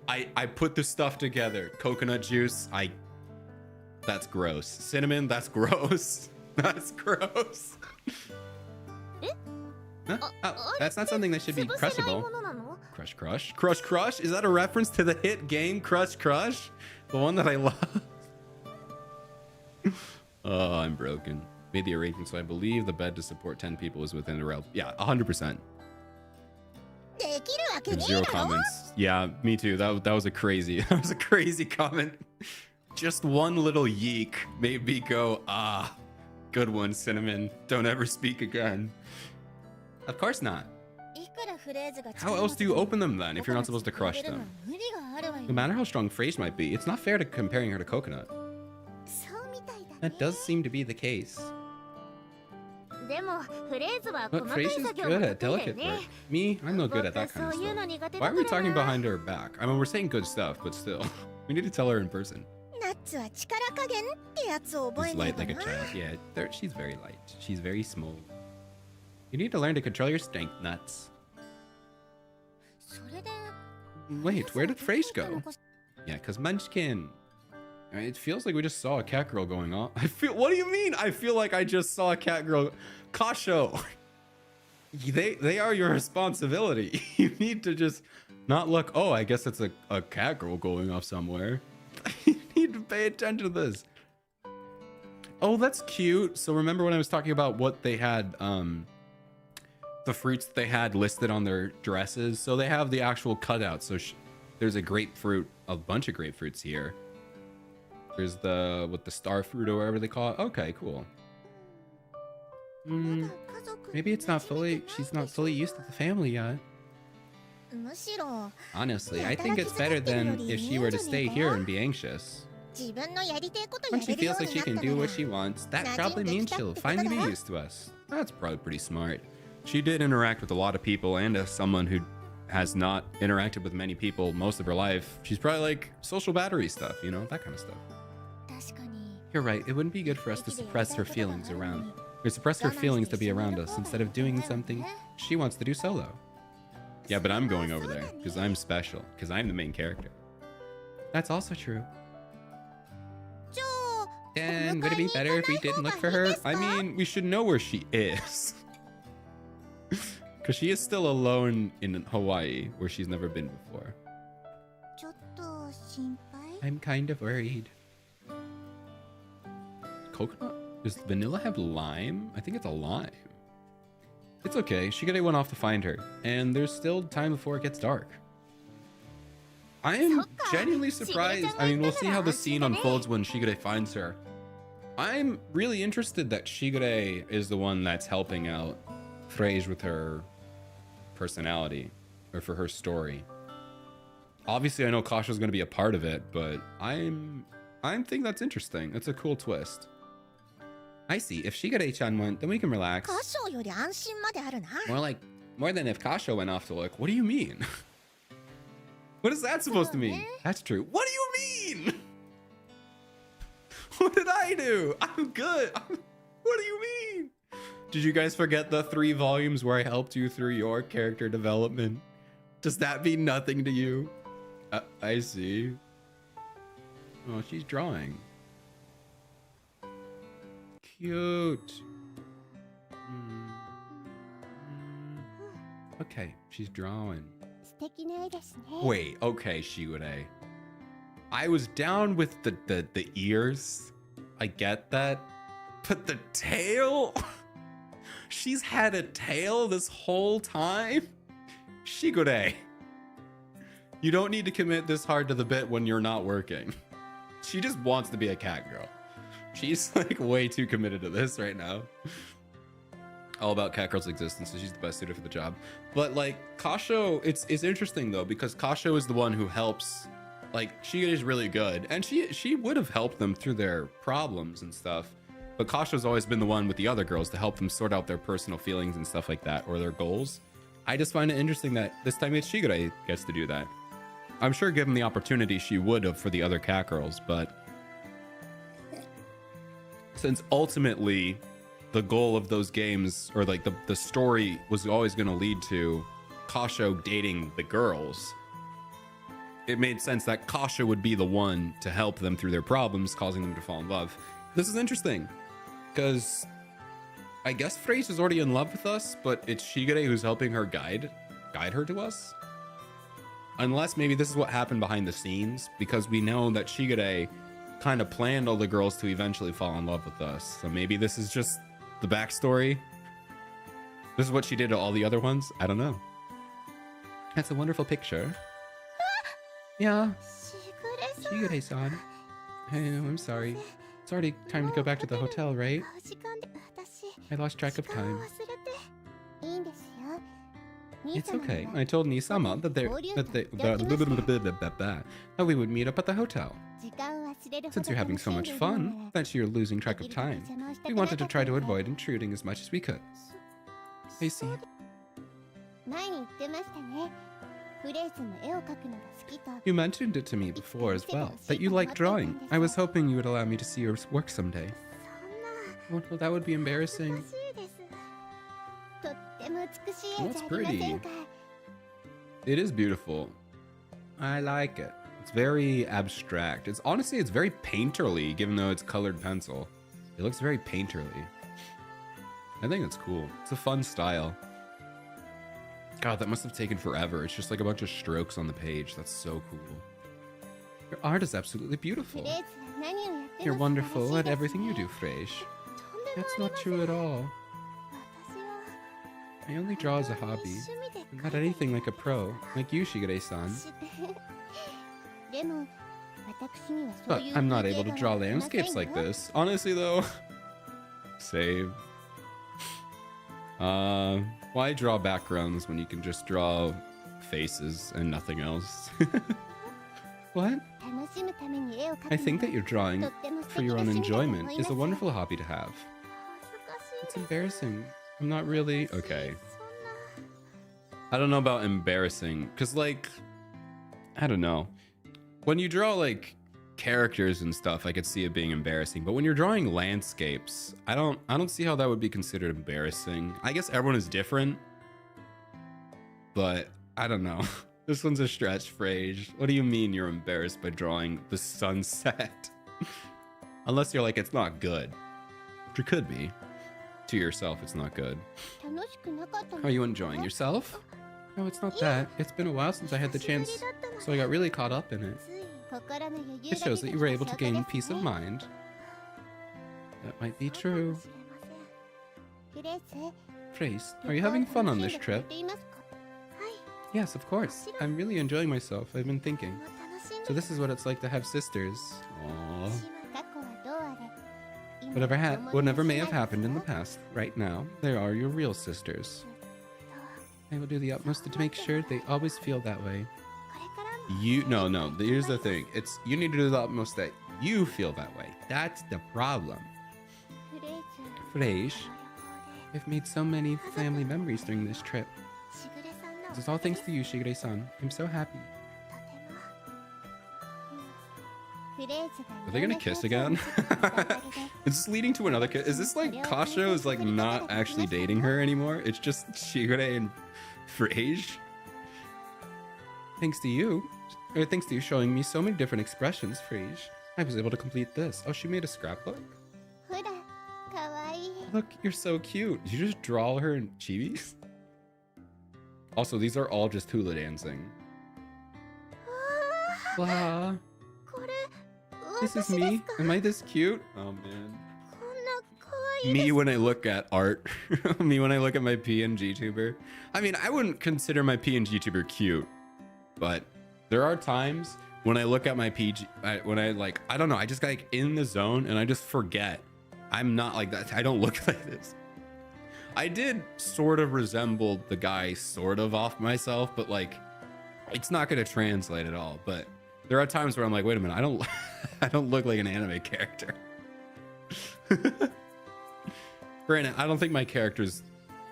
I put the stuff together. Coconut juice. That's gross. Cinnamon. That's gross. That's gross. Huh? Oh, that's not something that should be crushable. Crush. Is that a reference to the hit game Crush? The one that I love. Oh, I'm broken. Made the arrangement, so I believe the bed to support 10 people is within the realm. Yeah, 100%. 0 comments. Yeah, me too. That was a crazy comment. Just one little yeek made me go, ah, good one, Cinnamon. Don't ever speak again. Of course not. How else do you open them then if you're not supposed to crush them? No matter how strong Frey's might be, it's not fair to comparing her to Coconut. That does seem to be the case. But Frey's is good at delicate work. Me, I'm no good at that kind of stuff. Why are we talking behind her back? I mean, we're saying good stuff, but still. We need to tell her in person. She's light like a child. Yeah, she's very light. She's very small. You need to learn to control your strength, Nuts. Wait, where did Frey's go? Yeah, because Munchkin. It feels like we just saw a cat girl going on. What do you mean? I feel like I just saw a cat girl. Kasho. They are your responsibility. You need to just not look, oh, I guess it's a cat girl going off somewhere. You need to pay attention to this. Oh, that's cute. So remember when I was talking about what they had, the fruits they had listed on their dresses? So they have the actual cutout. So there's a grapefruit, a bunch of grapefruits here. There's the star fruit or whatever they call it. Okay, cool. Maybe it's not fully, she's not fully used to the family yet. Honestly, I think it's better than if she were to stay here and be anxious. When she feels like she can do what she wants, that probably means she'll finally be used to us. That's probably pretty smart. She did interact with a lot of people, and as someone who has not interacted with many people most of her life, she's probably like social battery stuff, you know, that kind of stuff. You're right. It wouldn't be good for us to suppress her feelings around. Or suppress her feelings to be around us instead of doing something she wants to do solo. Yeah, but I'm going over there because I'm special. Because I'm the main character. That's also true. And would it be better if we didn't look for her? I mean, we should know where she is. Because she is still alone in Hawaii, where she's never been before. I'm kind of worried. Coconut? Does vanilla have lime? I think it's a lime. It's okay. Shigure went off to find her. And there's still time before it gets dark. I am genuinely surprised. I mean, we'll see how the scene unfolds when Shigure finds her. I'm really interested that Shigure is the one that's helping out Frege with her personality, or for her story. Obviously, I know Kasha's going to be a part of it, but I think that's interesting. It's a cool twist. I see. If Shigure-chan went, then we can relax. More than if Kasha went off to look. What do you mean? What is that supposed to mean? That's true. What do you mean? What did I do? I'm good. What do you mean? Did you guys forget the 3 volumes where I helped you through your character development? Does that mean nothing to you? I see. Oh, she's drawing. Cute. Okay, she's drawing. Wait, okay, Shigure. I was down with the ears. I get that. But the tail? She's had a tail this whole time? Shigure. You don't need to commit this hard to the bit when you're not working. She just wants to be a cat girl. She's like way too committed to this right now. All about cat girl's existence, so she's the best suited for the job. But like Kasho, it's interesting though, because Kasho is the one who helps. Like Shigure is really good, and she would have helped them through their problems and stuff. But Kasho's always been the one with the other girls to help them sort out their personal feelings and stuff like that, or their goals. I just find it interesting that this time it's Shigure gets to do that. I'm sure given the opportunity she would have for the other cat girls, but since ultimately the goal of those games, or like the story was always going to lead to Kasho dating the girls, it made sense that Kasha would be the one to help them through their problems, causing them to fall in love. This is interesting, because I guess Frege is already in love with us, but it's Shigure who's helping her guide her to us. Unless maybe this is what happened behind the scenes, because we know that Shigure kind of planned all the girls to eventually fall in love with us. So maybe this is just the backstory. This is what she did to all the other ones. I don't know. That's a wonderful picture. Yeah. Shigure-san. Hey, I'm sorry. It's already time to go back to the hotel, right? I lost track of time. It's okay. I told Nisama that we would meet up at the hotel. Since you're having so much fun that you're losing track of time, we wanted to try to avoid intruding as much as we could. I see. You mentioned it to me before as well, that you like drawing. I was hoping you would allow me to see your work someday. Well, that would be embarrassing. That's pretty. It is beautiful. I like it. It's very abstract. It's honestly, it's very painterly, given though it's colored pencil. It looks very painterly. I think it's cool. It's a fun style. God, that must have taken forever. It's just like a bunch of strokes on the page. That's so cool. Your art is absolutely beautiful. You're wonderful at everything you do, Frege. That's not true at all. I only draw as a hobby, and not anything like a pro, like you, Shigure-san. But I'm not able to draw landscapes like this. Honestly, though, save. Why draw backgrounds when you can just draw faces and nothing else? What? I think that your drawing for your own enjoyment is a wonderful hobby to have. It's embarrassing. I'm not really... Okay. I don't know about embarrassing, because, like, I don't know. When you draw, like, characters and stuff, I could see it being embarrassing. But when you're drawing landscapes, I don't see how that would be considered embarrassing. I guess everyone is different, but I don't know. This one's a stretch phrase. What do you mean you're embarrassed by drawing the sunset? Unless you're like, it's not good. Which it could be. To yourself, it's not good. Are you enjoying yourself? No, it's not that. It's been a while since I had the chance, so I got really caught up in it. It shows that you were able to gain peace of mind. That might be true. Phrase, are you having fun on this trip? Yes, of course. I'm really enjoying myself. I've been thinking. So this is what it's like to have sisters. Aww. Whatever may have happened in the past, right now, they are your real sisters. I will do the utmost to make sure they always feel that way. No, here's the thing. You need to do the utmost that you feel that way. That's the problem. Frege, I've made so many family memories during this trip. This is all thanks to you, Shigure-san. I'm so happy. Are they gonna kiss again? It's leading to another kiss. Is this like Kasho is like not actually dating her anymore? It's just Shigure and Frege? Thanks to you showing me so many different expressions, Frege. I was able to complete this. Oh, she made a scrapbook? Look, you're so cute. Did you just draw her in chibis? Also, these are all just hula dancing. Blah. This is me. Am I this cute? Oh man. Me when I look at art. Me when I look at my PNG tuber. I mean, I wouldn't consider my PNG tuber cute, but there are times when I look at my PG, when I like, I don't know, I just got like in the zone and I just forget. I'm not like that. I don't look like this. I did sort of resemble the guy sort of off myself, but like, it's not going to translate at all. But there are times where I'm like, wait a minute, I don't look like an anime character. Granted, I don't think my character's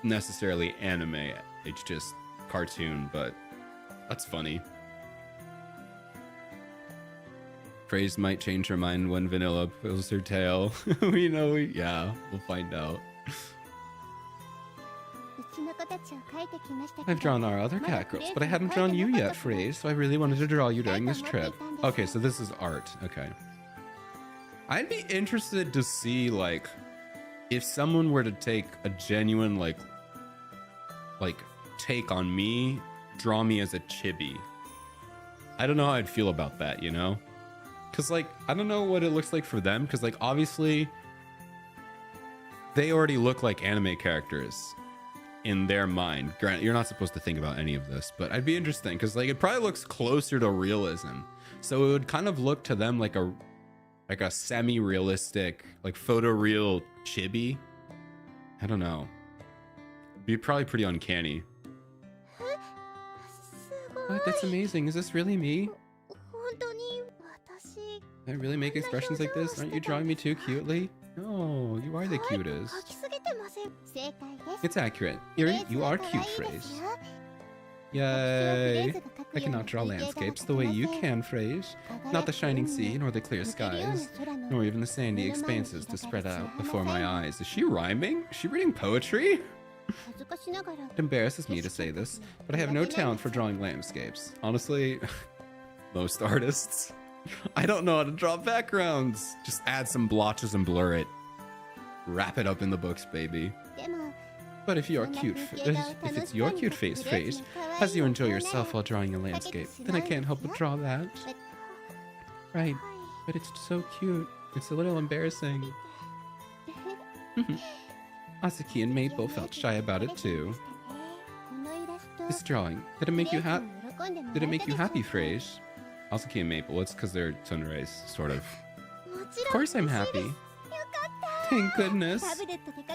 necessarily anime. It's just cartoon, but that's funny. Phrase might change her mind when Vanilla pulls her tail. Yeah, we'll find out. I've drawn our other cat girls, but I hadn't drawn you yet, Phrase, so I really wanted to draw you during this trip. Okay, so this is art. Okay. I'd be interested to see, like, if someone were to take a genuine, like take on me, draw me as a chibi. I don't know how I'd feel about that, you know? Because, like, I don't know what it looks like for them, because, like, obviously, they already look like anime characters in their mind. Granted, you're not supposed to think about any of this, but I'd be interesting, because, like, it probably looks closer to realism. So it would kind of look to them like a semi-realistic, like, photoreal chibi. I don't know. It'd be probably pretty uncanny. What? That's amazing. Is this really me? I really make expressions like this? Aren't you drawing me too cutely? No, you are the cutest. It's accurate. You are cute, Phrase. Yay! I cannot draw landscapes the way you can, Phrase. Not the shining sea, nor the clear skies, nor even the sandy expanses to spread out before my eyes. Is she rhyming? Is she reading poetry? It embarrasses me to say this, but I have no talent for drawing landscapes. Honestly, most artists. I don't know how to draw backgrounds. Just add some blotches and blur it. Wrap it up in the books, baby. But if it's your cute face, Phrase, as you enjoy yourself while drawing a landscape, then I can't help but draw that. Right, but it's so cute. It's a little embarrassing. Asuki and Maple felt shy about it too. This drawing, did it make you happy, Phrase? Asuki and Maple, it's because they're sunrise, sort of. Of course I'm happy. Thank goodness.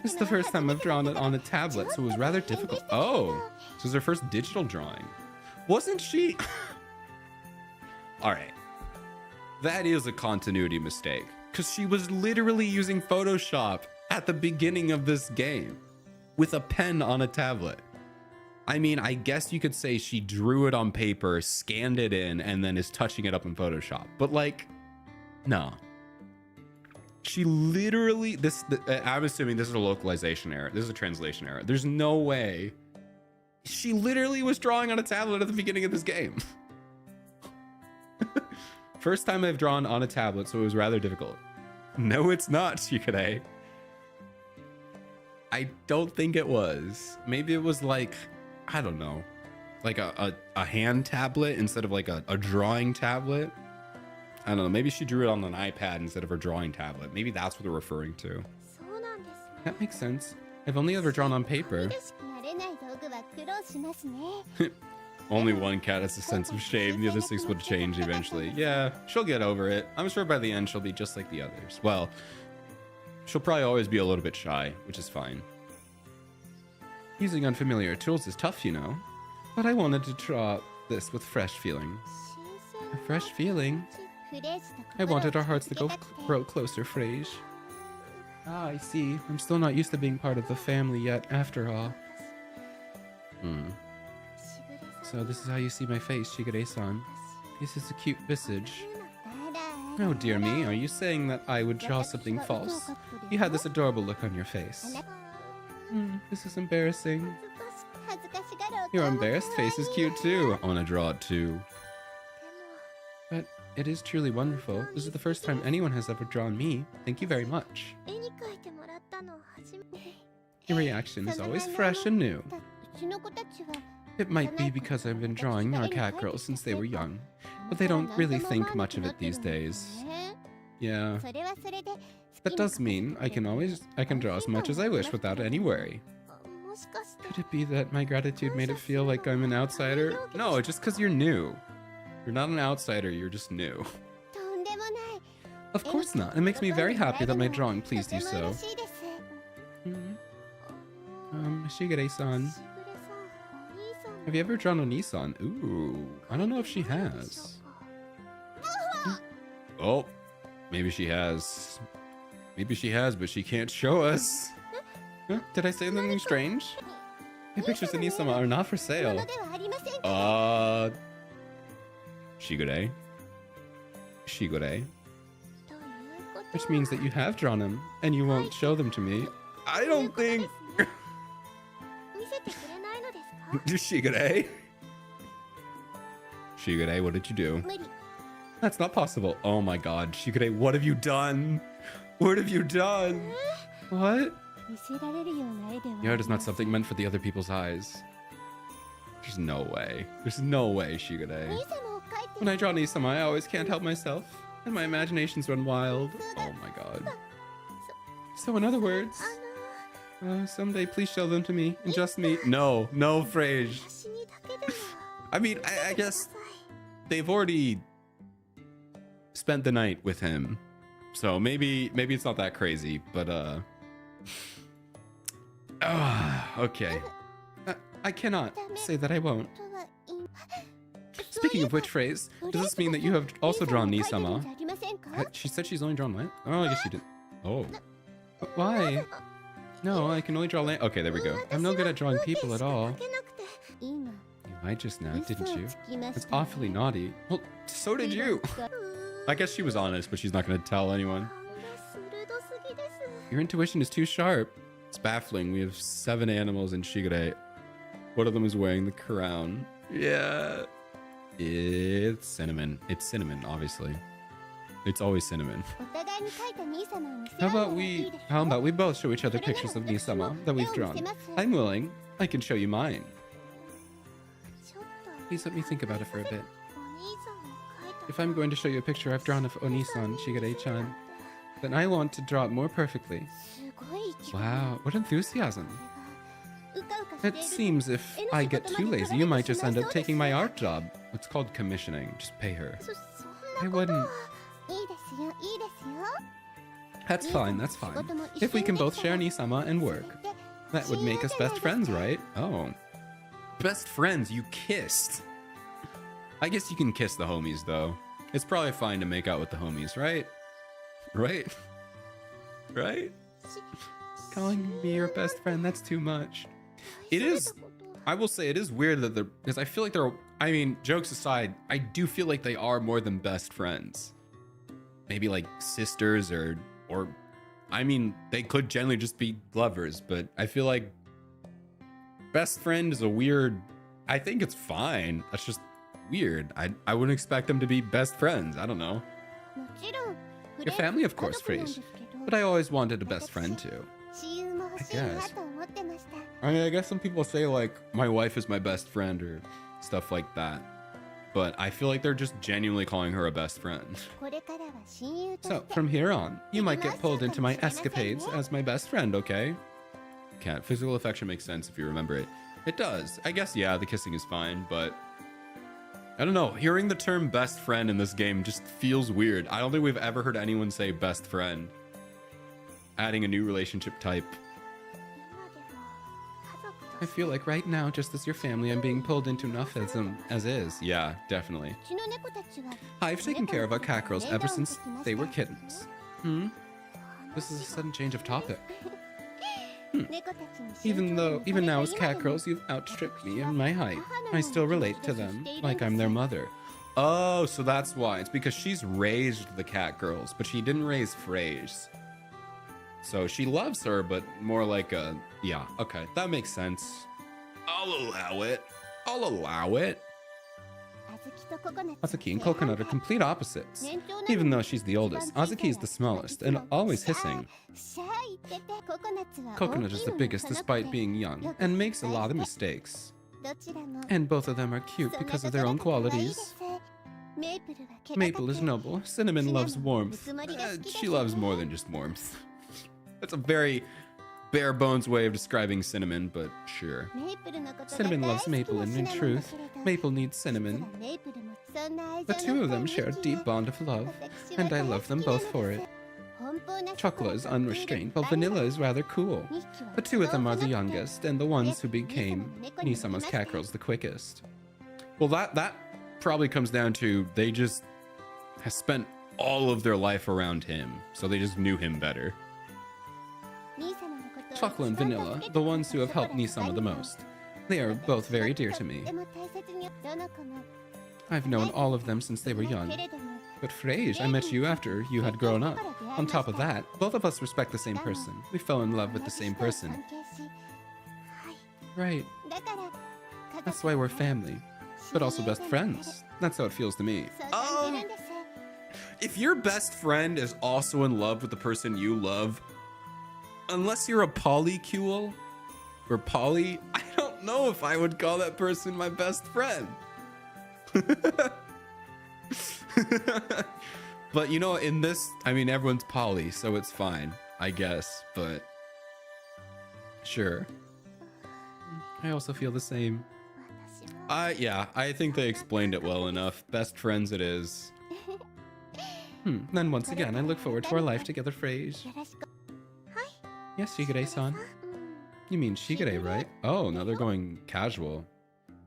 This is the first time I've drawn it on a tablet, so it was rather difficult. Oh, this was her first digital drawing. Wasn't she? Alright. That is a continuity mistake, because she was literally using Photoshop at the beginning of this game with a pen on a tablet. I mean, I guess you could say she drew it on paper, scanned it in, and then is touching it up in Photoshop. But like, No. She literally, I'm assuming this is a localization error. This is a translation error. There's no way. She literally was drawing on a tablet at the beginning of this game. First time I've drawn on a tablet, so it was rather difficult. No, it's not, Shikare. I don't think it was. Maybe it was like, I don't know, like a hand tablet instead of like a drawing tablet. I don't know. Maybe she drew it on an iPad instead of her drawing tablet. Maybe that's what they're referring to. That makes sense. I've only ever drawn on paper. Only one cat has a sense of shame. The other 6 would change eventually. Yeah, she'll get over it. I'm sure by the end she'll be just like the others. Well, she'll probably always be a little bit shy, which is fine. Using unfamiliar tools is tough, you know. But I wanted to draw this with fresh feeling. A fresh feeling? I wanted our hearts to grow closer, Frage. Ah, I see. I'm still not used to being part of the family yet, after all. So this is how you see my face, Shigure-san. This is a cute visage. Oh dear me, are you saying that I would draw something false? You had this adorable look on your face. This is embarrassing. Your embarrassed face is cute too. I want to draw it too. But it is truly wonderful. This is the first time anyone has ever drawn me. Thank you very much. Your reaction is always fresh and new. It might be because I've been drawing our cat girls since they were young, but they don't really think much of it these days. Yeah. That does mean I can draw as much as I wish without any worry. Could it be that my gratitude made it feel like I'm an outsider? No, it's just because you're new. You're not an outsider, you're just new. Of course not. It makes me very happy that my drawing pleased you so. Shigure-san. Have you ever drawn Oni-san? Ooh, I don't know if she has. Oh, maybe she has. Maybe she has, but she can't show us. Huh? Did I say something strange? My pictures of Oni-sama are not for sale. Shigure? Shigure? Which means that you have drawn them, and you won't show them to me. I don't think... Shigure? Shigure, what did you do? That's not possible. Oh my god, Shigure, what have you done? What have you done? What? Your art is not something meant for the other people's eyes. There's no way. There's no way, Shigure. When I draw Oni-sama, I always can't help myself, and my imaginations run wild. Oh my god. So in other words... someday please show them to me, and just me. No, no, Frage. I mean, I guess they've already spent the night with him, so maybe it's not that crazy, but okay. I cannot say that I won't. Speaking of which, Phrase, does this mean that you have also drawn Ni-sama? She said she's only drawn what? Oh, I guess she did. Oh. But why? No, I can only draw land. Okay, there we go. I'm no good at drawing people at all. You lied just now, didn't you? It's awfully naughty. Well, so did you. I guess she was honest, but she's not going to tell anyone. Your intuition is too sharp. It's baffling. We have 7 animals in Shigure. One of them is wearing the crown. Yeah. It's cinnamon. It's cinnamon, obviously. It's always cinnamon. How about we both show each other pictures of Ni-sama that we've drawn? I'm willing. I can show you mine. Please let me think about it for a bit. If I'm going to show you a picture I've drawn of Oni-san, Shigure-chan, then I want to draw it more perfectly. Wow, what enthusiasm. It seems if I get too lazy, you might just end up taking my art job. It's called commissioning. Just pay her. I wouldn't. That's fine, that's fine. If we can both share Ni-sama and work, that would make us best friends, right? Oh. Best friends? You kissed. I guess you can kiss the homies, though. It's probably fine to make out with the homies, right? Right? Right? Calling me your best friend, that's too much. It is, I will say, it is weird that because I feel like they're, I mean, jokes aside, I do feel like they are more than best friends. maybe like sisters or I mean, they could generally just be lovers, but I feel like best friend is a weird, I think it's fine. That's just weird. I wouldn't expect them to be best friends. I don't know. Your family, of course, phrase. But I always wanted a best friend too. I guess. I mean, I guess some people say like my wife is my best friend or stuff like that. But I feel like they're just genuinely calling her a best friend. So from here on, you might get pulled into my escapades as my best friend, okay? Cat, physical affection makes sense if you remember it. It does. I guess, yeah, the kissing is fine, but I don't know. Hearing the term best friend in this game just feels weird. I don't think we've ever heard anyone say best friend. Adding a new relationship type. I feel like right now, just as your family, I'm being pulled into enoughism as is. Yeah, definitely. I've taken care of our cat girls ever since they were kittens. This is a sudden change of topic. Even now as cat girls, you've outstripped me in my height. I still relate to them like I'm their mother. Oh, so that's why. It's because she's raised the cat girls, but she didn't raise Frey's. So she loves her, but more like a, yeah, okay, that makes sense. I'll allow it. I'll allow it. Azuki and Coconut are complete opposites. Even though she's the oldest, Azuki is the smallest and always hissing. Coconut is the biggest despite being young and makes a lot of mistakes. And both of them are cute because of their own qualities. Maple is noble. Cinnamon loves warmth. She loves more than just warmth. That's a very bare bones way of describing Cinnamon, but sure. Cinnamon loves Maple, and in truth, Maple needs Cinnamon. The two of them share a deep bond of love, and I love them both for it. Chocolate is unrestrained, while Vanilla is rather cool. The two of them are the youngest, and the ones who became Nisama's cat girls the quickest. Well, that probably comes down to they just have spent all of their life around him, so they just knew him better. Chocolate and Vanilla, the ones who have helped Nisama the most. They are both very dear to me. I've known all of them since they were young. But Frege, I met you after you had grown up. On top of that, both of us respect the same person. We fell in love with the same person. Right. That's why we're family. But also best friends. That's how it feels to me. If your best friend is also in love with the person you love, unless you're a polycule or poly, I don't know if I would call that person my best friend. But you know, in this, I mean, everyone's poly, so it's fine, I guess, but sure. I also feel the same. Yeah, I think they explained it well enough. Best friends it is. Then once again, I look forward to our life together, Frege. Yes, Shigure-san. You mean Shigure, right? Oh, now they're going casual.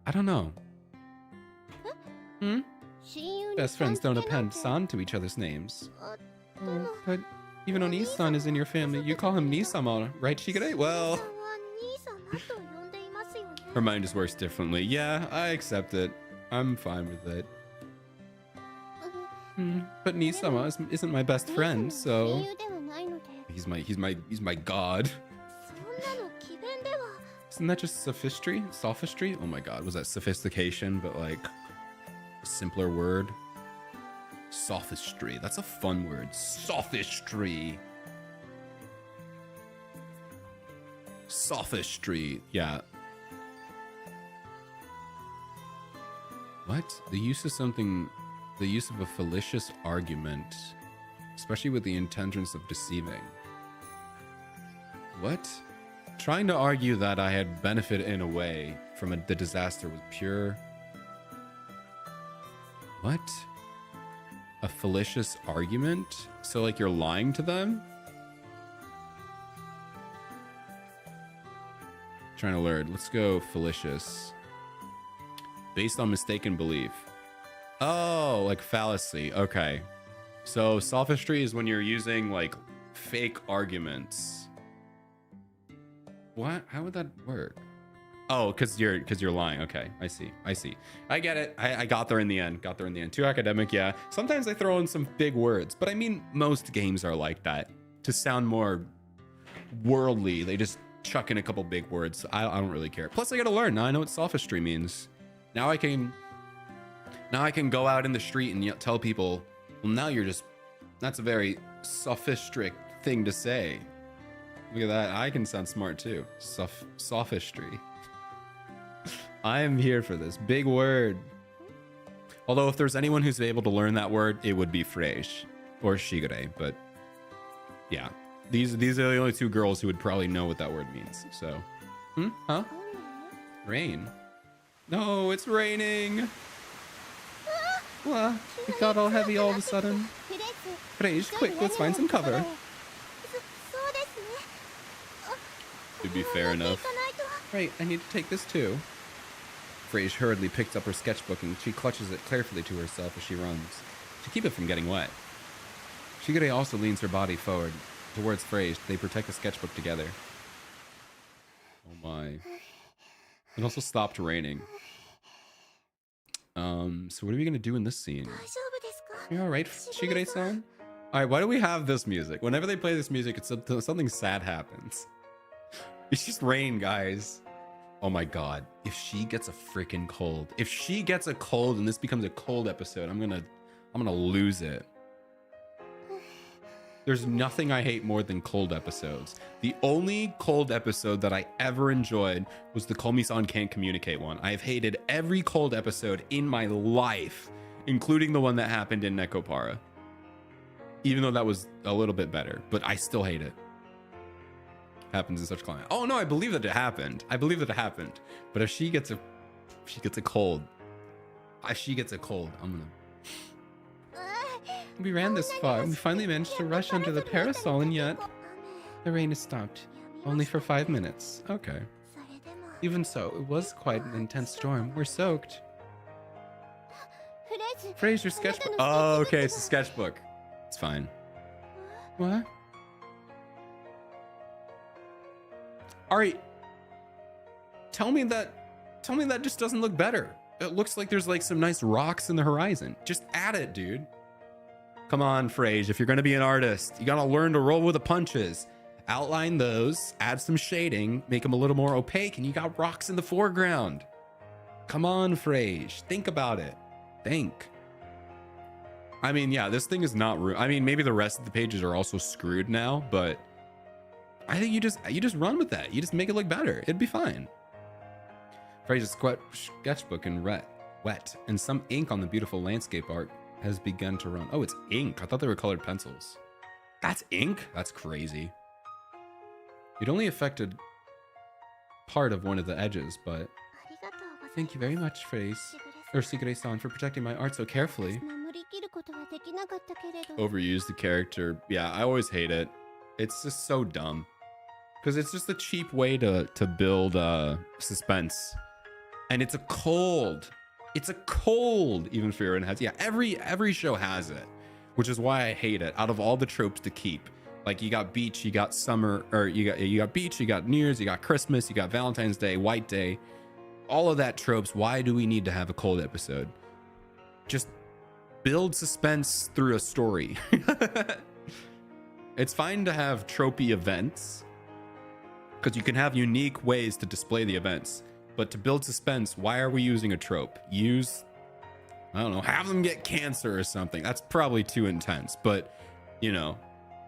I don't know. Best friends don't append san to each other's names. But even though Ni-san is in your family, you call him Nisama, right, Shigure? Well, her mind just works differently. Yeah, I accept it. I'm fine with it. But Nisama isn't my best friend, so he's my god. Isn't that just sophistry? Sophistry? Oh my god, was that sophistication, but like a simpler word? Sophistry. That's a fun word. Sophistry. Sophistry. Yeah. What? The use of a fallacious argument, especially with the intentions of deceiving. What? Trying to argue that I had benefited in a way from the disaster was pure. What? A fallacious argument? So like you're lying to them? Trying to learn. Let's go fallacious. Based on mistaken belief. Oh, like fallacy. Okay. So sophistry is when you're using like fake arguments. What? How would that work? Oh, because you're lying. Okay, I see. I get it. I got there in the end. Too academic, yeah. Sometimes I throw in some big words, but I mean, most games are like that. To sound more worldly, they just chuck in a couple big words. I don't really care. Plus, I gotta learn. Now I know what sophistry means. Now I can go out in the street and tell people, well, now you're just, that's a very sophistric thing to say. Look at that. I can sound smart too. Sophistry. I am here for this big word. Although if there's anyone who's able to learn that word, it would be Freyj or Shigure. But yeah, these are the only two girls who would probably know what that word means. So, huh? Rain? No, it's raining. Well, it got all heavy all of a sudden. Freyj, quick, let's find some cover. To be fair enough. Right, I need to take this too. Freyj hurriedly picks up her sketchbook and she clutches it carefully to herself as she runs, to keep it from getting wet. Shigure also leans her body forward towards Freyj. They protect the sketchbook together. Oh my. It also stopped raining. So what are we gonna do in this scene? You alright, Shigure-san? Alright, why do we have this music? Whenever they play this music, it's something sad happens. It's just rain, guys. Oh my god. If she gets a freaking cold. If she gets a cold and this becomes a cold episode, I'm gonna lose it. There's nothing I hate more than cold episodes. The only cold episode that I ever enjoyed was the Komi-san Can't Communicate one. I have hated every cold episode in my life, including the one that happened in Nekopara. Even though that was a little bit better, but I still hate it. Happens in such climate. Oh no, I believe that it happened. But if she gets a cold, I'm gonna. We ran this far. We finally managed to rush under the parasol, and yet the rain has stopped. Only for 5 minutes. Okay. Even so, it was quite an intense storm. We're soaked. Freyj, your sketchbook. Oh, okay, it's a sketchbook. It's fine. What? All right. Tell me that just doesn't look better. It looks like there's like some nice rocks in the horizon. Just add it, dude. Come on, Freyj. If you're going to be an artist, you got to learn to roll with the punches. Outline those, add some shading, make them a little more opaque, and you got rocks in the foreground. Come on, Freyj. Think about it. Think. I mean, yeah, this thing is not I mean, maybe the rest of the pages are also screwed now, but I think you just run with that. You just make it look better. It'd be fine. Freyj's sketchbook in wet, and some ink on the beautiful landscape art has begun to run. Oh, it's ink. I thought they were colored pencils. That's ink? That's crazy. It only affected part of one of the edges, but thank you very much, Shigure-san, for protecting my art so carefully. Overuse the character. Yeah, I always hate it. It's just so dumb. Because it's just a cheap way to build suspense. And it's a cold. It's a cold. Even Fear has. Yeah, every show has it. Which is why I hate it. Out of all the tropes to keep. Like you got beach, you got summer, or you got beach, you got New Year's, you got Christmas, you got Valentine's Day, White Day. All of that tropes. Why do we need to have a cold episode? Just build suspense through a story. It's fine to have tropey events because you can have unique ways to display the events, but to build suspense, why are we using a trope? I don't know, have them get cancer or something. That's probably too intense, but you know,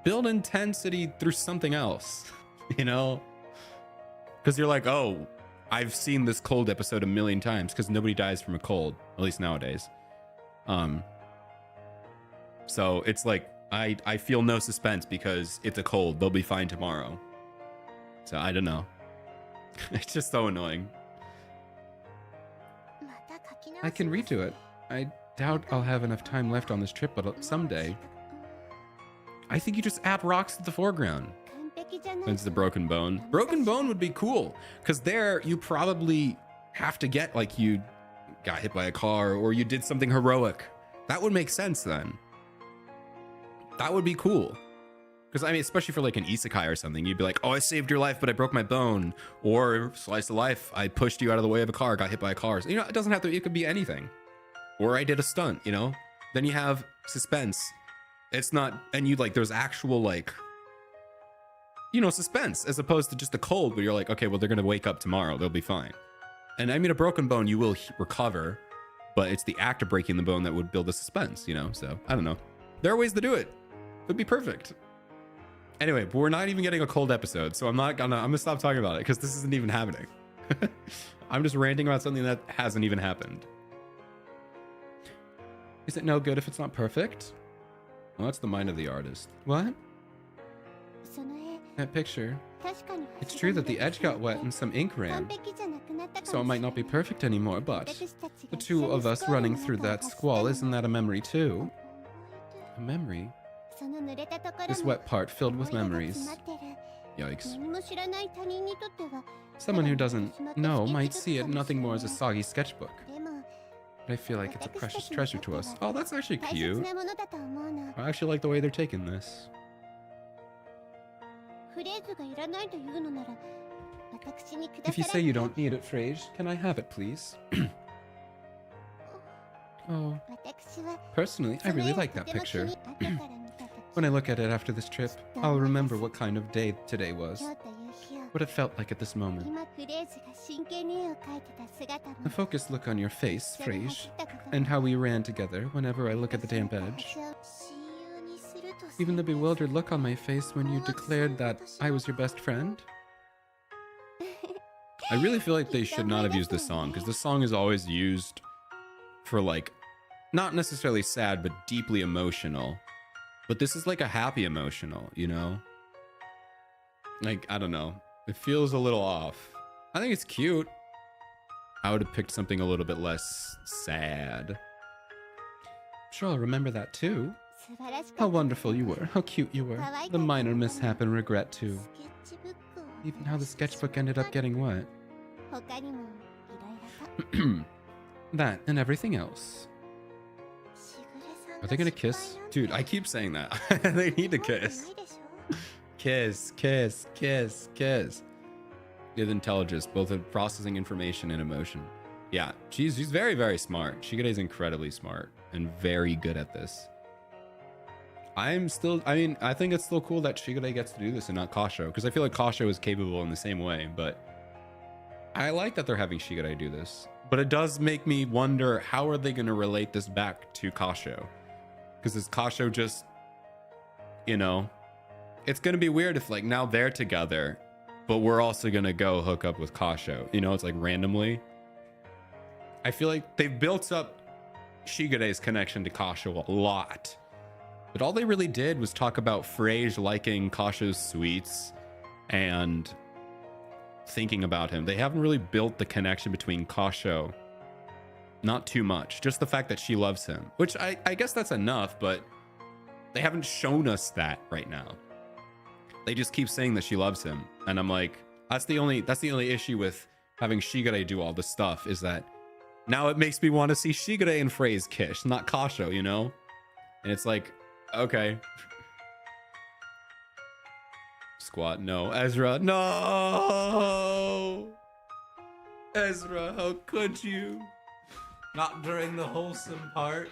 build intensity through something else, you know, because you're like, oh, I've seen this cold episode a million times because nobody dies from a cold, at least nowadays. So it's like, I feel no suspense because it's a cold. They'll be fine tomorrow. So I don't know. It's just so annoying. I can redo it. I doubt I'll have enough time left on this trip, but someday. I think you just add rocks to the foreground. It's the broken bone. Broken bone would be cool because there you probably have to get like you got hit by a car or you did something heroic. That would make sense then. That would be cool Because I mean, especially for like an isekai or something, you'd be like, oh, I saved your life, but I broke my bone. Or slice of life, I pushed you out of the way of a car, got hit by a car. You know, it doesn't have to, it could be anything. Or I did a stunt, you know? Then you have suspense. It's not, and you like, there's actual like, you know, suspense as opposed to just a cold where you're like, okay, well, they're going to wake up tomorrow. They'll be fine. And I mean, a broken bone, you will recover, but it's the act of breaking the bone that would build the suspense, you know? So I don't know. There are ways to do it. It would be perfect. Anyway, but we're not even getting a cold episode, so I'm gonna stop talking about it because this isn't even happening. I'm just ranting about something that hasn't even happened. Is it no good if it's not perfect? Well, that's the mind of the artist. What? That picture. It's true that the edge got wet and some ink ran, so it might not be perfect anymore, but the two of us running through that squall, isn't that a memory too? A memory? This wet part filled with memories. Yikes. Someone who doesn't know might see it nothing more as a soggy sketchbook. But I feel like it's a precious treasure to us. Oh, that's actually cute. I actually like the way they're taking this. If you say you don't need it, Frage, can I have it, please? Oh. Personally, I really like that picture. When I look at it after this trip, I'll remember what kind of day today was. What it felt like at this moment. The focused look on your face, Frage, and how we ran together whenever I look at the damp edge. Even the bewildered look on my face when you declared that I was your best friend. I really feel like they should not have used this song, because this song is always used for like, not necessarily sad, but deeply emotional. But this is like a happy emotional, you know? Like, I don't know. It feels a little off. I think it's cute. I would have picked something a little bit less sad. Sure, I'll remember that too. How wonderful you were. How cute you were. The minor mishap and regret too. Even how the sketchbook ended up getting wet. That and everything else. Are they gonna kiss? Dude, I keep saying that. They need to kiss. Kiss, kiss, kiss, kiss. With intelligence, both in processing information and emotion. Yeah, she's very, very smart. Shigure is incredibly smart and very good at this. I mean, I think it's still cool that Shigure gets to do this and not Kasho, because I feel like Kasho is capable in the same way, but I like that they're having Shigure do this. But it does make me wonder, how are they going to relate this back to Kasho? Because is Kasho just, you know, it's going to be weird if like now they're together, but we're also going to go hook up with Kasho. You know, it's like randomly. I feel like they've built up Shigure's connection to Kasho a lot. But all they really did was talk about Frage liking Kasho's sweets and thinking about him. They haven't really built the connection between Kasho. Not too much. Just the fact that she loves him. Which I guess that's enough, but they haven't shown us that right now. They just keep saying that she loves him. And I'm like, that's the only issue with having Shigure do all this stuff, is that now it makes me want to see Shigure and Frage kiss, not Kasho, you know? And it's like, okay. Squat, no. Ezra, no! Ezra, how could you? Not during the wholesome part.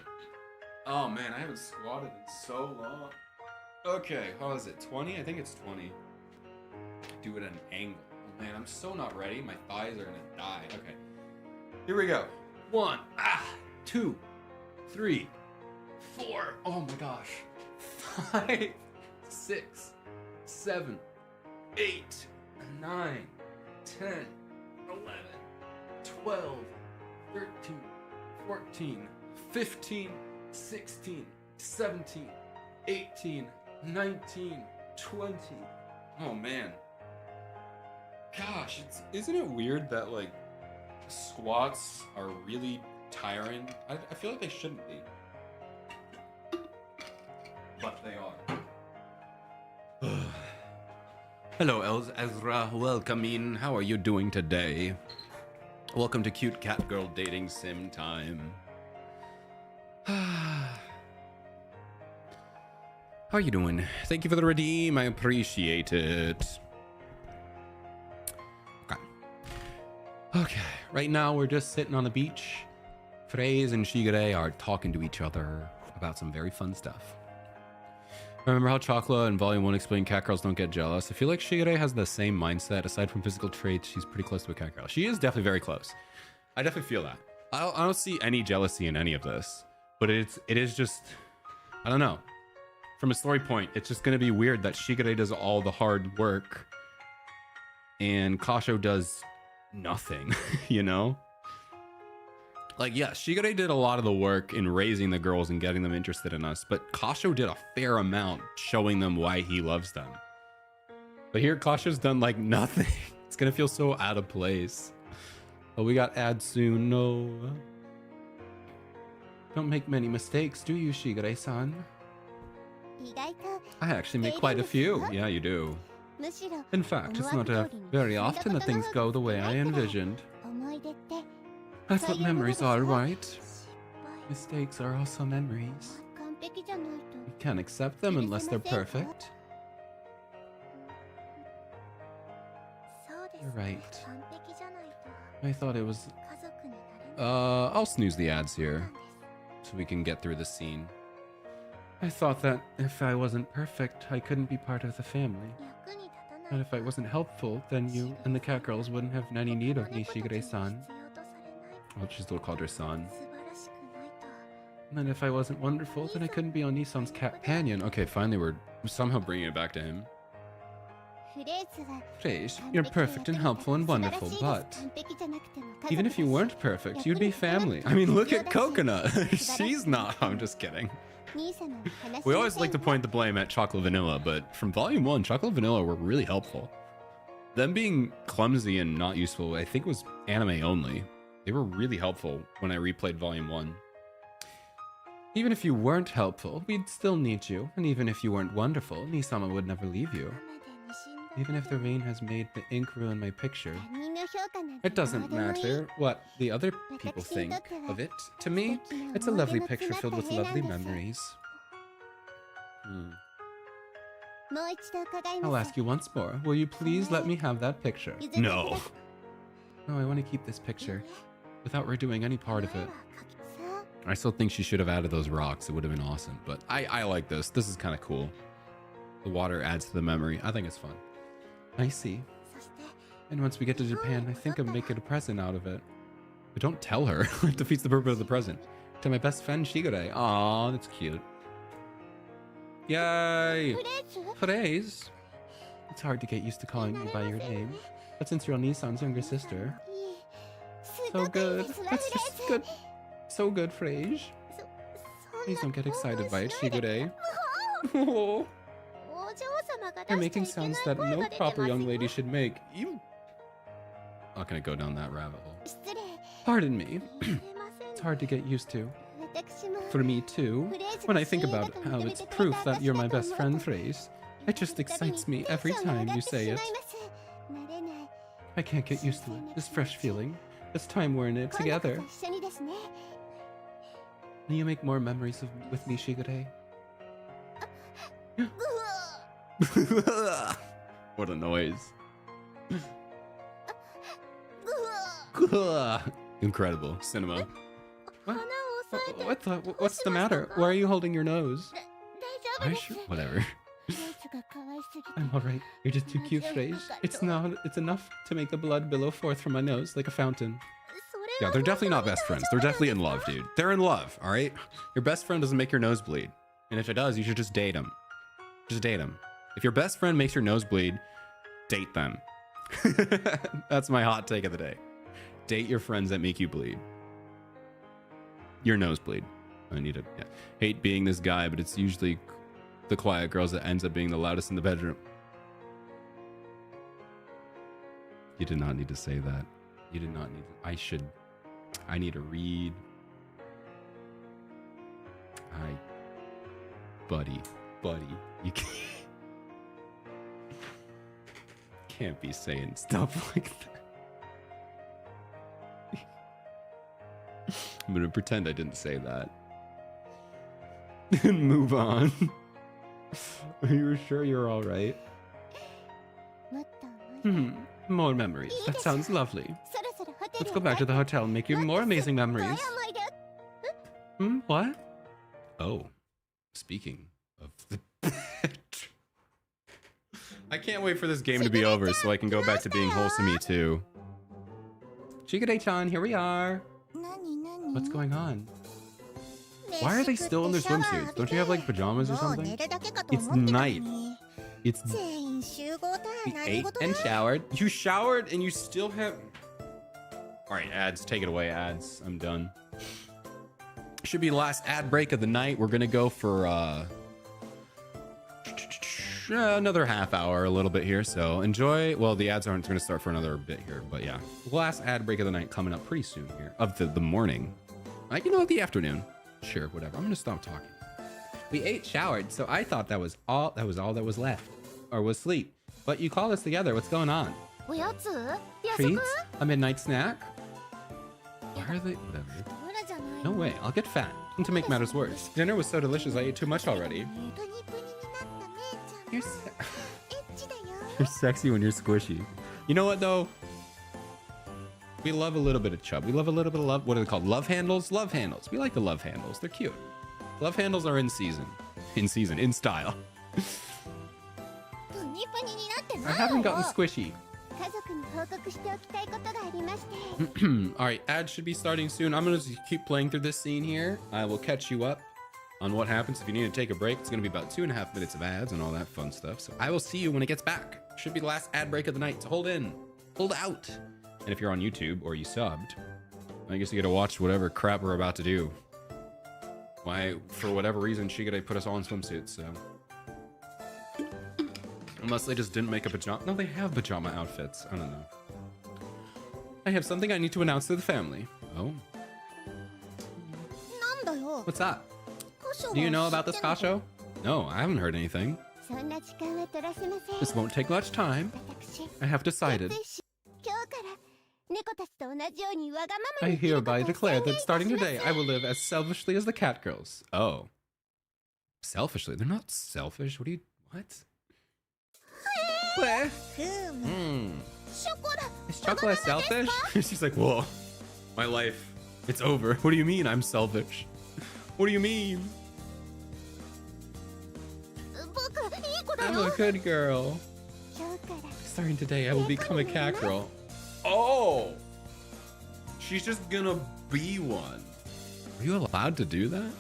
Oh man, I haven't squatted in so long. Okay, how is it? 20? I think it's 20. Do it at an angle. Oh man, I'm so not ready. My thighs are gonna die. Okay. Here we go. 1, 2, 3, 4. Oh my gosh. 5, 6, 7, 8, 9, 10, 11, 12, 13, 14, 15, 16, 17, 18, 19, 20. Oh man. Gosh, isn't it weird that like squats are really tiring? I feel like they shouldn't be. But they are. Hello, Ezra. Welcome in. How are you doing today? Welcome to Cute Cat Girl Dating Sim time. How are you doing? Thank you for the redeem. I appreciate it. Okay. Okay. Right now we're just sitting on the beach. Fraze and Shigure are talking to each other about some very fun stuff. Remember how Chocla in Volume 1 explained cat girls don't get jealous? I feel like Shigure has the same mindset. Aside from physical traits, she's pretty close to a cat girl. She is definitely very close. I definitely feel that. I don't see any jealousy in any of this. But it is just... I don't know. From a story point, it's just going to be weird that Shigure does all the hard work and Kasho does nothing, you know? Like, yeah, Shigure did a lot of the work in raising the girls and getting them interested in us, but Kasho did a fair amount showing them why he loves them. But here, Kasho's done, like, nothing. It's gonna feel so out of place. Oh, we got ads soon. No. Don't make many mistakes, do you, Shigure-san? I actually make quite a few. Yeah, you do. In fact, it's not very often that things go the way I envisioned. That's what memories are, right? Mistakes are also memories. You can't accept them unless they're perfect. You're right. I thought it was... I'll snooze the ads here, so we can get through the scene. I thought that if I wasn't perfect, I couldn't be part of the family. And if I wasn't helpful, then you and the cat girls wouldn't have any need of me, Shigure-san. Well, she still called her son. And then if I wasn't wonderful, then I couldn't be on Nissan's Catpanion. Okay, finally we're somehow bringing it back to him. Fraze, you're perfect and helpful and wonderful, but even if you weren't perfect, you'd be family. I mean, look at Coconut. She's not. I'm just kidding. We always like to point the blame at Chocolate Vanilla, but from Volume 1, Chocolate Vanilla were really helpful. Them being clumsy and not useful, I think, was anime only. They were really helpful when I replayed Volume 1. Even if you weren't helpful, we'd still need you. And even if you weren't wonderful, Nisama would never leave you. Even if the rain has made the ink ruin my picture, it doesn't matter what the other people think of it. To me, it's a lovely picture filled with lovely memories. I'll ask you once more. Will you please let me have that picture? No. No, I want to keep this picture without redoing any part of it. I still think she should have added those rocks. It would have been awesome. But I like this. This is kind of cool. The water adds to the memory. I think it's fun. I see. And once we get to Japan, I think I'll make it a present out of it. But don't tell her. It defeats the purpose of the present. To my best friend, Shigure. Aw, that's cute. Yay! Fraze. It's hard to get used to calling you by your name. But since you're Nissan's younger sister... So good. That's just good. So good, Fraze. Please don't get excited by it, Shigure. Oh. You're making sounds that no proper young lady should make. You... Not gonna go down that rabbit hole. Pardon me. It's hard to get used to. For me too. When I think about how it's proof that you're my best friend, Fraze, it just excites me every time you say it. I can't get used to it. This fresh feeling. This time we're in it together. Will you make more memories with me, Shigure? What a noise. Incredible. Cinema. What's the matter? Why are you holding your nose? Whatever. I'm alright. You're just too cute, Fraze. It's enough to make the blood billow forth from my nose like a fountain. Yeah, they're definitely not best friends. They're definitely in love, dude. They're in love, alright? Your best friend doesn't make your nose bleed. And if it does, you should just date him. Just date him. If your best friend makes your nose bleed, date them. That's my hot take of the day. Date your friends that make you bleed. Your nose bleed. I need to hate being this guy, but it's usually the quiet girls that ends up being the loudest in the bedroom. You did not need to say that. You did not need to. I need to read. Buddy, you can't be saying stuff like that. I'm gonna pretend I didn't say that and move on. Are you sure you're all right? More memories. That sounds lovely. Let's go back to the hotel and make even more amazing memories. What? Oh, speaking of the I can't wait for this game to be over so I can go back to being wholesome-y too. Shigure-chan, here we are. What's going on? Why are they still in their swimsuits? Don't you have like pajamas or something? It's night. It's... We ate and showered. You showered and you still have... Alright, ads. Take it away, ads. I'm done. Should be the last ad break of the night. We're gonna go for another half hour, a little bit here. So enjoy. Well, the ads aren't gonna start for another bit here, but yeah. Last ad break of the night coming up pretty soon here. Of the morning. Like, you know, the afternoon. Sure, whatever. I'm gonna stop talking. We ate, showered, so I thought that was all that was left. Or was sleep. But you called us together. What's going on? Treats? A midnight snack? Why are they? Whatever. No way. I'll get fat. And to make matters worse, dinner was so delicious I ate too much already. You're sexy when you're squishy. You know what though? We love a little bit of chub. We love a little bit of love. What are they called? Love handles? Love handles. We like the love handles. They're cute. Love handles are in season. In season. In style. I haven't gotten squishy. Alright, ads should be starting soon. I'm gonna keep playing through this scene here. I will catch you up on what happens. If you need to take a break, it's gonna be about 2.5 minutes of ads and all that fun stuff. So I will see you when it gets back. Should be the last ad break of the night. So hold in. Hold out. And if you're on YouTube or you subbed, I guess you gotta watch whatever crap we're about to do. Why, for whatever reason, Shigure put us all in swimsuits, so... Unless they just didn't make a pajama... No, they have pajama outfits. I don't know. I have something I need to announce to the family. Oh. What's up? Do you know about this Kasho? No, I haven't heard anything. This won't take much time. I have decided. I hereby declare that starting today, I will live as selfishly as the cat girls. Oh. Selfishly? They're not selfish. What do you... What? Where? Is chocolate selfish? She's like, whoa. My life. It's over. What do you mean I'm selfish? What do you mean? I'm a good girl. Starting today, I will become a cat girl. Oh! She's just gonna be one. Are you allowed to do that?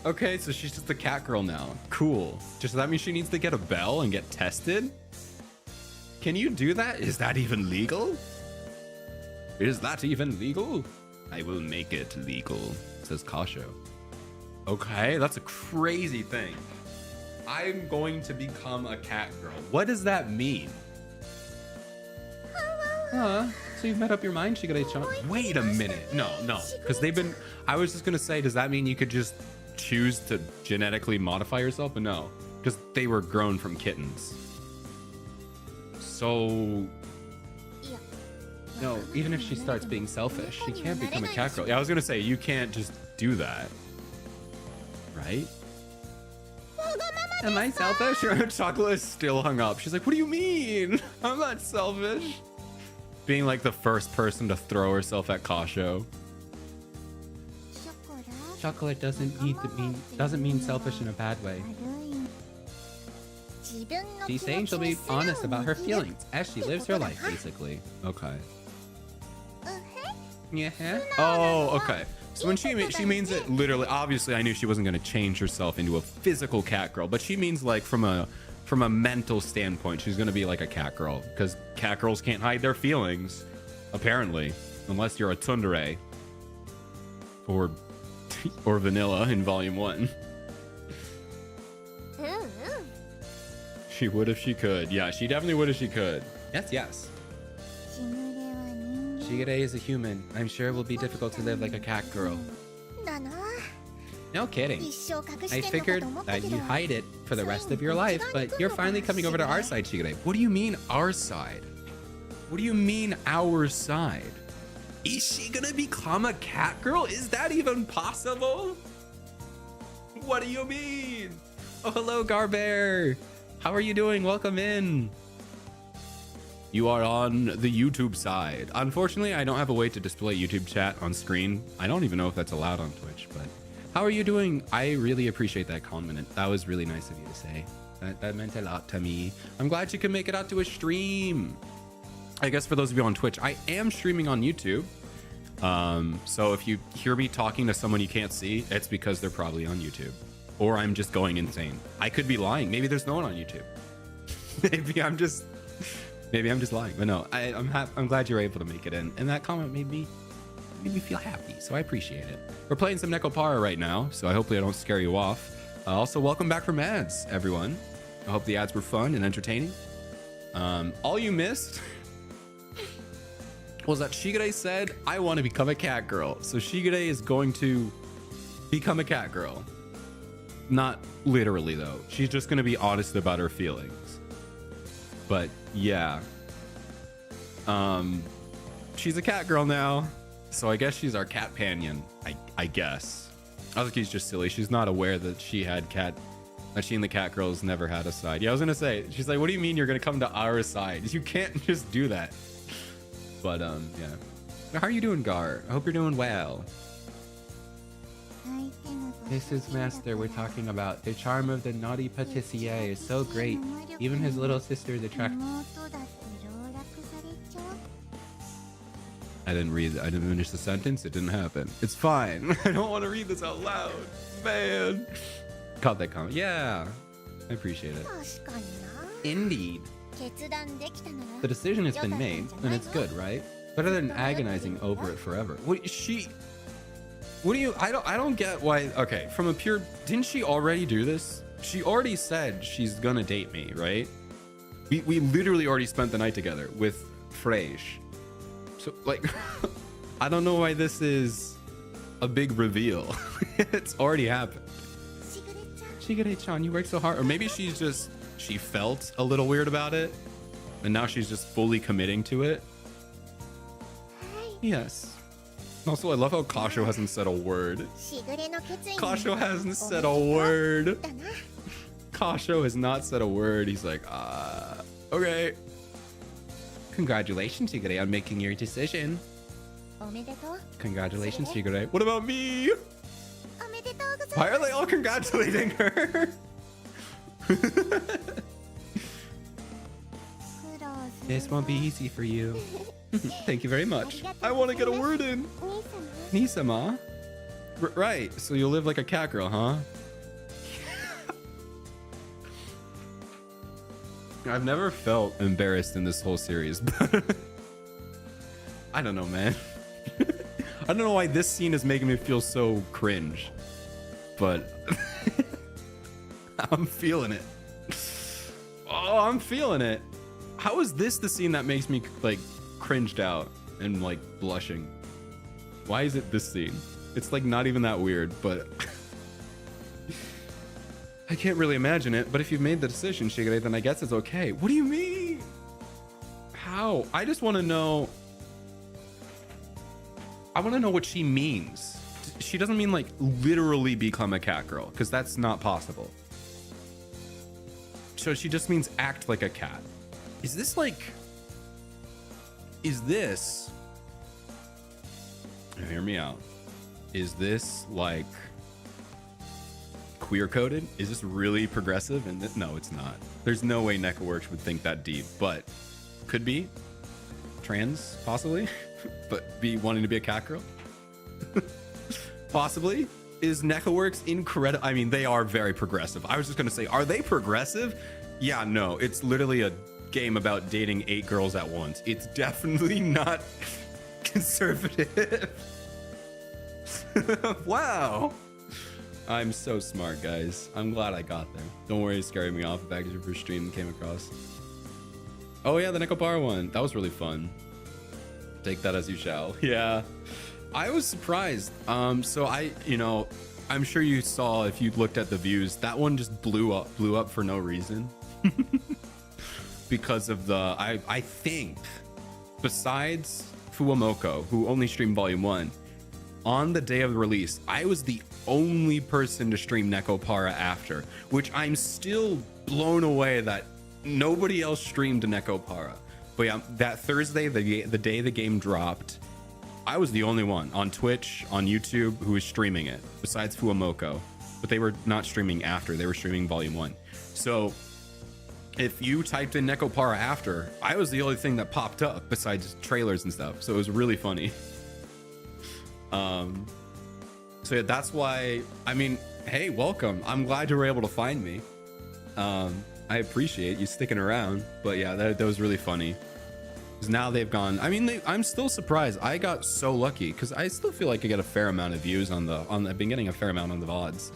Okay, so she's just a cat girl now. Cool. Does that mean she needs to get a bell and get tested? Can you do that? Is that even legal? Is that even legal? I will make it legal, says Kasho. Okay, that's a crazy thing. I'm going to become a cat girl. What does that mean? So you've made up your mind, Shigure-chan? Wait a minute. No, because they've been... I was just going to say, does that mean you could just choose to genetically modify yourself? But no, because they were grown from kittens. So... No, even if she starts being selfish, she can't become a cat girl. Yeah, I was going to say, you can't just do that. Right? Am I selfish? Chocolate is still hung up. She's like, what do you mean? I'm not selfish. Being like the first person to throw herself at Kasho. Chocolate doesn't mean selfish in a bad way. She's saying she'll be honest about her feelings as she lives her life, basically. Okay. Yeah. Oh, okay. So when she means it literally, obviously I knew she wasn't going to change herself into a physical cat girl, but she means like from a mental standpoint, she's going to be like a cat girl, because cat girls can't hide their feelings, apparently, unless you're a tsundere or vanilla in volume 1. She would if she could. Yeah, she definitely would if she could. Yes. Shigure is a human. I'm sure it will be difficult to live like a cat girl. No kidding. I figured that you'd hide it for the rest of your life, but you're finally coming over to our side, Shigure. What do you mean, our side? What do you mean, our side? Is she gonna become a cat girl? Is that even possible? What do you mean? Oh, hello, Garbear. How are you doing? Welcome in. You are on the YouTube side. Unfortunately, I don't have a way to display YouTube chat on screen. I don't even know if that's allowed on Twitch, but how are you doing? I really appreciate that comment. That was really nice of you to say. That meant a lot to me. I'm glad you can make it out to a stream. I guess for those of you on Twitch, I am streaming on YouTube. So if you hear me talking to someone you can't see, it's because they're probably on YouTube. Or I'm just going insane. I could be lying. Maybe there's no one on YouTube. Maybe I'm just lying. But no, I'm glad you're able to make it in. And that comment made me feel happy. So I appreciate it. We're playing some Nekopara right now, so hopefully I don't scare you off. Also, welcome back from ads, everyone. I hope the ads were fun and entertaining. All you missed was that Shigure said, I want to become a cat girl. So Shigure is going to become a cat girl. Not literally, though. She's just going to be honest about her feelings. But yeah. She's a cat girl now. So I guess she's our Catpanion, I guess. Azuki's just silly. She's not aware that she and the cat girls never had a side. Yeah, I was going to say, she's like, what do you mean you're going to come to our side? You can't just do that. But, yeah. How are you doing, Gar? I hope you're doing well. This is Master we're talking about. The charm of the naughty patissier is so great. Even his little sister is attractive. I didn't finish the sentence. It didn't happen. It's fine. I don't want to read this out loud. Man. Caught that comment. Yeah. I appreciate it. Indeed. The decision has been made, and it's good, right? Better than agonizing over it forever. What do you, I don't get why. Okay, from a pure, didn't she already do this? She already said she's gonna date me, right? We literally already spent the night together with Freyj. So, like, I don't know why this is a big reveal. It's already happened. Shigure-chan, you work so hard. Or maybe she felt a little weird about it, and now she's just fully committing to it. Yes. Also, I love how Kasho hasn't said a word. Kasho hasn't said a word. Kasho has not said a word. He's like, okay. Congratulations, Shigure, on making your decision. Congratulations, Shigure. What about me? Why are they all congratulating her? This won't be easy for you. Thank you very much. I want to get a word in. Nisama? Right, so you'll live like a cat girl, huh? I've never felt embarrassed in this whole series, but I don't know, man. I don't know why this scene is making me feel so cringe, but I'm feeling it. Oh, I'm feeling it. How is this the scene that makes me like cringed out and like blushing? Why is it this scene? It's like not even that weird, but I can't really imagine it. But if you've made the decision, Shigure, then I guess it's okay. What do you mean? How? I just want to know. I want to know what she means. She doesn't mean like literally become a cat girl, because that's not possible. So she just means act like a cat. Is this like, hear me out. Is this like queer coded? Is this really progressive? And no, it's not. There's no way NECAWORKS would think that deep, but could be trans possibly, but be wanting to be a cat girl. Possibly. Is NECAWORKS incredible? I mean, they are very progressive. I was just going to say, are they progressive? Yeah, no, it's literally a game about dating 8 girls at once. It's definitely not conservative. Wow. I'm so smart, guys. I'm glad I got there. Don't worry, it's scaring me off. The package for stream came across. Oh yeah, the Nekopara one. That was really fun. Take that as you shall. Yeah. I was surprised. So I'm sure you saw, if you looked at the views, that one just blew up for no reason. Because of the, I think, besides Fuwamoko, who only streamed volume 1, on the day of the release, I was the only person to stream Nekopara after, which I'm still blown away that nobody else streamed Nekopara. But yeah, that Thursday, the day the game dropped, I was the only one on Twitch, on YouTube, who was streaming it, besides Fuamoko. But they were not streaming after, they were streaming Volume 1. So if you typed in Nekopara after, I was the only thing that popped up besides trailers and stuff. So it was really funny. So yeah, that's why, I mean, hey, welcome. I'm glad you were able to find me. I appreciate you sticking around, but yeah, that was really funny. Because now they've gone, I mean, I'm still surprised. I got so lucky because I still feel like I get a fair amount of views I've been getting a fair amount on the VODs.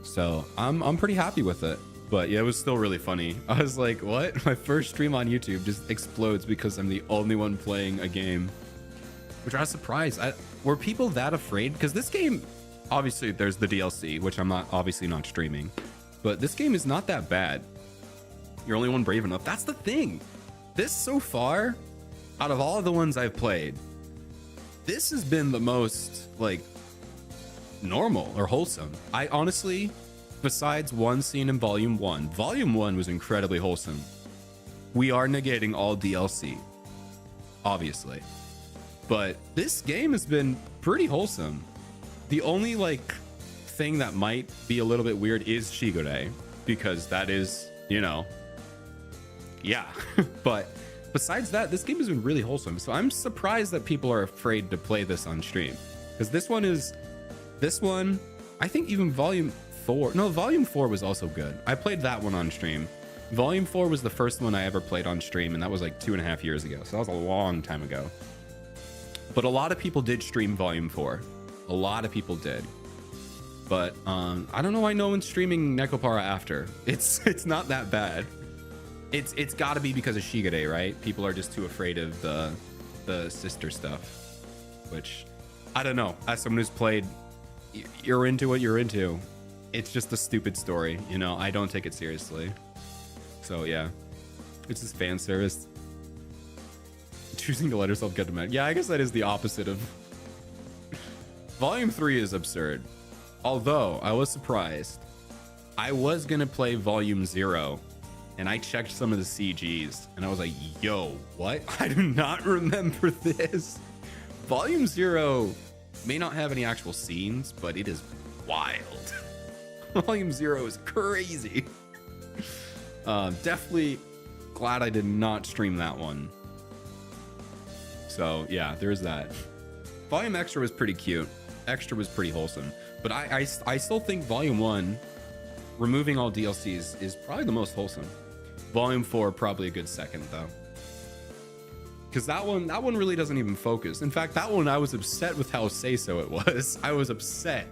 So I'm pretty happy with it. But yeah, it was still really funny. I was like, what? My first stream on YouTube just explodes because I'm the only one playing a game. Which I was surprised. Were people that afraid? Because this game, obviously there's the DLC, which I'm obviously not streaming. But this game is not that bad. You're only one brave enough. That's the thing. This so far, out of all of the ones I've played, this has been the most like normal or wholesome. I honestly, besides one scene in Volume 1 was incredibly wholesome. We are negating all DLC, obviously. But this game has been pretty wholesome. The only like thing that might be a little bit weird is Shigure, because that is, you know, yeah. But besides that, this game has been really wholesome. So I'm surprised that people are afraid to play this on stream, because this one, I think even Volume 4 was also good. I played that one on stream. Volume 4 was the first one I ever played on stream, and that was like 2.5 years ago. So that was a long time ago. But a lot of people did stream Volume 4. A lot of people did. But I don't know why no one's streaming Nekopara after. It's not that bad. It's got to be because of Shigure, right? People are just too afraid of the sister stuff. Which, I don't know. As someone who's played, you're into what you're into. It's just a stupid story, you know? I don't take it seriously. So yeah, it's just fan service. Choosing to let herself get to med. Yeah, I guess that is the opposite of... Volume 3 is absurd. Although, I was surprised. I was gonna play Volume 0, and I checked some of the CGs, and I was like, yo, what? I do not remember this. Volume 0 may not have any actual scenes, but it is wild. Volume 0 is crazy. Definitely glad I did not stream that one. So yeah, there's that. Volume Extra was pretty cute. Extra was pretty wholesome. But I still think Volume 1, removing all DLCs, is probably the most wholesome. Volume 4, probably a good second though. Because that one really doesn't even focus. In fact, that one I was upset with how say-so it was. I was upset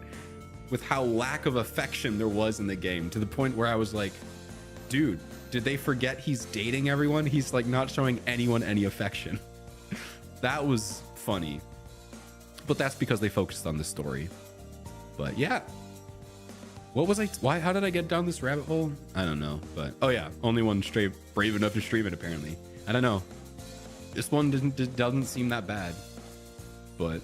with how lack of affection there was in the game, to the point where I was like, dude, did they forget he's dating everyone? He's like not showing anyone any affection. That was funny, but that's because they focused on the story. But yeah, what was how did I get down this rabbit hole? I don't know, but oh yeah, only one straight brave enough to stream it apparently. I don't know, this one doesn't seem that bad, but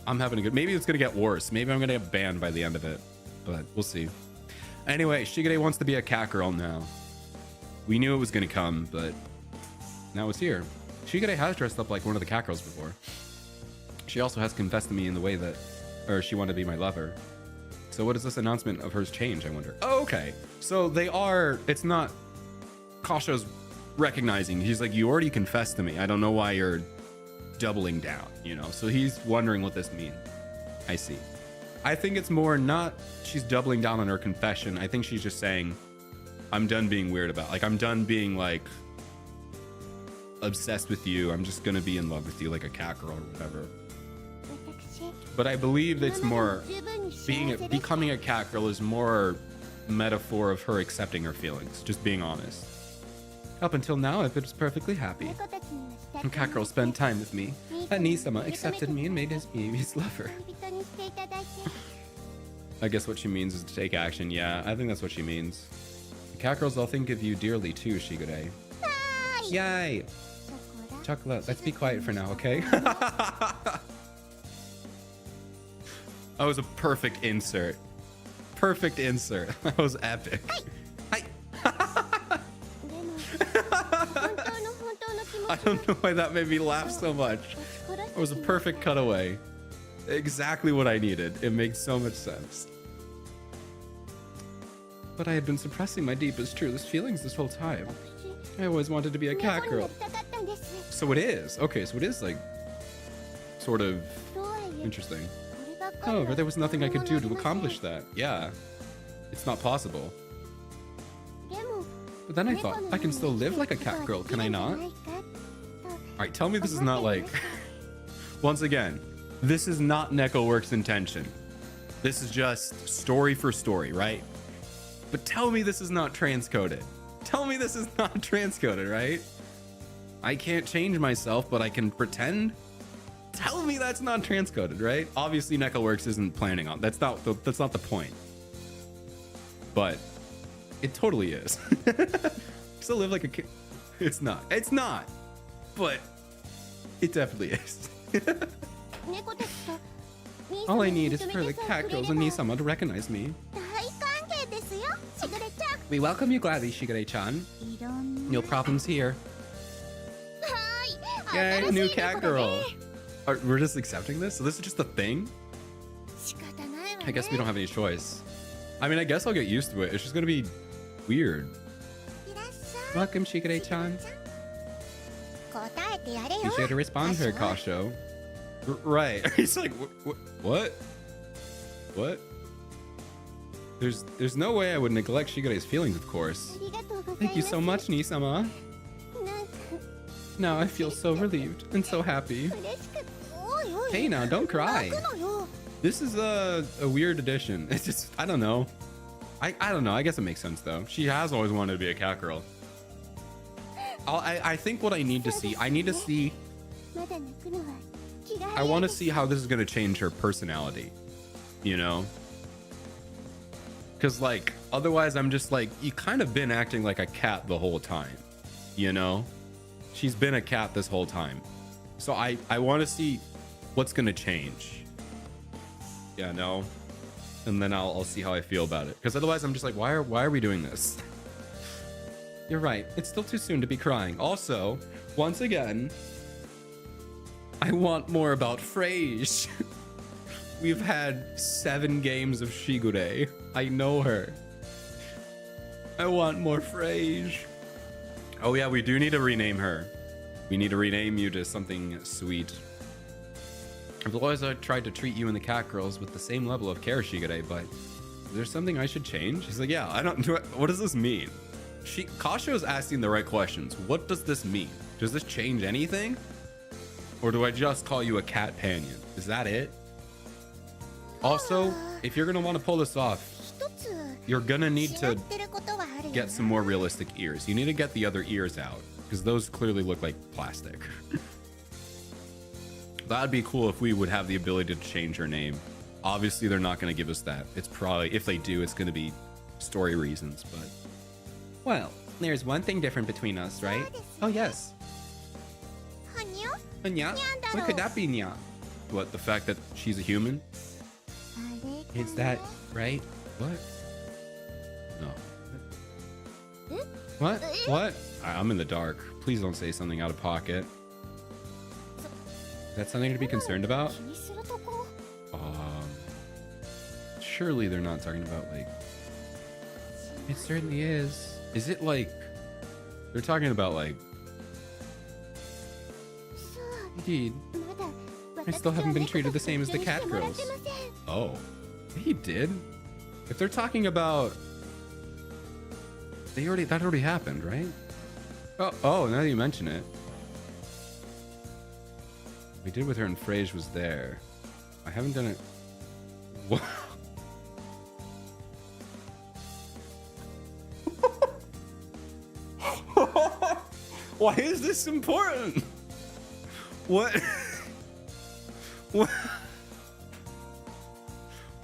I'm having a good, maybe it's gonna get worse, maybe I'm gonna get banned by the end of it, but we'll see. Anyway, Shigure wants to be a cat girl now. We knew it was gonna come, but now it's here. Shigure has dressed up like one of the cat girls before. She also has confessed to me in the way that, or she wanted to be my lover. So what does this announcement of hers change, I wonder? Oh, okay. So they are, it's not, Kasha's recognizing, he's like, you already confessed to me. I don't know why you're doubling down, you know? So he's wondering what this means. I see. I think it's more not she's doubling down on her confession. I think she's just saying, I'm done being weird about, like, I'm done being like obsessed with you. I'm just gonna be in love with you like a cat girl or whatever. But I believe it's more becoming a cat girl is more metaphor of her accepting her feelings, just being honest. Up until now, I've been perfectly happy. And cat girl spent time with me. That Nisama accepted me and made me his lover. I guess what she means is to take action. Yeah, I think that's what she means. The cat girls all think of you dearly too, Shigure. Yay! Chocolate, let's be quiet for now, okay? That was a perfect insert. Perfect insert. That was epic. Hi. I don't know why that made me laugh so much. It was a perfect cutaway. Exactly what I needed. It makes so much sense. But I had been suppressing my deepest, truest feelings this whole time. I always wanted to be a cat girl. So it is. Okay, so it is like sort of interesting. However, there was nothing I could do to accomplish that. Yeah, it's not possible. But then I thought, I can still live like a cat girl, can I not? Alright, tell me this is not like... Once again, this is not NecoWorks' intention. This is just story for story, right? But tell me this is not transcoded. Tell me this is not transcoded, right? I can't change myself, but I can pretend. Tell me that's not transcoded, right? Obviously, NecoWorks isn't planning on. That's not the point. But it totally is. Still live like a kid. It's not. It's not. But it definitely is. All I need is for the cat girls and Nisama to recognize me. We welcome you gladly, Shigure-chan. No problems here. Yay, new cat girl. We're just accepting this? So this is just a thing? I guess we don't have any choice. I mean, I guess I'll get used to it. It's just gonna be weird. Welcome, Shigure-chan. You should respond to her, Kasho. Right. He's like, what? What? There's no way I would neglect Shigure's feelings, of course. Thank you so much, Nisama. Now I feel so relieved and so happy. Hey now, don't cry. This is a weird addition. It's just, I don't know. I don't know. I guess it makes sense though. She has always wanted to be a cat girl. I think what I need to see, I want to see how this is going to change her personality, you know? Because like, otherwise I'm just like, you kind of been acting like a cat the whole time, you know? She's been a cat this whole time. So I want to see what's going to change. Yeah, no. And then I'll see how I feel about it. Because otherwise I'm just like, why are we doing this? You're right. It's still too soon to be crying. Also, once again, I want more about Frage. We've had 7 games of Shigure. I know her. I want more Frage. Oh yeah, we do need to rename her. We need to rename you to something sweet. I've always tried to treat you and the cat girls with the same level of care, Shigure, but is there something I should change? He's like, yeah, what does this mean? Kasho is asking the right questions. What does this mean? Does this change anything? Or do I just call you a Catpanion? Is that it? Also, if you're gonna want to pull this off, you're gonna need to get some more realistic ears. You need to get the other ears out, because those clearly look like plastic. That'd be cool if we would have the ability to change her name. Obviously, they're not gonna give us that. It's probably, if they do, it's gonna be story reasons, but... Well, there's one thing different between us, right? Oh, yes. Nya? What could that be, Nya? What, the fact that she's a human? Is that right? What? No. What? What? I'm in the dark. Please don't say something out of pocket. Is that something to be concerned about? Surely they're not talking about, like... It certainly is. Is it like... They're talking about, like... Indeed. I still haven't been treated the same as the cat girls. Oh. He did? If they're talking about... That already happened, right? Oh, now that you mention it. We did with her and Frage was there. I haven't done it... What? Why is this important? What? What?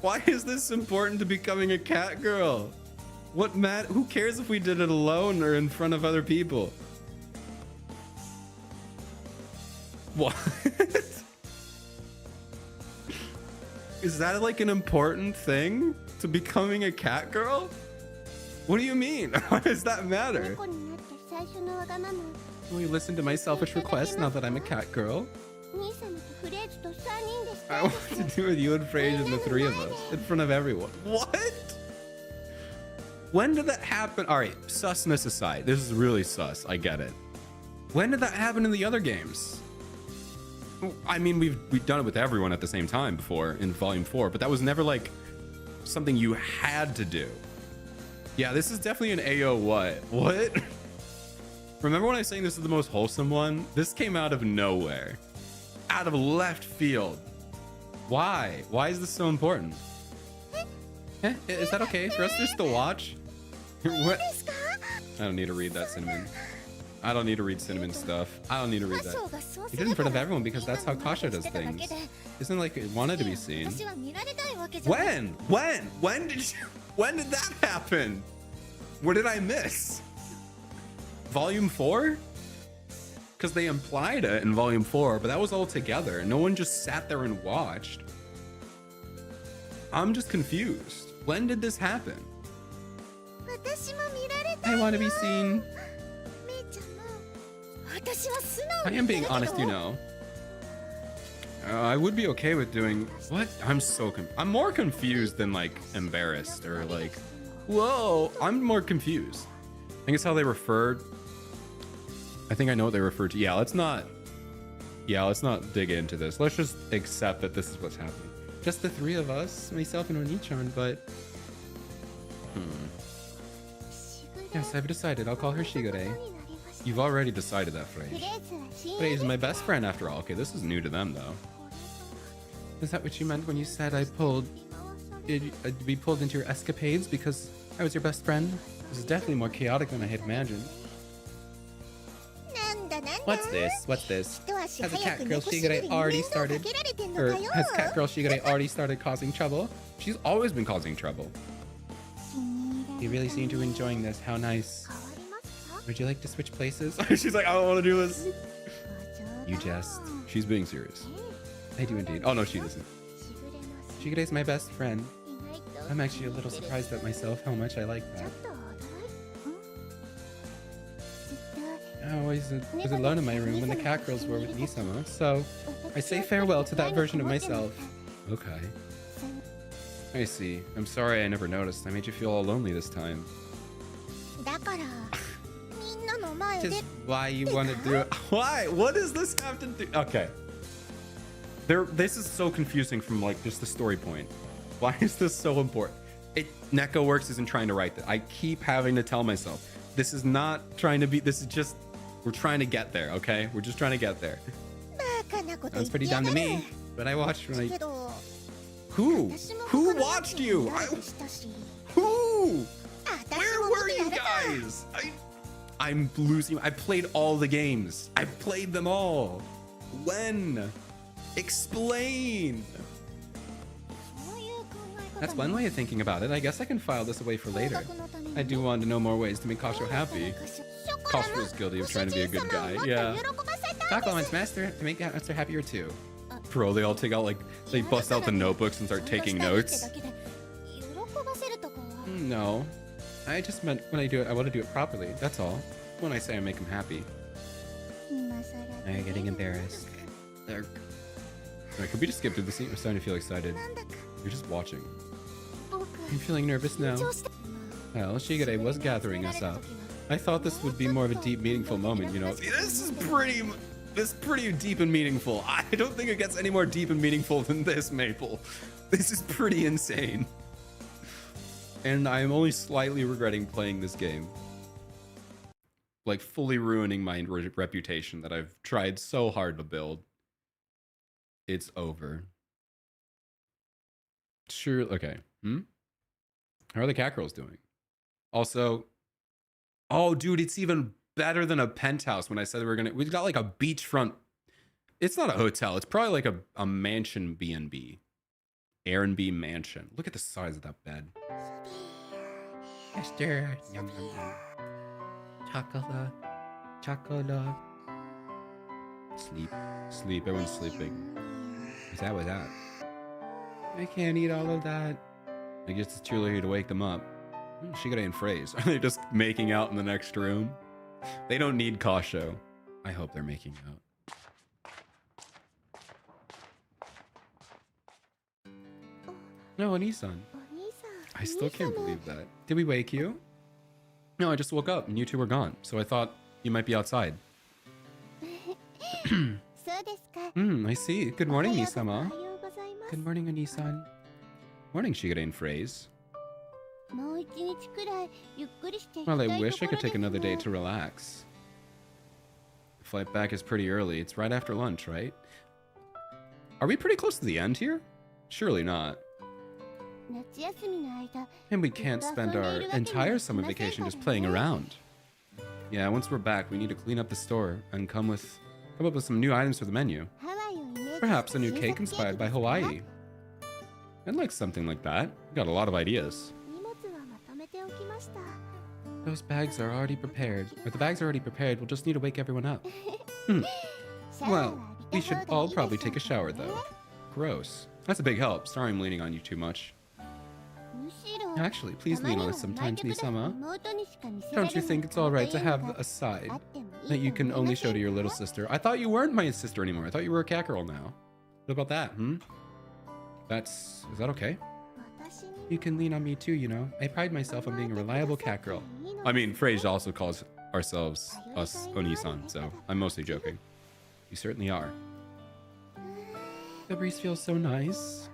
Why is this important to becoming a cat girl? What who cares if we did it alone or in front of other people? What? Is that like an important thing to becoming a cat girl? What do you mean? Why does that matter? Will you listen to my selfish request now that I'm a cat girl? I want to do with you and Fraser and the three of us in front of everyone. What? When did that happen? All right, susness aside, this is really sus. I get it. When did that happen in the other games? I mean, we've done it with everyone at the same time before in Volume 4, but that was never like something you had to do. Yeah, this is definitely an AO what? What? Remember when I was saying this is the most wholesome one? This came out of nowhere. Out of left field. Why? Why is this so important? Eh, is that okay for us just to watch? What? I don't need to read that, Cinnamon. I don't need to read Cinnamon stuff. I don't need to read that. You did it in front of everyone because that's how Kasha does things. Isn't it like it wanted to be seen? When? When did that happen? What did I miss? Volume 4? Because they implied it in Volume 4, but that was all together. No one just sat there and watched. I'm just confused. When did this happen? I want to be seen. I am being honest, you know. I would be okay with doing what? I'm more confused than like embarrassed or like, whoa. I'm more confused. I think it's how they referred. I think I know what they referred to. Yeah, let's not dig into this. Let's just accept that this is what's happening. Just the three of us, myself and Onichan, but yes, I've decided. I'll call her Shigure. You've already decided that, Frey. Frey is my best friend after all. Okay, this is new to them though. Is that what you meant when you said I'd be pulled into your escapades because I was your best friend? This is definitely more chaotic than I had imagined. What's this? What's this? Has a cat girl Shigure already started? Or has cat girl Shigure already started causing trouble? She's always been causing trouble. You really seem to be enjoying this. How nice. Would you like to switch places? She's like, I don't want to do this. You jest. She's being serious. I do indeed. Oh no, she doesn't. Shigure's my best friend. I'm actually a little surprised at myself how much I like that. I always was alone in my room when the cat girls were with Nisama, so I say farewell to that version of myself. Okay. I see. I'm sorry I never noticed. I made you feel all lonely this time. Just why you want to do it? Why? What does this have to do? Okay. This is so confusing from like just the story point. Why is this so important? Neko Works isn't trying to write that. I keep having to tell myself this is not trying to be. This is just we're trying to get there. Okay, we're just trying to get there. Sounds pretty dumb to me, but I watched when I. Who watched you? Who? Where were you guys? I'm losing. I played all the games. I played them all. When? Explain. That's one way of thinking about it. I guess I can file this away for later. I do want to know more ways to make Kasho happy. Kasho feels guilty of trying to be a good guy. Yeah. Taco wants Master to make Master happier too. Bro, they all take out like they bust out the notebooks and start taking notes. No. I just meant when I do it, I want to do it properly. That's all. When I say I make him happy. Now you're getting embarrassed. There. Right, could we just skip through the scene? I'm starting to feel excited. You're just watching. I'm feeling nervous now. Well, Shigure was gathering us up. I thought this would be more of a deep, meaningful moment, you know. This is pretty deep and meaningful. I don't think it gets any more deep and meaningful than this, Maple. This is pretty insane. And I'm only slightly regretting playing this game. Like, fully ruining my reputation that I've tried so hard to build. It's over. Sure, okay. How are the cat girls doing? Also, oh, dude, it's even better than a penthouse when I said we've got like a beachfront. It's not a hotel. It's probably like a mansion B&B. Airbnb mansion. Look at the size of that bed. Esther. Yum, yum, yum. Chocolate. Chocolate. Sleep. Sleep. Everyone's sleeping. What's that? I can't eat all of that. I guess it's too early to wake them up. Shigure and Phrase. Are they just making out in the next room? They don't need Kasho. I hope they're making out. No, Onisan. I still can't believe that. Did we wake you? No, I just woke up and you two were gone. So I thought you might be outside. I see. Good morning, Nisama. Good morning, Onisan. Morning, Shigure and Phrase. Well, I wish I could take another day to relax. The flight back is pretty early. It's right after lunch, right? Are we pretty close to the end here? Surely not. And we can't spend our entire summer vacation just playing around. Yeah, once we're back, we need to clean up the store and come up with some new items for the menu. Perhaps a new cake inspired by Hawaii. I'd like something like that. We got a lot of ideas. Those bags are already prepared. Or the bags are already prepared, we'll just need to wake everyone up. Well, we should all probably take a shower though. Gross. That's a big help. Sorry I'm leaning on you too much. Actually, please lean on us sometimes, Nisama. Don't you think it's alright to have a side that you can only show to your little sister? I thought you weren't my sister anymore. I thought you were a cat girl now. What about that, Is that okay? You can lean on me too, you know. I pride myself on being a reliable cat girl. I mean, Phrase also calls us Onisan, so I'm mostly joking. You certainly are. The breeze feels so nice.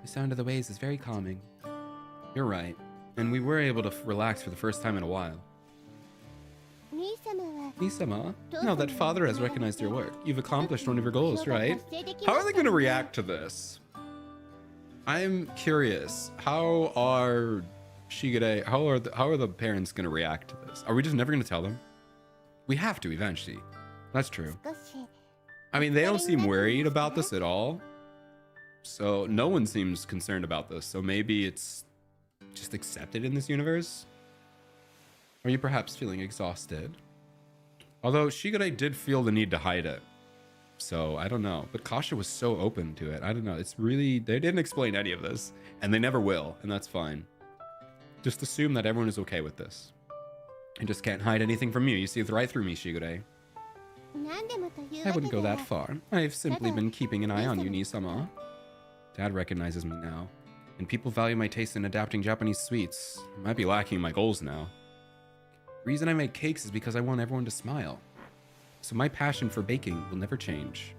The sound of the waves is very calming. You're right. And we were able to relax for the first time in a while. Nisama, now that father has recognized your work, you've accomplished one of your goals, right? How are they going to react to this? I'm curious. How are Shigure, how are the parents going to react to this? Are we just never going to tell them? We have to eventually. That's true. I mean, they don't seem worried about this at all. So no one seems concerned about this. So maybe it's just accepted in this universe? Are you perhaps feeling exhausted? Although Shigure did feel the need to hide it. So I don't know. But Kasha was so open to it. I don't know. It's really, they didn't explain any of this. And they never will. And that's fine. Just assume that everyone is okay with this. I just can't hide anything from you. You see right through me, Shigure. I wouldn't go that far. I've simply been keeping an eye on you, Nisama. Dad recognizes me now. And people value my taste in adapting Japanese sweets. I might be lacking my goals now. The reason I make cakes is because I want everyone to smile. So my passion for baking will never change.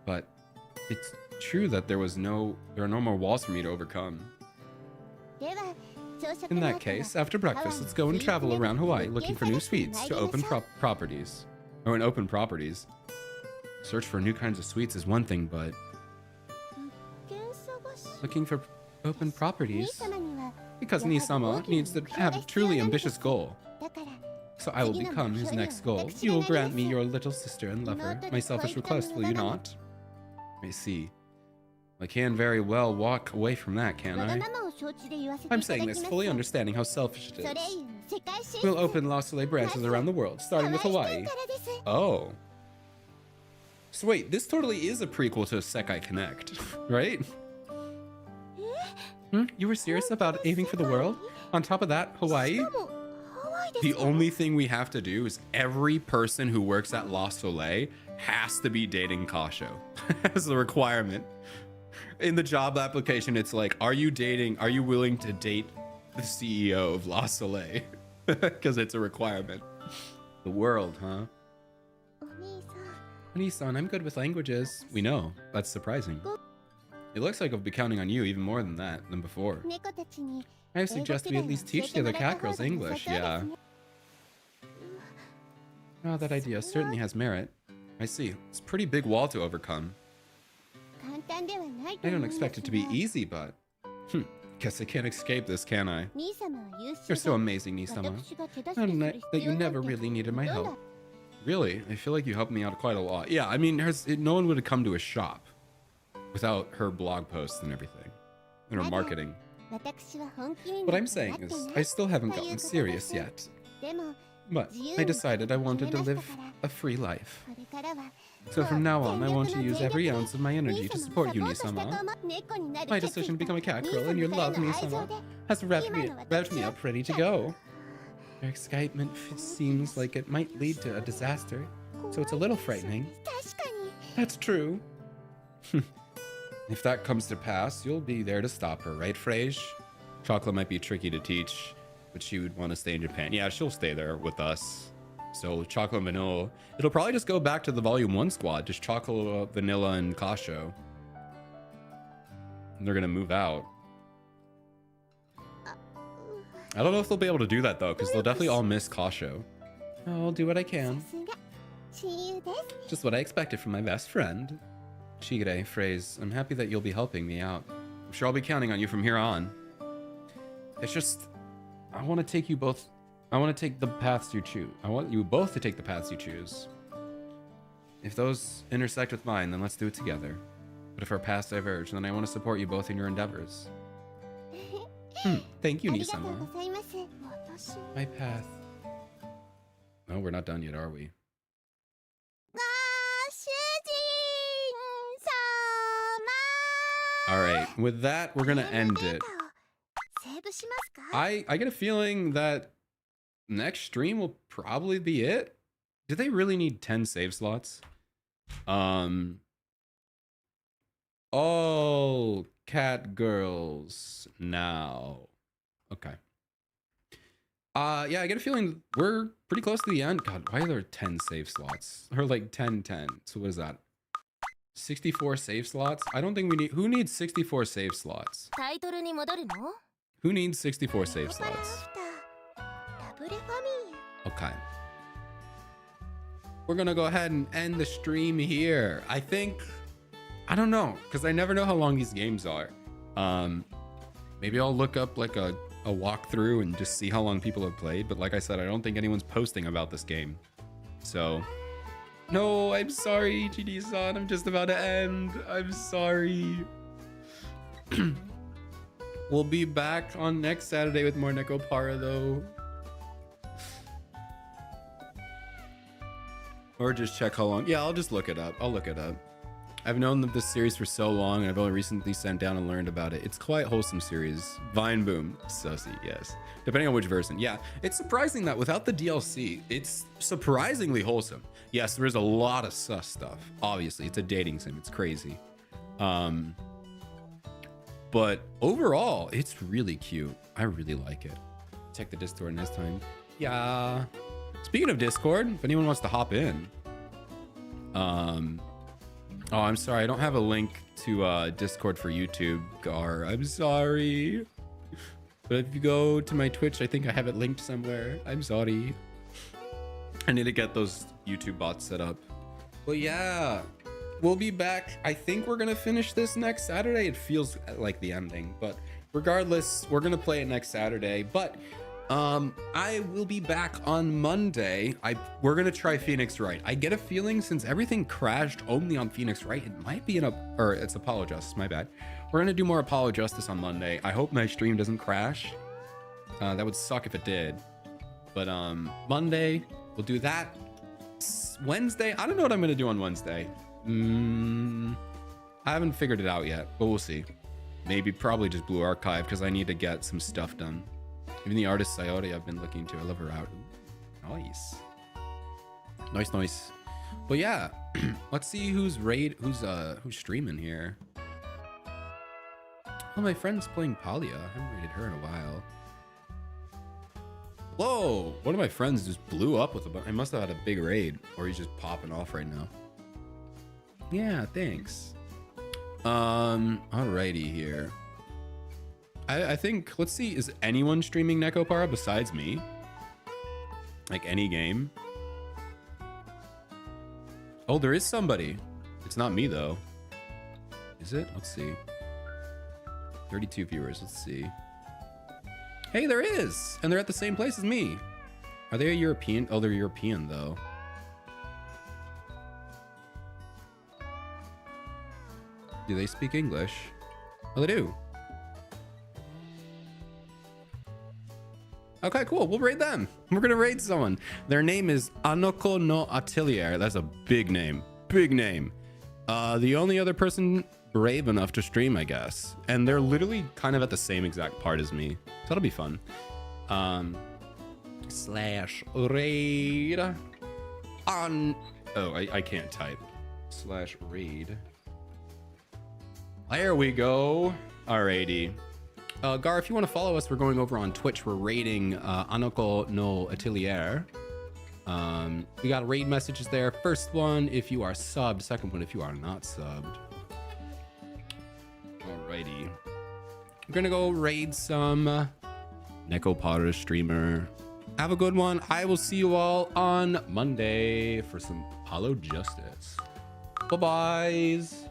But it's true that there are no more walls for me to overcome. In that case, after breakfast, let's go and travel around Hawaii looking for new sweets to open properties. Or in open properties. Search for new kinds of sweets is one thing, but looking for open properties? Because Nisama needs to have a truly ambitious goal. So I will become his next goal. You will grant me your little sister and lover. My selfish request, will you not? I see. I can very well walk away from that, can I? I'm saying this fully understanding how selfish it is. We'll open La Soleil branches around the world, starting with Hawaii. Oh. So wait, this totally is a prequel to Sekai Connect, right? You were serious about aiming for the world? On top of that, Hawaii? The only thing we have to do is every person who works at La Soleil has to be dating Kasho as a requirement. In the job application, it's like, are you willing to date the CEO of La Soleil? Because it's a requirement. The world, huh? Onisan, I'm good with languages. We know. That's surprising. It looks like I'll be counting on you even more than before. I suggest we at least teach the other cat girls English, yeah. Oh, that idea certainly has merit. I see. It's a pretty big wall to overcome. I don't expect it to be easy, but... Guess I can't escape this, can I? You're so amazing, Nisama. And that you never really needed my help. Really? I feel like you helped me out quite a lot. Yeah, I mean, no one would have come to a shop without her blog posts and everything. And her marketing. What I'm saying is, I still haven't gotten serious yet. But I decided I wanted to live a free life. So from now on, I want to use every ounce of my energy to support you, Nisama. My decision to become a cat girl and your love, Nisama, has revved me up ready to go. Your excitement seems like it might lead to a disaster, so it's a little frightening. That's true. If that comes to pass, you'll be there to stop her, right, Frage? Chocolate might be tricky to teach, but she would want to stay in Japan. Yeah, she'll stay there with us. So Chocolate and Vanilla, it'll probably just go back to the Volume 1 squad, just Chocolate, Vanilla, and Kasho. And they're gonna move out. I don't know if they'll be able to do that though, because they'll definitely all miss Kasho. I'll do what I can. Just what I expected from my best friend. Shigure, Phrase, I'm happy that you'll be helping me out. I'm sure I'll be counting on you from here on. It's just, I want to take you both. I want to take the paths you choose. I want you both to take the paths you choose. If those intersect with mine, then let's do it together. But if our paths diverge, then I want to support you both in your endeavors. Thank you, Nisama. My path. No, we're not done yet, are we? All right, with that, we're gonna end it. I get a feeling that next stream will probably be it. Do they really need 10 save slots? All cat girls now. Okay. Yeah, I get a feeling we're pretty close to the end. God, why are there 10 save slots? Or like 10. So what is that? 64 save slots? I don't think we need... Who needs 64 save slots? Who needs 64 save slots? Okay. We're gonna go ahead and end the stream here. I think... I don't know, because I never know how long these games are. Maybe I'll look up like a walkthrough and just see how long people have played. But like I said, I don't think anyone's posting about this game. So... No, I'm sorry, GD-san. I'm just about to end. I'm sorry. We'll be back on next Saturday with more Nekopara, though. Or just check how long. Yeah, I'll just look it up. I'll look it up. I've known this series for so long, and I've only recently sat down and learned about it. It's quite a wholesome series. Vine Boom. Sussy, yes. Depending on which version. Yeah, it's surprising that without the DLC, it's surprisingly wholesome. Yes, there is a lot of sus stuff. Obviously, it's a dating sim. It's crazy. But overall, it's really cute. I really like it. Check the Discord next time. Yeah. Speaking of Discord, if anyone wants to hop in. Oh, I'm sorry. I don't have a link to Discord for YouTube, Gar. I'm sorry. But if you go to my Twitch, I think I have it linked somewhere. I'm sorry. I need to get those YouTube bots set up. Well, yeah, we'll be back. I think we're gonna finish this next Saturday. It feels like the ending, but regardless, we're gonna play it next Saturday. But I will be back on Monday. We're gonna try Phoenix Wright. I get a feeling since everything crashed only on Phoenix Wright, it might be it's Apollo Justice. My bad. We're gonna do more Apollo Justice on Monday. I hope my stream doesn't crash. That would suck if it did. But Monday we'll do that. Wednesday, I don't know what I'm gonna do on Wednesday. I haven't figured it out yet, but we'll see. Maybe probably just Blue Archive because I need to get some stuff done. Even the artist Sayori I've been looking to. I love her out. Nice. Nice. But yeah, let's see who's streaming here. Oh, my friend's playing Palia. I haven't rated her in a while. Whoa, one of my friends just blew up with I must have had a big raid, or he's just popping off right now. Yeah, thanks. Alrighty here. I think, let's see, is anyone streaming Nekopara besides me? Like any game? Oh, there is somebody. It's not me though. Is it? Let's see. 32 viewers, let's see. Hey, there is! And they're at the same place as me. Are they a European? Oh, they're European though. Do they speak English? Oh, they do. Okay, cool. We'll raid them. We're gonna raid someone. Their name is Anoko no Atelier. That's a big name. Big name. The only other person brave enough to stream, I guess. And they're literally kind of at the same exact part as me. So that'll be fun. Slash raid on... Oh, I can't type. Slash raid. There we go. Alrighty. Gar, if you want to follow us, we're going over on Twitch. We're raiding Anoko no Atelier. We got raid messages there. First one if you are subbed. Second one if you are not subbed. Alrighty. We're gonna go raid some Neko Potter streamer. Have a good one. I will see you all on Monday for some Hollow Justice. Bye-byes.